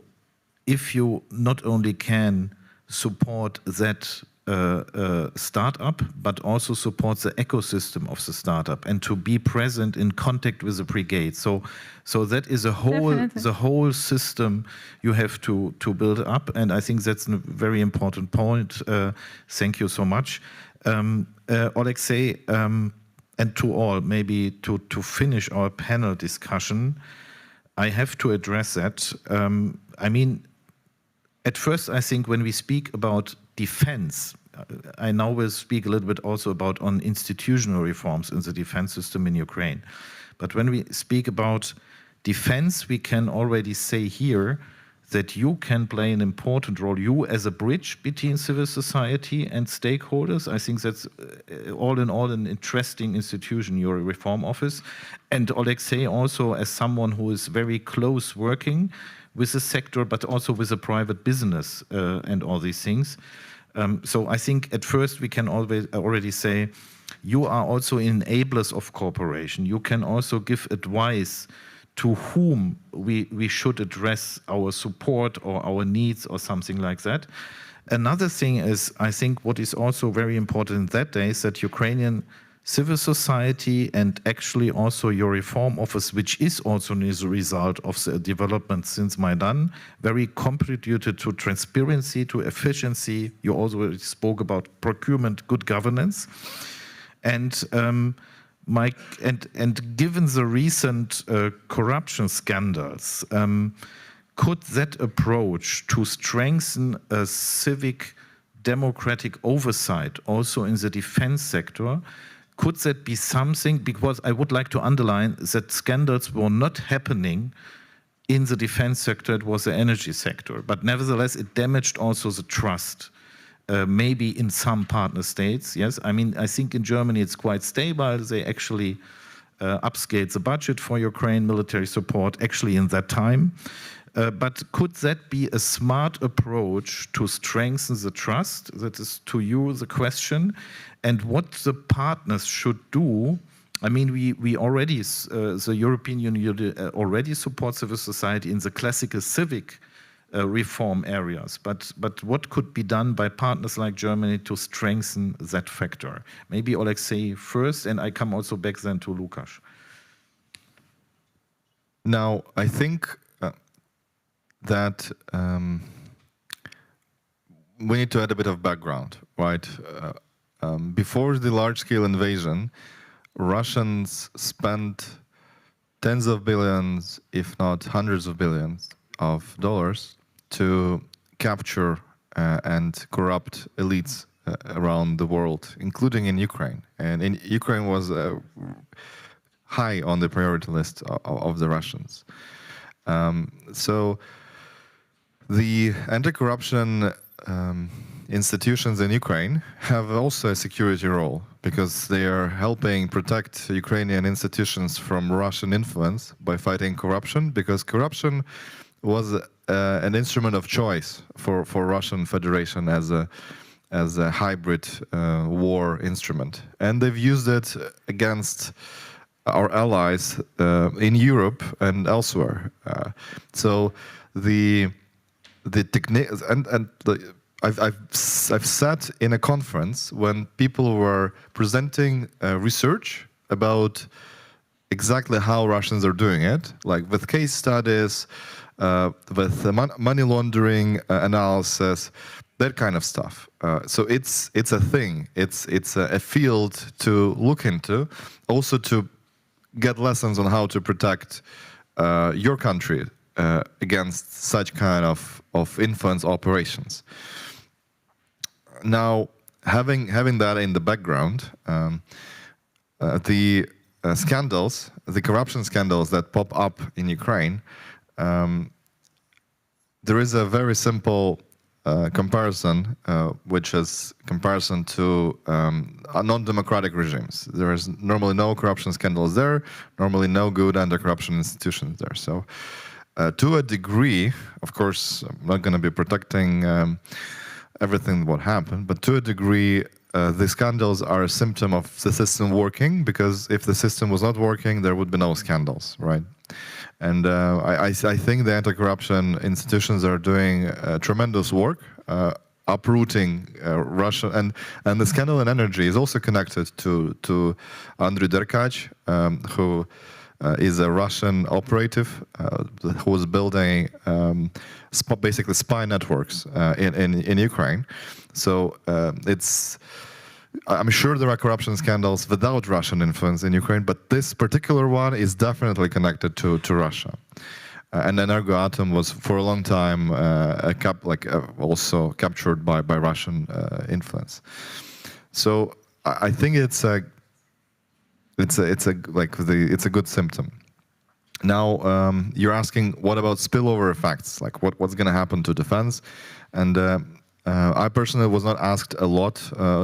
if you not only can support that startup, but also support the ecosystem of the startup and to be present in contact with the brigade. So that is the whole system you have to build up, and I think that's a very important point. Thank you so much, Alexei, and to all. Maybe to finish our panel discussion, I have to address that. I mean, at first, I think when we speak about defense, I now will speak a little bit also about on institutional reforms in the defense system in Ukraine. But when we speak about defense, we can already say here that you can play an important role, you as a bridge between civil society and stakeholders. I think that's all in all an interesting institution, your reform office. And Alexei also as someone who is very close working with the sector, but also with the private business and all these things. So I think at first we can already say you are also enablers of cooperation. You can also give advice to whom we should address our support or our needs or something like that. Another thing is, I think what is also very important in that day is that Ukrainian civil society and actually also your reform office, which is also as a result of the development since Maidan, very contributed to transparency, to efficiency. You also spoke about procurement, good governance. And given the recent corruption scandals, could that approach to strengthen a civic democratic oversight also in the defense sector, could that be something? Because I would like to underline that scandals were not happening in the defense sector, it was the energy sector. But nevertheless, it damaged also the trust. Maybe in some partner states, yes. I mean, I think in Germany it's quite stable. They actually upscaled the budget for Ukraine military support actually in that time. But could that be a smart approach to strengthen the trust? That is to you the question. And what the partners should do, I mean, we already, the European Union already supports civil society in the classical civic reform areas, but what could be done by partners like Germany to strengthen that factor? Maybe Alexei first, and I come also back then to Lukasz. Now, I think that we need to add a bit of background, right? Before the large-scale invasion, Russians spent tens of billions, if not hundreds of billions of dollars to capture and corrupt elites around the world, including in Ukraine. And Ukraine was high on the priority list of the Russians. So the anti-corruption institutions in Ukraine have also a security role because they are helping protect Ukrainian institutions from Russian influence by fighting corruption, because corruption was an instrument of choice for Russian Federation as a hybrid war instrument, and they've used it against our allies in Europe and elsewhere. So the technique I've sat in a conference when people were presenting research about exactly how Russians are doing it, like with case studies, with money laundering analysis, that kind of stuff. So it's a thing. It's a field to look into, also to get lessons on how to protect your country against such kind of influence operations. Now, having that in the background, the scandals, the corruption scandals that pop up in Ukraine, there is a very simple comparison, which is comparison to non-democratic regimes. There is normally no corruption scandals there, normally no good anti-corruption institutions there. So to a degree, of course, I'm not going to be protecting everything what happened, but to a degree, the scandals are a symptom of the system working, because if the system was not working, there would be no scandals, right? And I think the anti-corruption institutions are doing tremendous work, uprooting Russia, and the scandal in energy is also connected to Andriy Derkach, who is a Russian operative who was building basically spy networks in Ukraine. So I'm sure there are corruption scandals without Russian influence in Ukraine, but this particular one is definitely connected to Russia. And Energoatom was for a long time also captured by Russian influence. So I think it's a good symptom. Now you're asking, what about spillover effects? Like what's going to happen to defense? And I personally was not asked a lot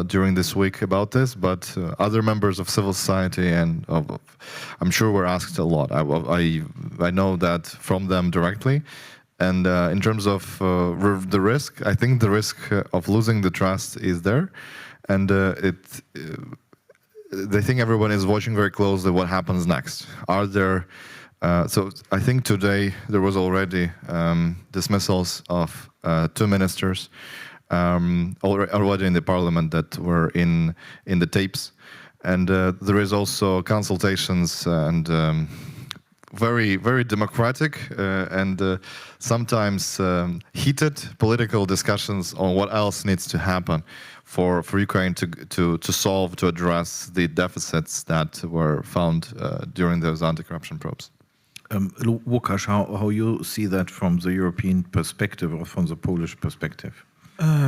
during this week about this, but other members of civil society and I'm sure were asked a lot. I know that from them directly. And in terms of the risk, I think the risk of losing the trust is there. And they think everyone is watching very closely what happens next. Are there, so I think today there was already dismissals of 2 ministers already in the parliament that were in the tapes. And there is also consultations and very, very democratic and sometimes heated political discussions on what else needs to happen for Ukraine to solve, to address the deficits that were found during those anti-corruption probes. Łukasz, how you see that from the European perspective or from the Polish perspective?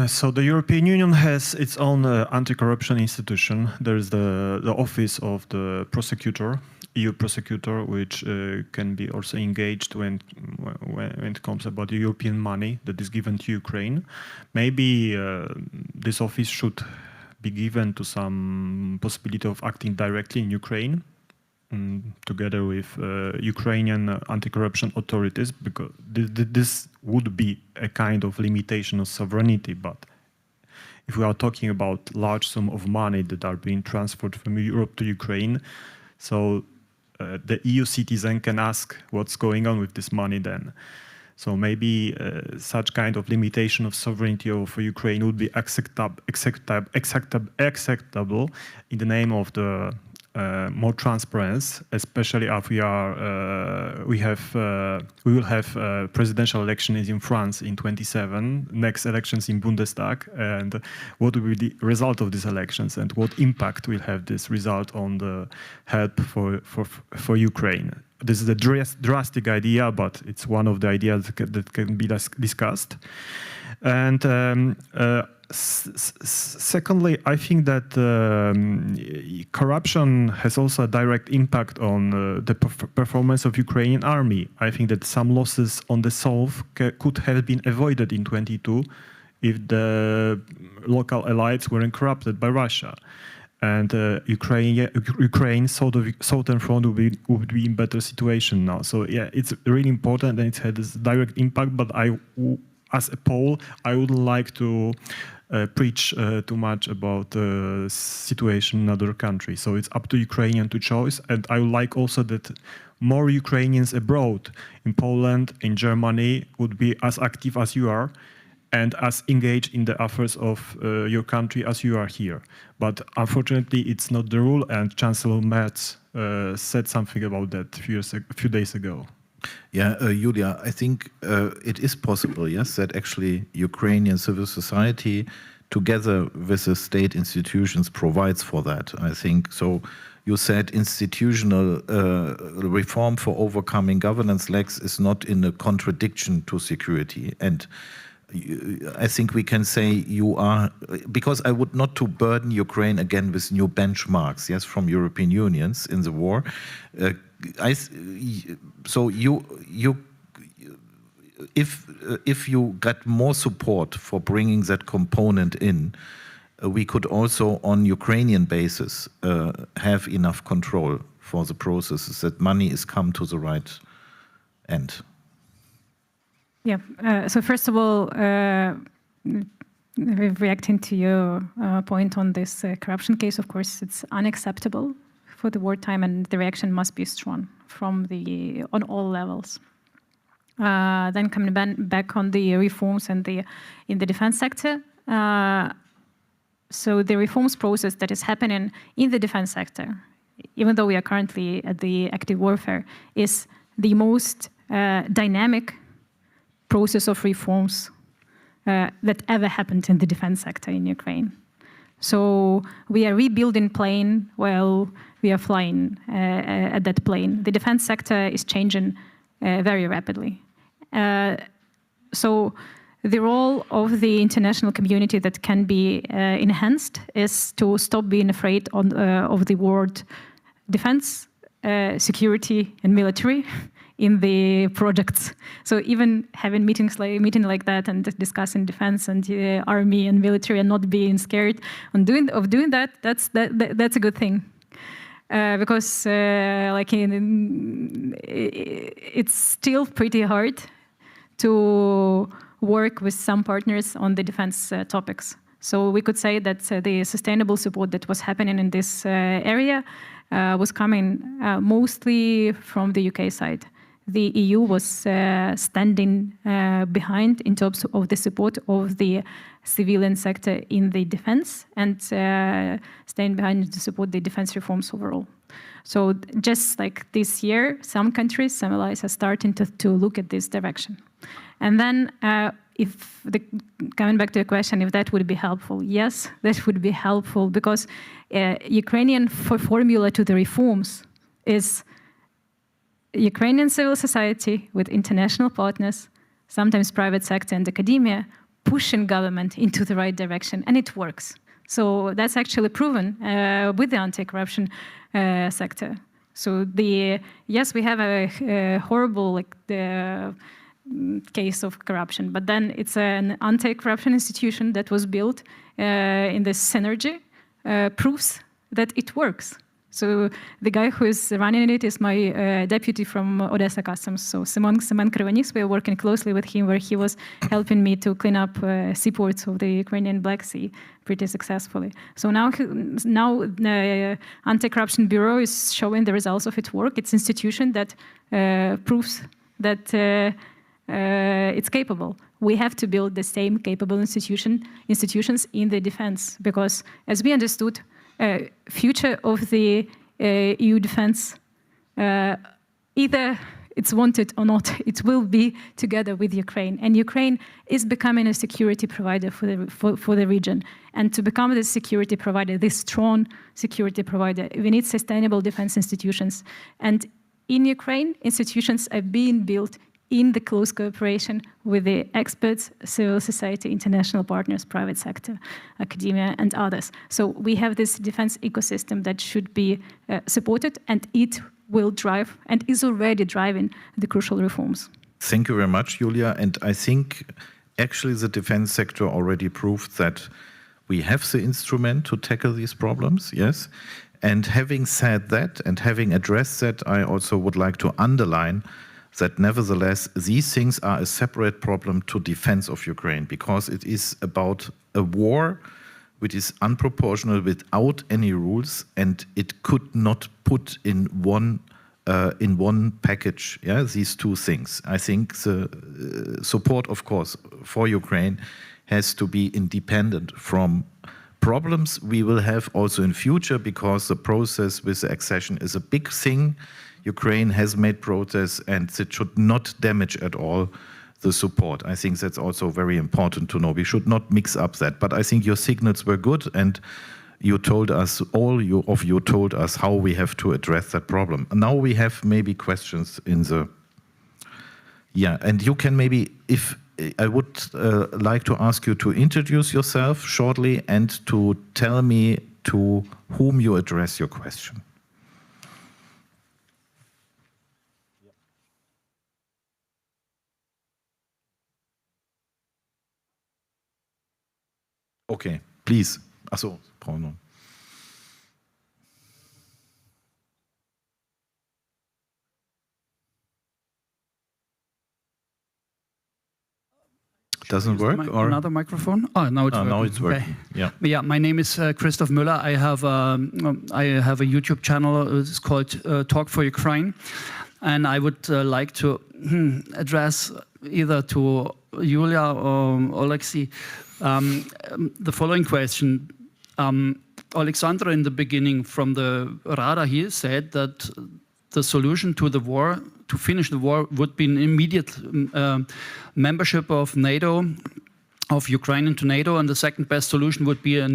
So the European Union has its own anti-corruption institution. There is the office of the prosecutor, EU prosecutor, which can be also engaged when it comes about the European money that is given to Ukraine. Maybe this office should be given to some possibility of acting directly in Ukraine, together with Ukrainian anti-corruption authorities, because this would be a kind of limitation of sovereignty. But if we are talking about large sum of money that are being transferred from Europe to Ukraine, so the EU citizen can ask what's going on with this money then. So maybe such kind of limitation of sovereignty for Ukraine would be acceptable in the name of the more transparency, especially if we will have presidential elections in France in 2027, next elections in Bundestag, and what will be the result of these elections and what impact will have this result on the help for Ukraine. This is a drastic idea, but it's one of the ideas that can be discussed. And Secondly, I think that corruption has also a direct impact on the performance of Ukrainian army. I think that some losses on the south could have been avoided in 22 if the local elites weren't corrupted by Russia. And Ukraine, Southern Front would be in better situation now. So yeah, it's really important and it had this direct impact, but as a Pole, I wouldn't like to preach too much about the situation in other countries. So it's up to Ukrainian to choose. And I would like also that more Ukrainians abroad, in Poland, in Germany, would be as active as you are and as engaged in the affairs of your country as you are here. But unfortunately, it's not the rule, and Chancellor Merz said something about that a few days ago. Yeah, Julia, I think it is possible, yes, that actually Ukrainian civil society, together with the state institutions, provides for that. I think so. You said institutional reform for overcoming governance lacks is not in a contradiction to security. And I think we can say you are, because I would not to burden Ukraine again with new benchmarks, yes, from European unions in the war. So if you got more support for bringing that component in, we could also, on Ukrainian basis, have enough control for the processes that money is come to the right end. Yeah. So first of all, reacting to your point on this corruption case, of course, it's unacceptable for the wartime, and the reaction must be strong on all levels. Then coming back on the reforms and in the defense sector. So the reforms process that is happening in the defense sector, even though we are currently at the active warfare, is the most dynamic process of reforms that ever happened in the defense sector in Ukraine. So we are rebuilding plane while we are flying at that plane. The defense sector is changing very rapidly. So the role of the international community that can be enhanced is to stop being afraid of the word defense, security, and military in the projects. So even having meeting like that and discussing defense and army and military and not being scared of doing that, that's a good thing. Because it's still pretty hard to work with some partners on the defense topics. So we could say that the sustainable support that was happening in this area was coming mostly from the UK side. The EU was standing behind in terms of the support of the civilian sector in the defense and staying behind to support the defense reforms overall. So just like this year, some countries, some allies are starting to look at this direction. And then coming back to the question, if that would be helpful, yes, that would be helpful because Ukrainian formula to the reforms is Ukrainian civil society with international partners, sometimes private sector and academia, pushing government into the right direction, and it works. So that's actually proven with the anti-corruption sector. So yes, we have a horrible case of corruption, but then it's an anti-corruption institution that was built in this synergy, proves that it works. So the guy who is running it is my deputy from Odessa Customs. So Semen Kryvanis, we are working closely with him where he was helping me to clean up seaports of the Ukrainian Black Sea pretty successfully. So now the Anti-Corruption Bureau is showing the results of its work. It's an institution that proves that it's capable. We have to build the same capable institutions in the defense because, as we understood, future of the EU defense, either it's wanted or not, it will be together with Ukraine. And Ukraine is becoming a security provider for the region. And to become this security provider, this strong security provider, we need sustainable defense institutions. And in Ukraine, institutions are being built in the close cooperation with the experts, civil society, international partners, private sector, academia, and others. So we have this defense ecosystem that should be supported, and it will drive and is already driving the crucial reforms. Thank you very much, Julia. And I think actually the defense sector already proved that we have the instrument to tackle these problems, yes. And having said that and having addressed that, I also would like to underline that nevertheless, these things are a separate problem to defense of Ukraine, because it is about a war which is unproportional without any rules, and it could not put in one package, yeah, these two things. I think the support, of course, for Ukraine has to be independent from problems we will have also in future, because the process with the accession is a big thing. Ukraine has made progress, and it should not damage at all the support. I think that's also very important to know. We should not mix up that. But I think your signals were good, and you told us, all of you told us how we have to address that problem. Now we have maybe questions in the... Yeah, and you can maybe, if I would like to ask you to introduce yourself shortly and to tell me to whom you address your question. Okay, please. Achso, Bruno. Doesn't work, or another microphone? Oh, now it's working. Now it's working. Okay. Yeah. Yeah. My name is Christoph Müller. I have a YouTube channel. It's called Talk for Ukraine, and I would like to address either to Julia or Alexei the following question. Alexandra, in the beginning, from the Rada here, said that the solution to the war, to finish the war, would be an immediate membership of NATO, of Ukraine into NATO, and the second best solution would be a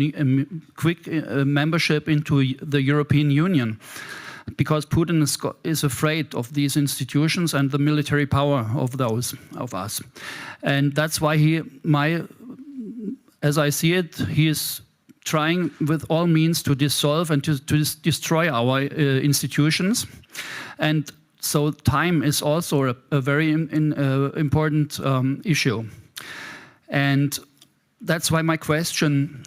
quick membership into the European Union, because Putin is afraid of these institutions and the military power of those of us. And that's why as I see it, he is trying with all means to dissolve and to destroy our institutions. And so time is also a very important issue. And that's why my question,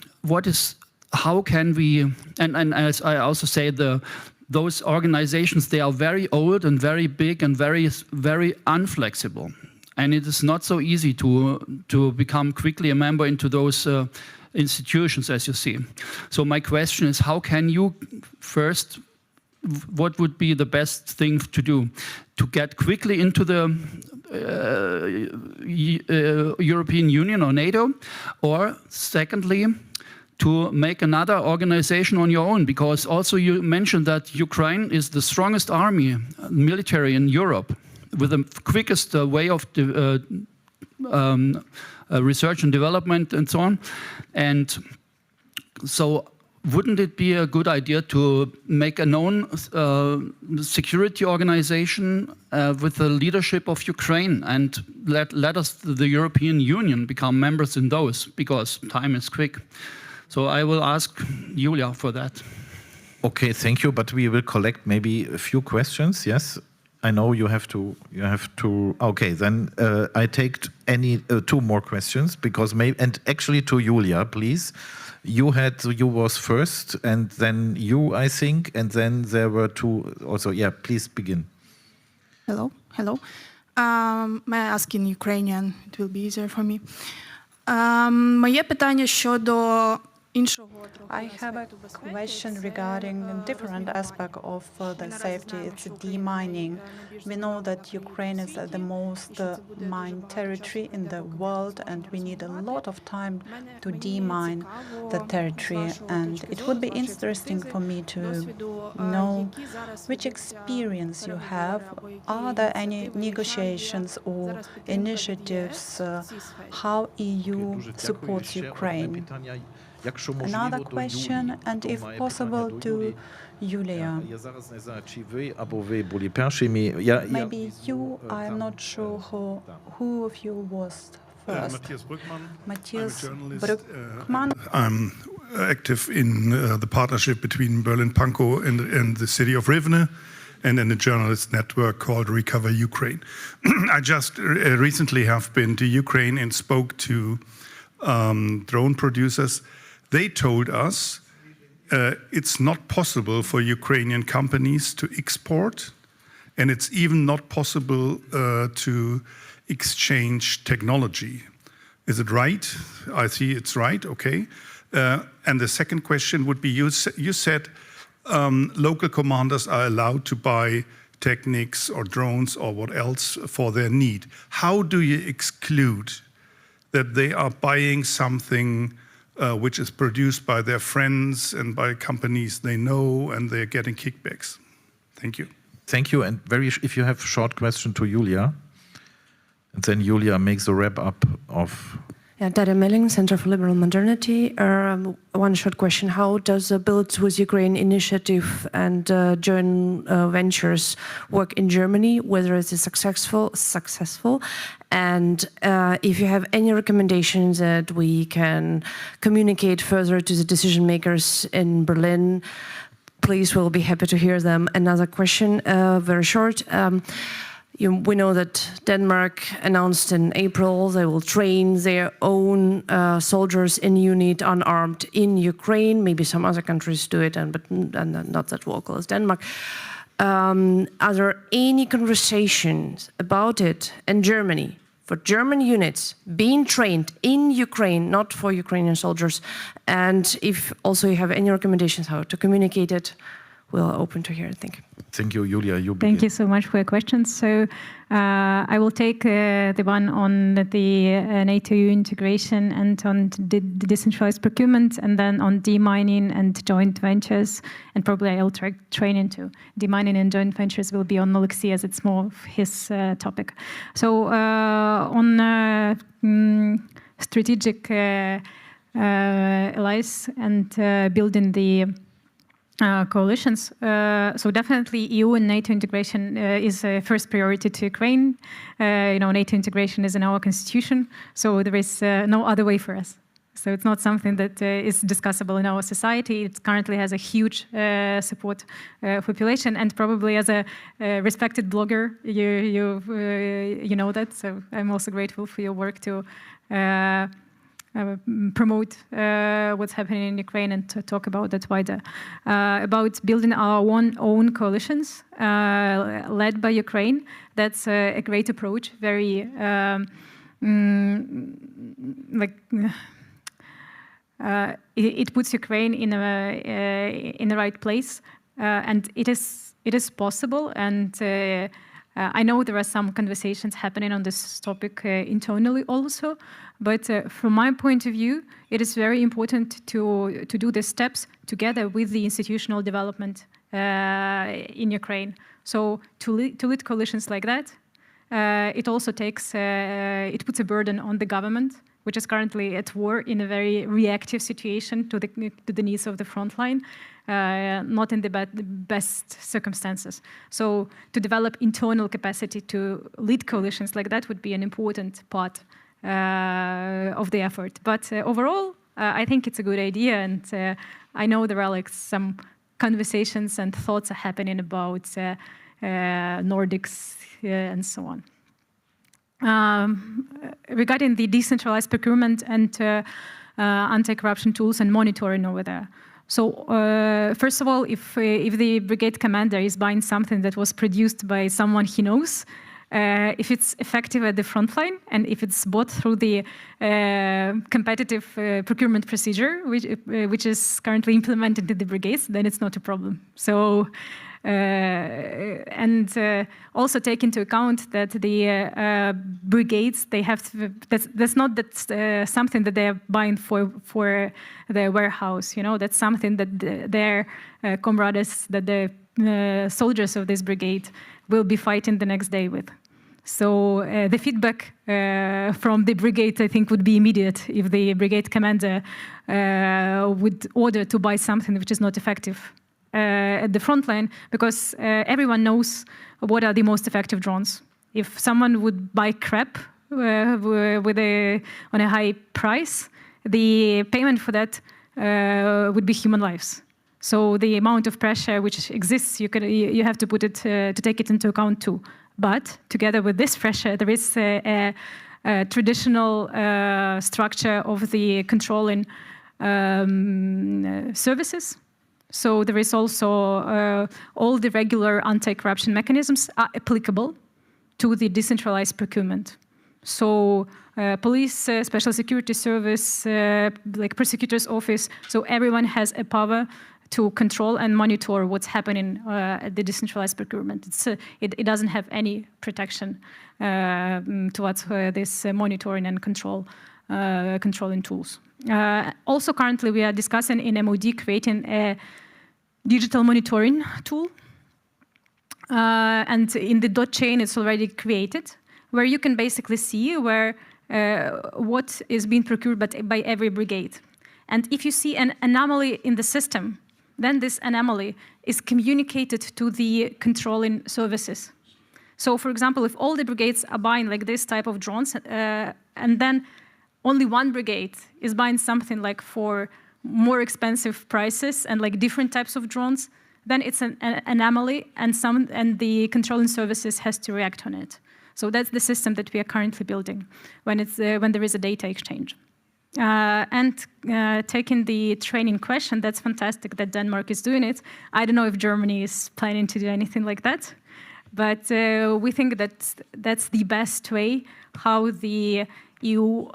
how can we, and as I also say, those organizations, they are very old and very big and very, very unflexible. And it is not so easy to become quickly a member into those institutions, as you see. So my question is, how can you first, what would be the best thing to do? To get quickly into the European Union or NATO? Or secondly, to make another organization on your own? Because also you mentioned that Ukraine is the strongest army, military in Europe, with the quickest way of research and development and so on. And so wouldn't it be a good idea to make a known security organization with the leadership of Ukraine, and let us, the European Union, become members in those, because time is quick? So I will ask Julia for that. Okay, thank you, but we will collect maybe a few questions, yes? I know you have to, okay, then I take two more questions, because maybe, and actually to Julia, please. You was first, and then you, I think, and then there were two also. Yeah, please begin. Hello. May I ask in Ukrainian? It will be easier for me. Моє питання щодо іншого. I have a question regarding a different aspect of the safety. It's demining. We know that Ukraine is the most mined territory in the world, and we need a lot of time to demine the territory. And it would be interesting for me to know which experience you have. Are there any negotiations or initiatives how EU supports Ukraine Another question, and if possible, to Julia. Maybe you, I'm not sure who of you was first. Matthias Brückmann. I'm active in the partnership between Berlin-Pankow and the city of Rivne, and in a journalist network called Recover Ukraine. I just recently have been to Ukraine and spoke to drone producers. They told us it's not possible for Ukrainian companies to export, and it's even not possible to exchange technology. Is it right? I see it's right, okay. And the second question would be, you said local commanders are allowed to buy techniques or drones or what else for their need. How do you exclude that they are buying something which is produced by their friends and by companies they know and they're getting kickbacks? Thank you. Thank you. And if you have a short question to Julia, and then Julia makes a wrap up of. Yeah, Darya Melling, Center for Liberal Modernity. One short question: how does the Build with Ukraine initiative and joint ventures work in Germany? Whether it is successful, and if you have any recommendations that we can communicate further to the decision makers in Berlin, please, we'll be happy to hear them. Another question, very short. We know that Denmark announced in April they will train their own soldiers in unit unarmed in Ukraine. Maybe some other countries do it, but not that vocal as Denmark. Are there any conversations about it in Germany for German units being trained in Ukraine, not for Ukrainian soldiers? And if also you have any recommendations how to communicate it, we're open to hear it. Thank you. Thank you, Julia. Thank you so much for your questions. So I will take the one on the NATO integration and on the decentralized procurement, and then on demining and joint ventures, and probably I'll train into demining and joint ventures will be on Alexei, as it's more of his topic. So on strategic allies and building the coalitions. So definitely EU and NATO integration is a first priority to Ukraine. NATO integration is in our constitution, so there is no other way for us. So it's not something that is discussable in our society. It currently has a huge support population, and probably as a respected blogger, you know that. So I'm also grateful for your work to promote what's happening in Ukraine and to talk about that wider. About building our own coalitions led by Ukraine, that's a great approach, very it puts Ukraine in the right place, and it is possible. And I know there are some conversations happening on this topic internally also, but from my point of view, it is very important to do the steps together with the institutional development in Ukraine. So to lead coalitions like that, it also takes, it puts a burden on the government, which is currently at war in a very reactive situation to the needs of the front line, not in the best circumstances. So to develop internal capacity to lead coalitions like that would be an important part of the effort. But overall, I think it's a good idea, and I know there are some conversations and thoughts are happening about Nordics and so on. Regarding the decentralized procurement and anti-corruption tools and monitoring over there. So first of all, if the brigade commander is buying something that was produced by someone he knows, if it's effective at the front line, and if it's bought through the competitive procurement procedure, which is currently implemented in the brigades, then it's not a problem. So, also take into account that the brigades, they have to, that's not that something that they are buying for their warehouse. That's something that their comrades, that the soldiers of this brigade will be fighting the next day with. So the feedback from the brigade, I think, would be immediate if the brigade commander would order to buy something which is not effective at the front line, because everyone knows what are the most effective drones. If someone would buy crap on a high price, the payment for that would be human lives. So the amount of pressure which exists, you have to put it to take it into account too. But together with this pressure, there is a traditional structure of the controlling services. So there is also all the regular anti-corruption mechanisms are applicable to the decentralized procurement. So police, special security service, like prosecutor's office, so everyone has a power to control and monitor what's happening at the decentralized procurement. It doesn't have any protection towards this monitoring and controlling tools. Also, currently, we are discussing in MOD creating a digital monitoring tool. And in the dot chain, it's already created, where you can basically see where what is being procured by every brigade. And if you see an anomaly in the system, then this anomaly is communicated to the controlling services. So, for example, if all the brigades are buying like this type of drones, and then only one brigade is buying something like for more expensive prices and like different types of drones, then it's an anomaly, and the controlling services has to react on it. So that's the system that we are currently building when there is a data exchange. Taking the training question, that's fantastic that Denmark is doing it. I don't know if Germany is planning to do anything like that, but we think that that's the best way how the EU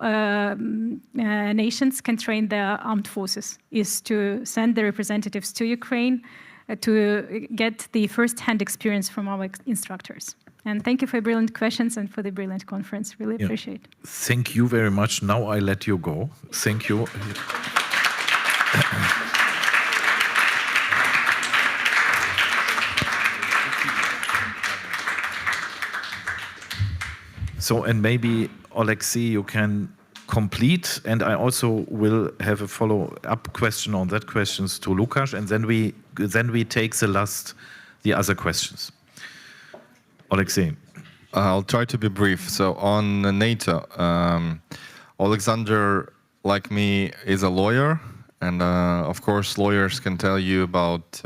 nations can train their armed forces, is to send their representatives to Ukraine to get the first-hand experience from our instructors. And thank you for brilliant questions and for the brilliant conference. Really appreciate it. Thank you very much. Now I let you go. Thank you. So, and maybe, Alexei, you can complete, and I also will have a follow-up question on that questions to Lukáš, and then we take the other questions. Alexei. I'll try to be brief. So on NATO, Alexander, like me, is a lawyer, and of course lawyers can tell you about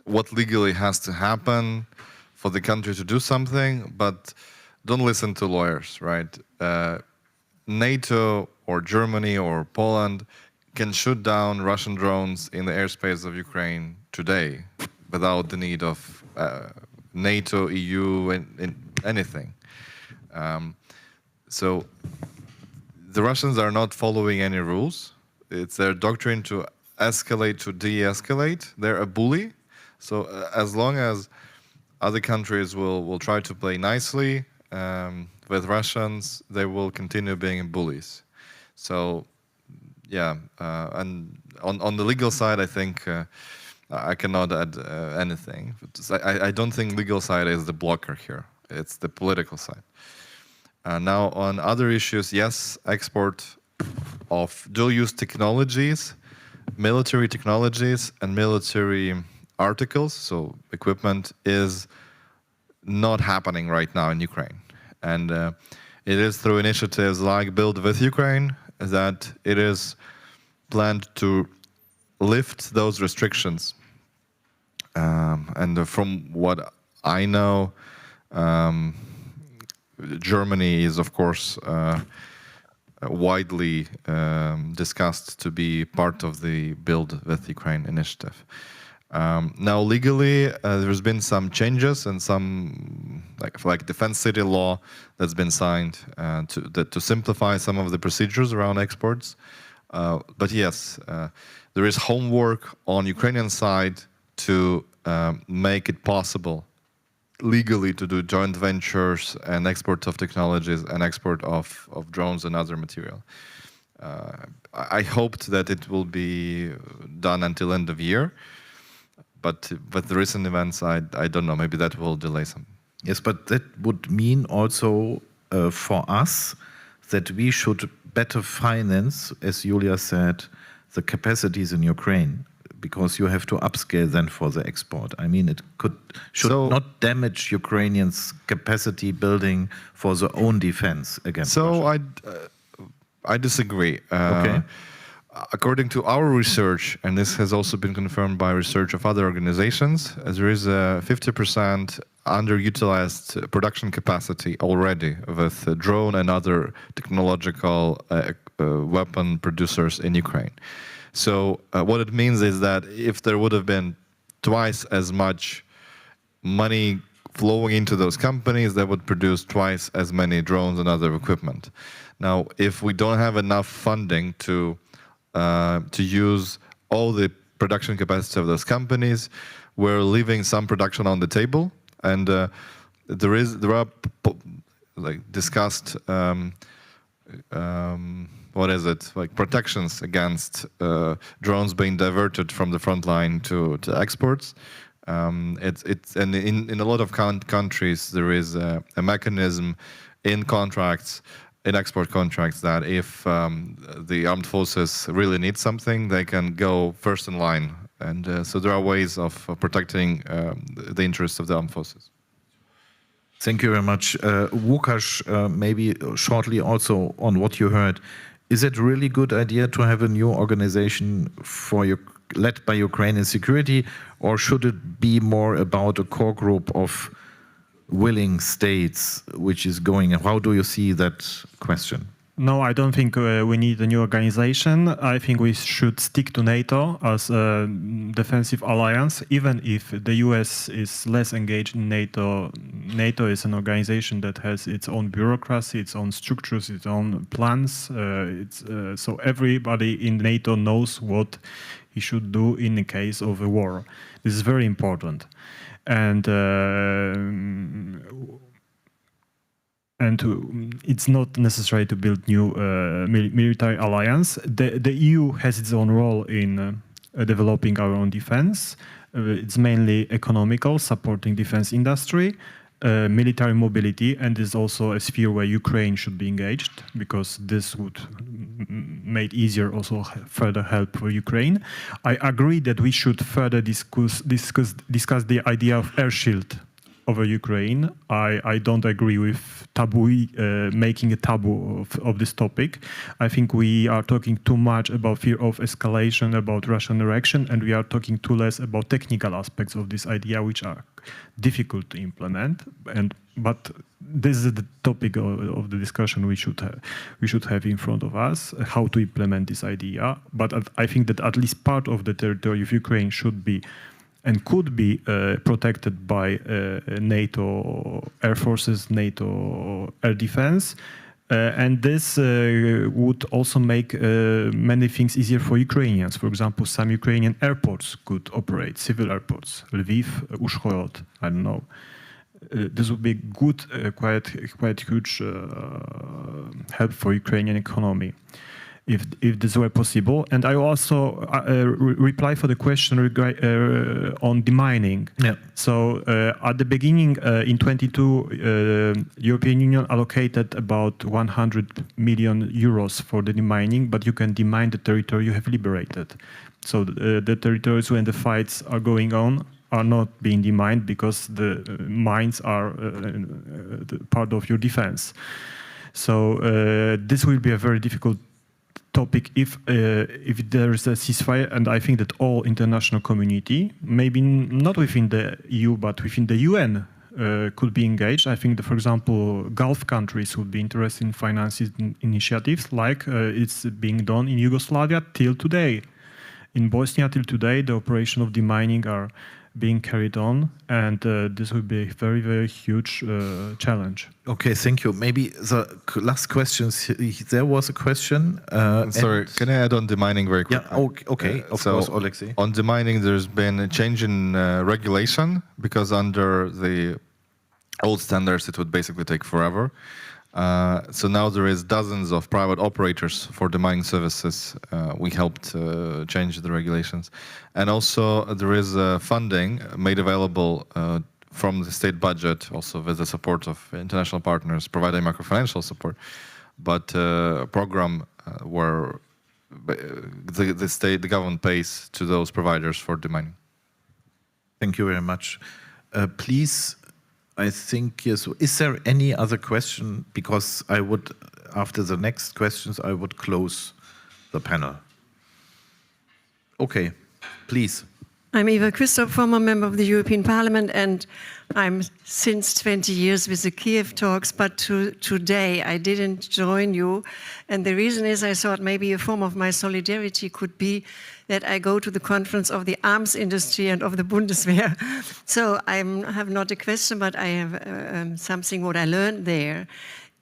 what legally has to happen for the country to do something, but don't listen to lawyers, right? NATO or Germany or Poland can shoot down Russian drones in the airspace of Ukraine today without the need of NATO, EU, and anything. So the Russians are not following any rules. It's their doctrine to escalate, to de-escalate. They're a bully. So as long as other countries will try to play nicely with Russians, they will continue being bullies. So yeah, and on the legal side, I think I cannot add anything. I don't think legal side is the blocker here. It's the political side. Now on other issues, yes, export of dual-use technologies, military technologies, and military articles, so equipment, is not happening right now in Ukraine. And it is through initiatives like Build with Ukraine that it is planned to lift those restrictions. And from what I know, Germany is, of course, widely discussed to be part of the Build with Ukraine initiative. Now, legally, there's been some changes and some, like defense city law that's been signed to simplify some of the procedures around exports. But yes, there is homework on Ukrainian side to make it possible legally to do joint ventures and export of technologies and export of drones and other material. I hoped that it will be done until end of year, but with the recent events, I don't know, maybe that will delay Yes, but that would mean also for us that we should better finance, as Julia said, the capacities in Ukraine, because you have to upscale then for the export. I mean, it should not damage Ukrainians' capacity building for their own defense against Russia. I disagree. Okay. According to our research, and this has also been confirmed by research of other organizations, there is a 50% underutilized production capacity already with drone and other technological weapon producers in Ukraine. So what it means is that if there would have been twice as much money flowing into those companies, that would produce twice as many drones and other equipment. Now, if we don't have enough funding to use all the production capacity of those companies, we're leaving some production on the table, and there are like discussed protections against drones being diverted from the front line to exports. And in a lot of countries there is a mechanism in contracts, in export contracts, that if the armed forces really need something, they can go first in line. And so there are ways of protecting the interests of the armed forces. Thank you very much. Łukasz, maybe shortly also on what you heard. Is it really a good idea to have a new organization led by Ukrainian security, or should it be more about a core group of willing states which is going? How do you see that question? No, I don't think we need a new organization. I think we should stick to NATO as a defensive alliance, even if the US is less engaged in NATO. NATO is an organization that has its own bureaucracy, its own structures, its own plans. So everybody in NATO knows what he should do in the case of a war. This is very important. And it's not necessary to build new military alliance. The EU has its own role in developing our own defense. It's mainly economical, supporting defense industry, military mobility, and is also a sphere where Ukraine should be engaged, because this would make easier also further help for Ukraine. I agree that we should further discuss the idea of air shield over Ukraine. I don't agree with making a taboo of this topic. I think we are talking too much about fear of escalation, about Russian reaction, and we are talking too less about technical aspects of this idea, which are difficult to implement. But this is the topic of the discussion we should have in front of us, how to implement this idea. But I think that at least part of the territory of Ukraine should be and could be protected by NATO air forces, NATO air defense. And this would also make many things easier for Ukrainians. For example, some Ukrainian airports could operate, civil airports, Lviv, Uzhhorod, I don't know. This would be good, quite huge help for Ukrainian economy, if this were possible. And I also reply for the question on demining. Yeah. So at the beginning, in 22, European Union allocated about 100 million euros for the demining, but you can demine the territory you have liberated. So the territories when the fights are going on are not being demined, because the mines are part of your defense. So this will be a very difficult topic if there is a ceasefire, and I think that all international community, maybe not within the EU but within the UN, could be engaged. I think that, for example, Gulf countries would be interested in financing initiatives like it's being done in Yugoslavia till today. In Bosnia till today, the operation of demining are being carried on, and this will be a very, very huge challenge. Okay, thank you. Maybe the last question, there was a question. Sorry, can I add on demining very quickly? Yeah, okay, of course, Alexei. On demining, there's been a change in regulation, because under the old standards, it would basically take forever. So now there is dozens of private operators for demining services. We helped change the regulations. And also there is funding made available from the state budget, also with the support of international partners, providing macrofinancial support, but a program where the government pays to those providers for demining. Thank you very much. Please, I think, yes, is there any other question? Because I would, after the next questions, I would close the panel. Okay, please. I'm Eva Christoph, former member of the European Parliament, and I'm since 20 years with the Kyiv talks, but today I didn't join you. And the reason is I thought maybe a form of my solidarity could be that I go to the conference of the arms industry and of the Bundeswehr. So I have not a question, but I have something what I learned there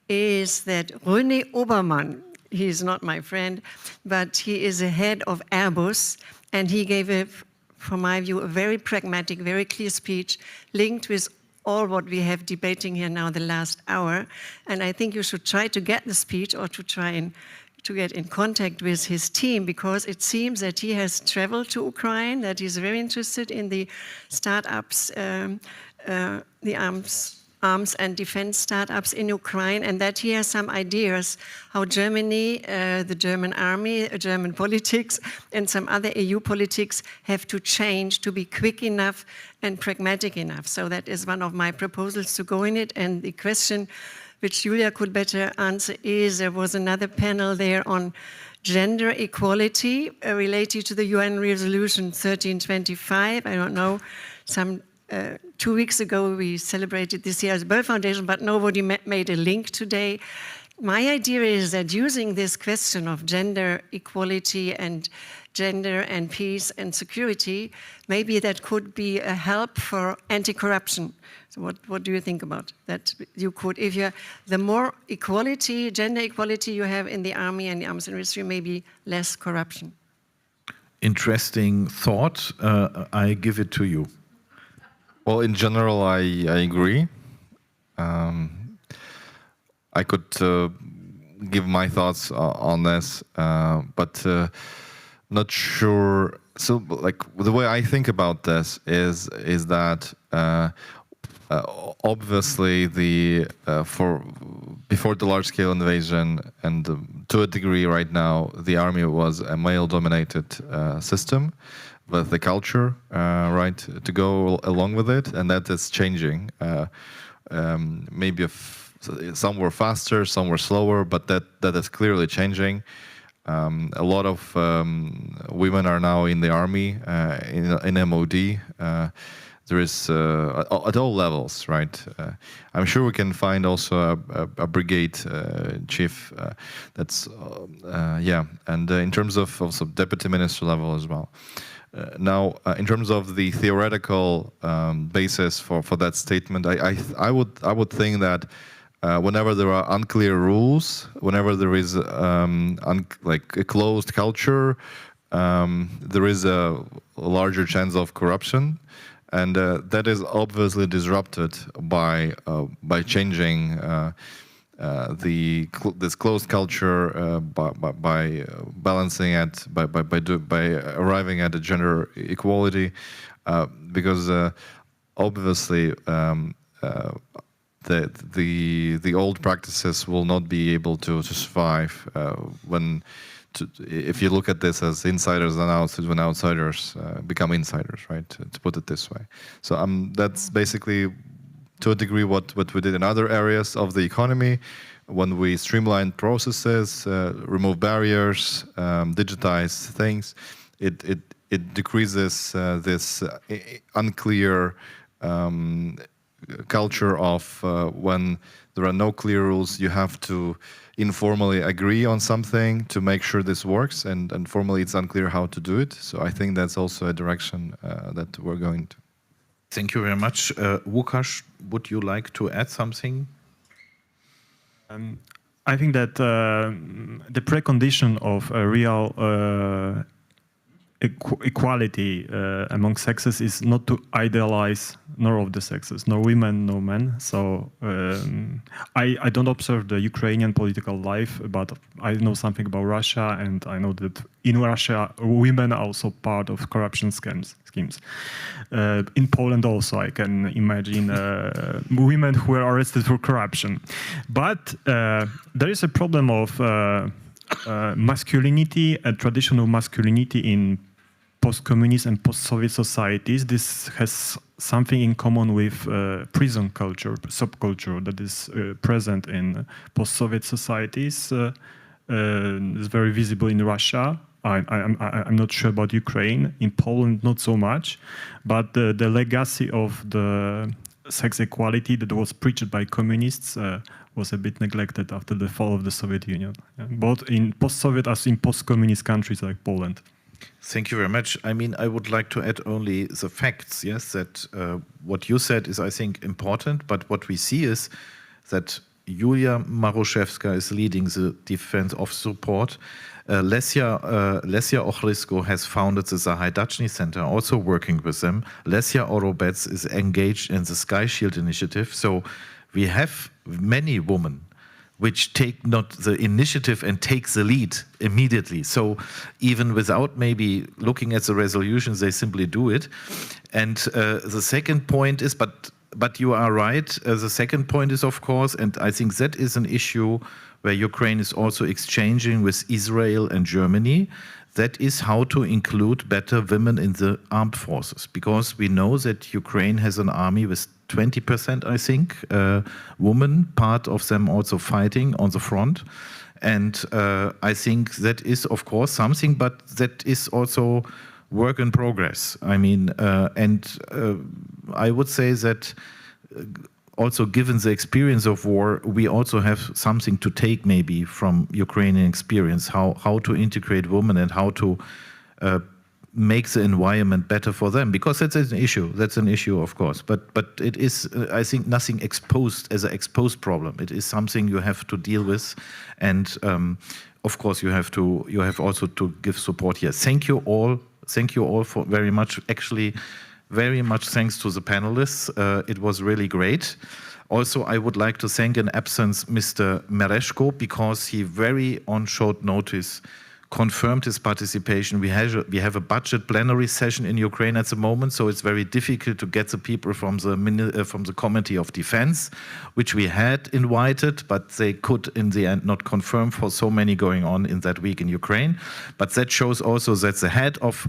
is that René Obermann, he is not my friend, but he is the head of Airbus, and he gave from my view, a very pragmatic, very clear speech linked with all what we have debating here now the last hour. And I think you should try to get the speech or to try and to get in contact with his team, because it seems that he has traveled to Ukraine, that he's very interested in the startups, the arms and defense startups in Ukraine, and that he has some ideas how Germany, the German army, German politics, and some other EU politics have to change to be quick enough and pragmatic enough. So that is one of my proposals to go in it. And the question which Julia could better answer is, there was another panel there on gender equality related to the UN resolution 1325. I don't know, 2 weeks ago we celebrated this year's Böll Foundation, but nobody made a link today. My idea is that using this question of gender equality and gender and peace and security, maybe that could be a help for anti-corruption. So what do you think about that? You could, if you the more equality, gender equality you have in the army and the arms industry, maybe less corruption. Interesting thought. I give it to you. Well, in general, I agree. I could give my thoughts on this, but not sure. So, like, the way I think about this is that obviously before the large-scale invasion, and to a degree right now, the army was a male-dominated system, with the culture, right, to go along with it, and that is changing. Maybe some were faster, some were slower, but that is clearly changing. A lot of women are now in the army, in MOD. There is at all levels, right? I'm sure we can find also a brigade chief. That's yeah, and in terms of also deputy minister level as well. Now, in terms of the theoretical basis for that statement, I would think that whenever there are unclear rules, whenever there is like a closed culture, there is a larger chance of corruption, and that is obviously disrupted by changing this closed culture by balancing it, by arriving at a gender equality, because obviously the old practices will not be able to survive if you look at this as insiders and outsiders, when outsiders become insiders, right? To put it this way. So that's basically, to a degree, what we did in other areas of the economy, when we streamlined processes, remove barriers, digitize things, it decreases this unclear culture of when there are no clear rules, you have to informally agree on something to make sure this works, and formally it's unclear how to do it. So I think that's also a direction that we're going to. Thank you very much. Łukasz, would you like to add something? I think that the precondition of a real equality among sexes is not to idealize nor of the sexes, nor women, nor men. So I don't observe the Ukrainian political life, but I know something about Russia, and I know that in Russia, women are also part of corruption schemes. In Poland also, I can imagine women who were arrested for corruption. But there is a problem of masculinity, traditional masculinity in post-communist and post-Soviet societies. This has something in common with prison culture, subculture that is present in post-Soviet societies. It's very visible in Russia. I'm not sure about Ukraine. In Poland, not so much. But the legacy of the sex equality that was preached by communists was a bit neglected after the fall of the Soviet Union, both in post-Soviet as in post-communist countries like Poland. Thank you very much. I mean, I would like to add only the facts, yes, that what you said is, I think, important, but what we see is that Julia Maruszewska is leading the defense of support. Lesia Ochrysko has founded the Zahajdaczny Center, also working with them. Lesia Orobec is engaged in the Sky Shield initiative. So we have many women which take not the initiative and take the lead immediately. So even without maybe looking at the resolutions, they simply do it. And the second point is, but you are right, the second point is, of course, and I think that is an issue where Ukraine is also exchanging with Israel and Germany, that is how to include better women in the armed forces. Because we know that Ukraine has an army with 20%, I think, women, part of them also fighting on the front. And I think that is, of course, something, but that is also work in progress. I mean, I would say that also given the experience of war, we also have something to take maybe from Ukrainian experience, how to integrate women and how to make the environment better for them, because that's an issue, of course, but it is, I think, nothing exposed as an exposed problem. It is something you have to deal with, and of course you have also to give support here. Thank you all for very much, actually very much thanks to the panelists. It was really great. Also, I would like to thank in absence Mr. Mereshko, because he very on short notice confirmed his participation. We have a budget plenary session in Ukraine at the moment, so it's very difficult to get the people from the Committee of Defense, which we had invited, but they could in the end not confirm for so many going on in that week in Ukraine. But that shows also that the head of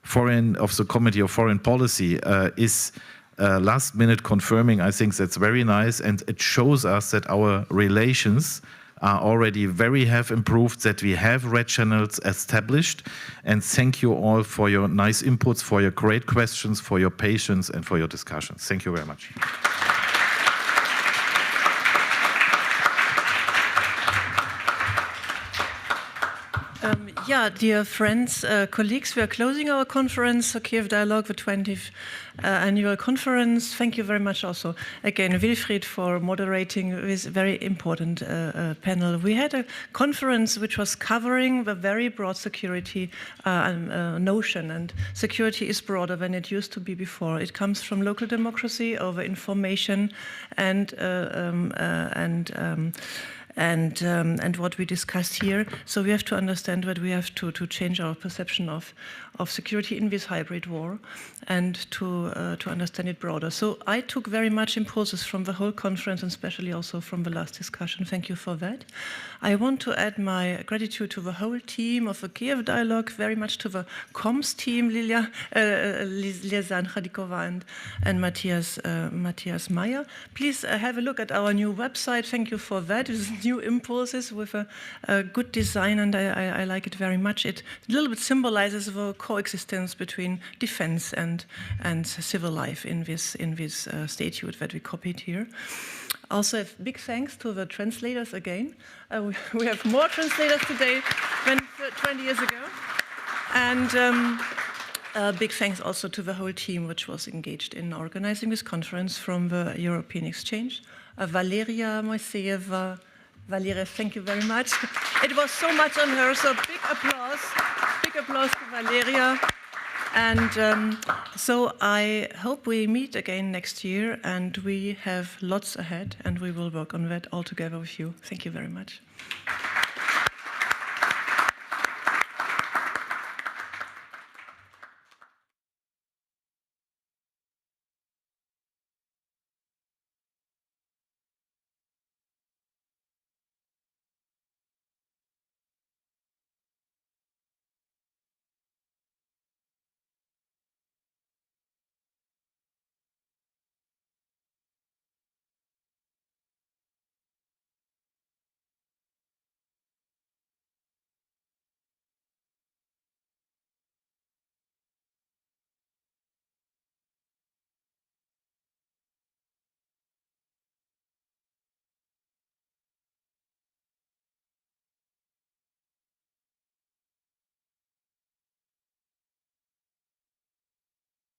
the Committee of Foreign Policy is last minute confirming. I think that's very nice, and it shows us that our relations are already have improved, that we have red channels established. And thank you all for your nice inputs, for your great questions, for your patience, and for your discussions. Thank you very much. Yeah, dear friends, colleagues, we are closing our conference, Kyiv Dialogue, the 20th annual conference. Thank you very much also, again, Wilfried, for moderating this very important panel. We had a conference which was covering the very broad security notion, and security is broader than it used to be before. It comes from local democracy over information and what we discussed here. So we have to understand that we have to change our perception of security in this hybrid war, and to understand it broader. So I took very much impulses from the whole conference, and especially also from the last discussion. Thank you for that. I want to add my gratitude to the whole team of the Kyiv Dialogue, very much to the comms team, Lilia Zanchadikova and Matthias Meyer. Please have a look at our new website. Thank you for that. It is new impulses with a good design, and I like it very much. It a little bit symbolizes the coexistence between defense and civil life in this statute that we copied here. Also, big thanks to the translators again. We have more translators today than 20 years ago. And big thanks also to the whole team which was engaged in organizing this conference from the European Exchange. Valeria Moiseyeva. Valeria, thank you very much. It was so much on her, so big applause to Valeria. And so I hope we meet again next year, and we have lots ahead, and we will work on that all together with you. Thank you very much.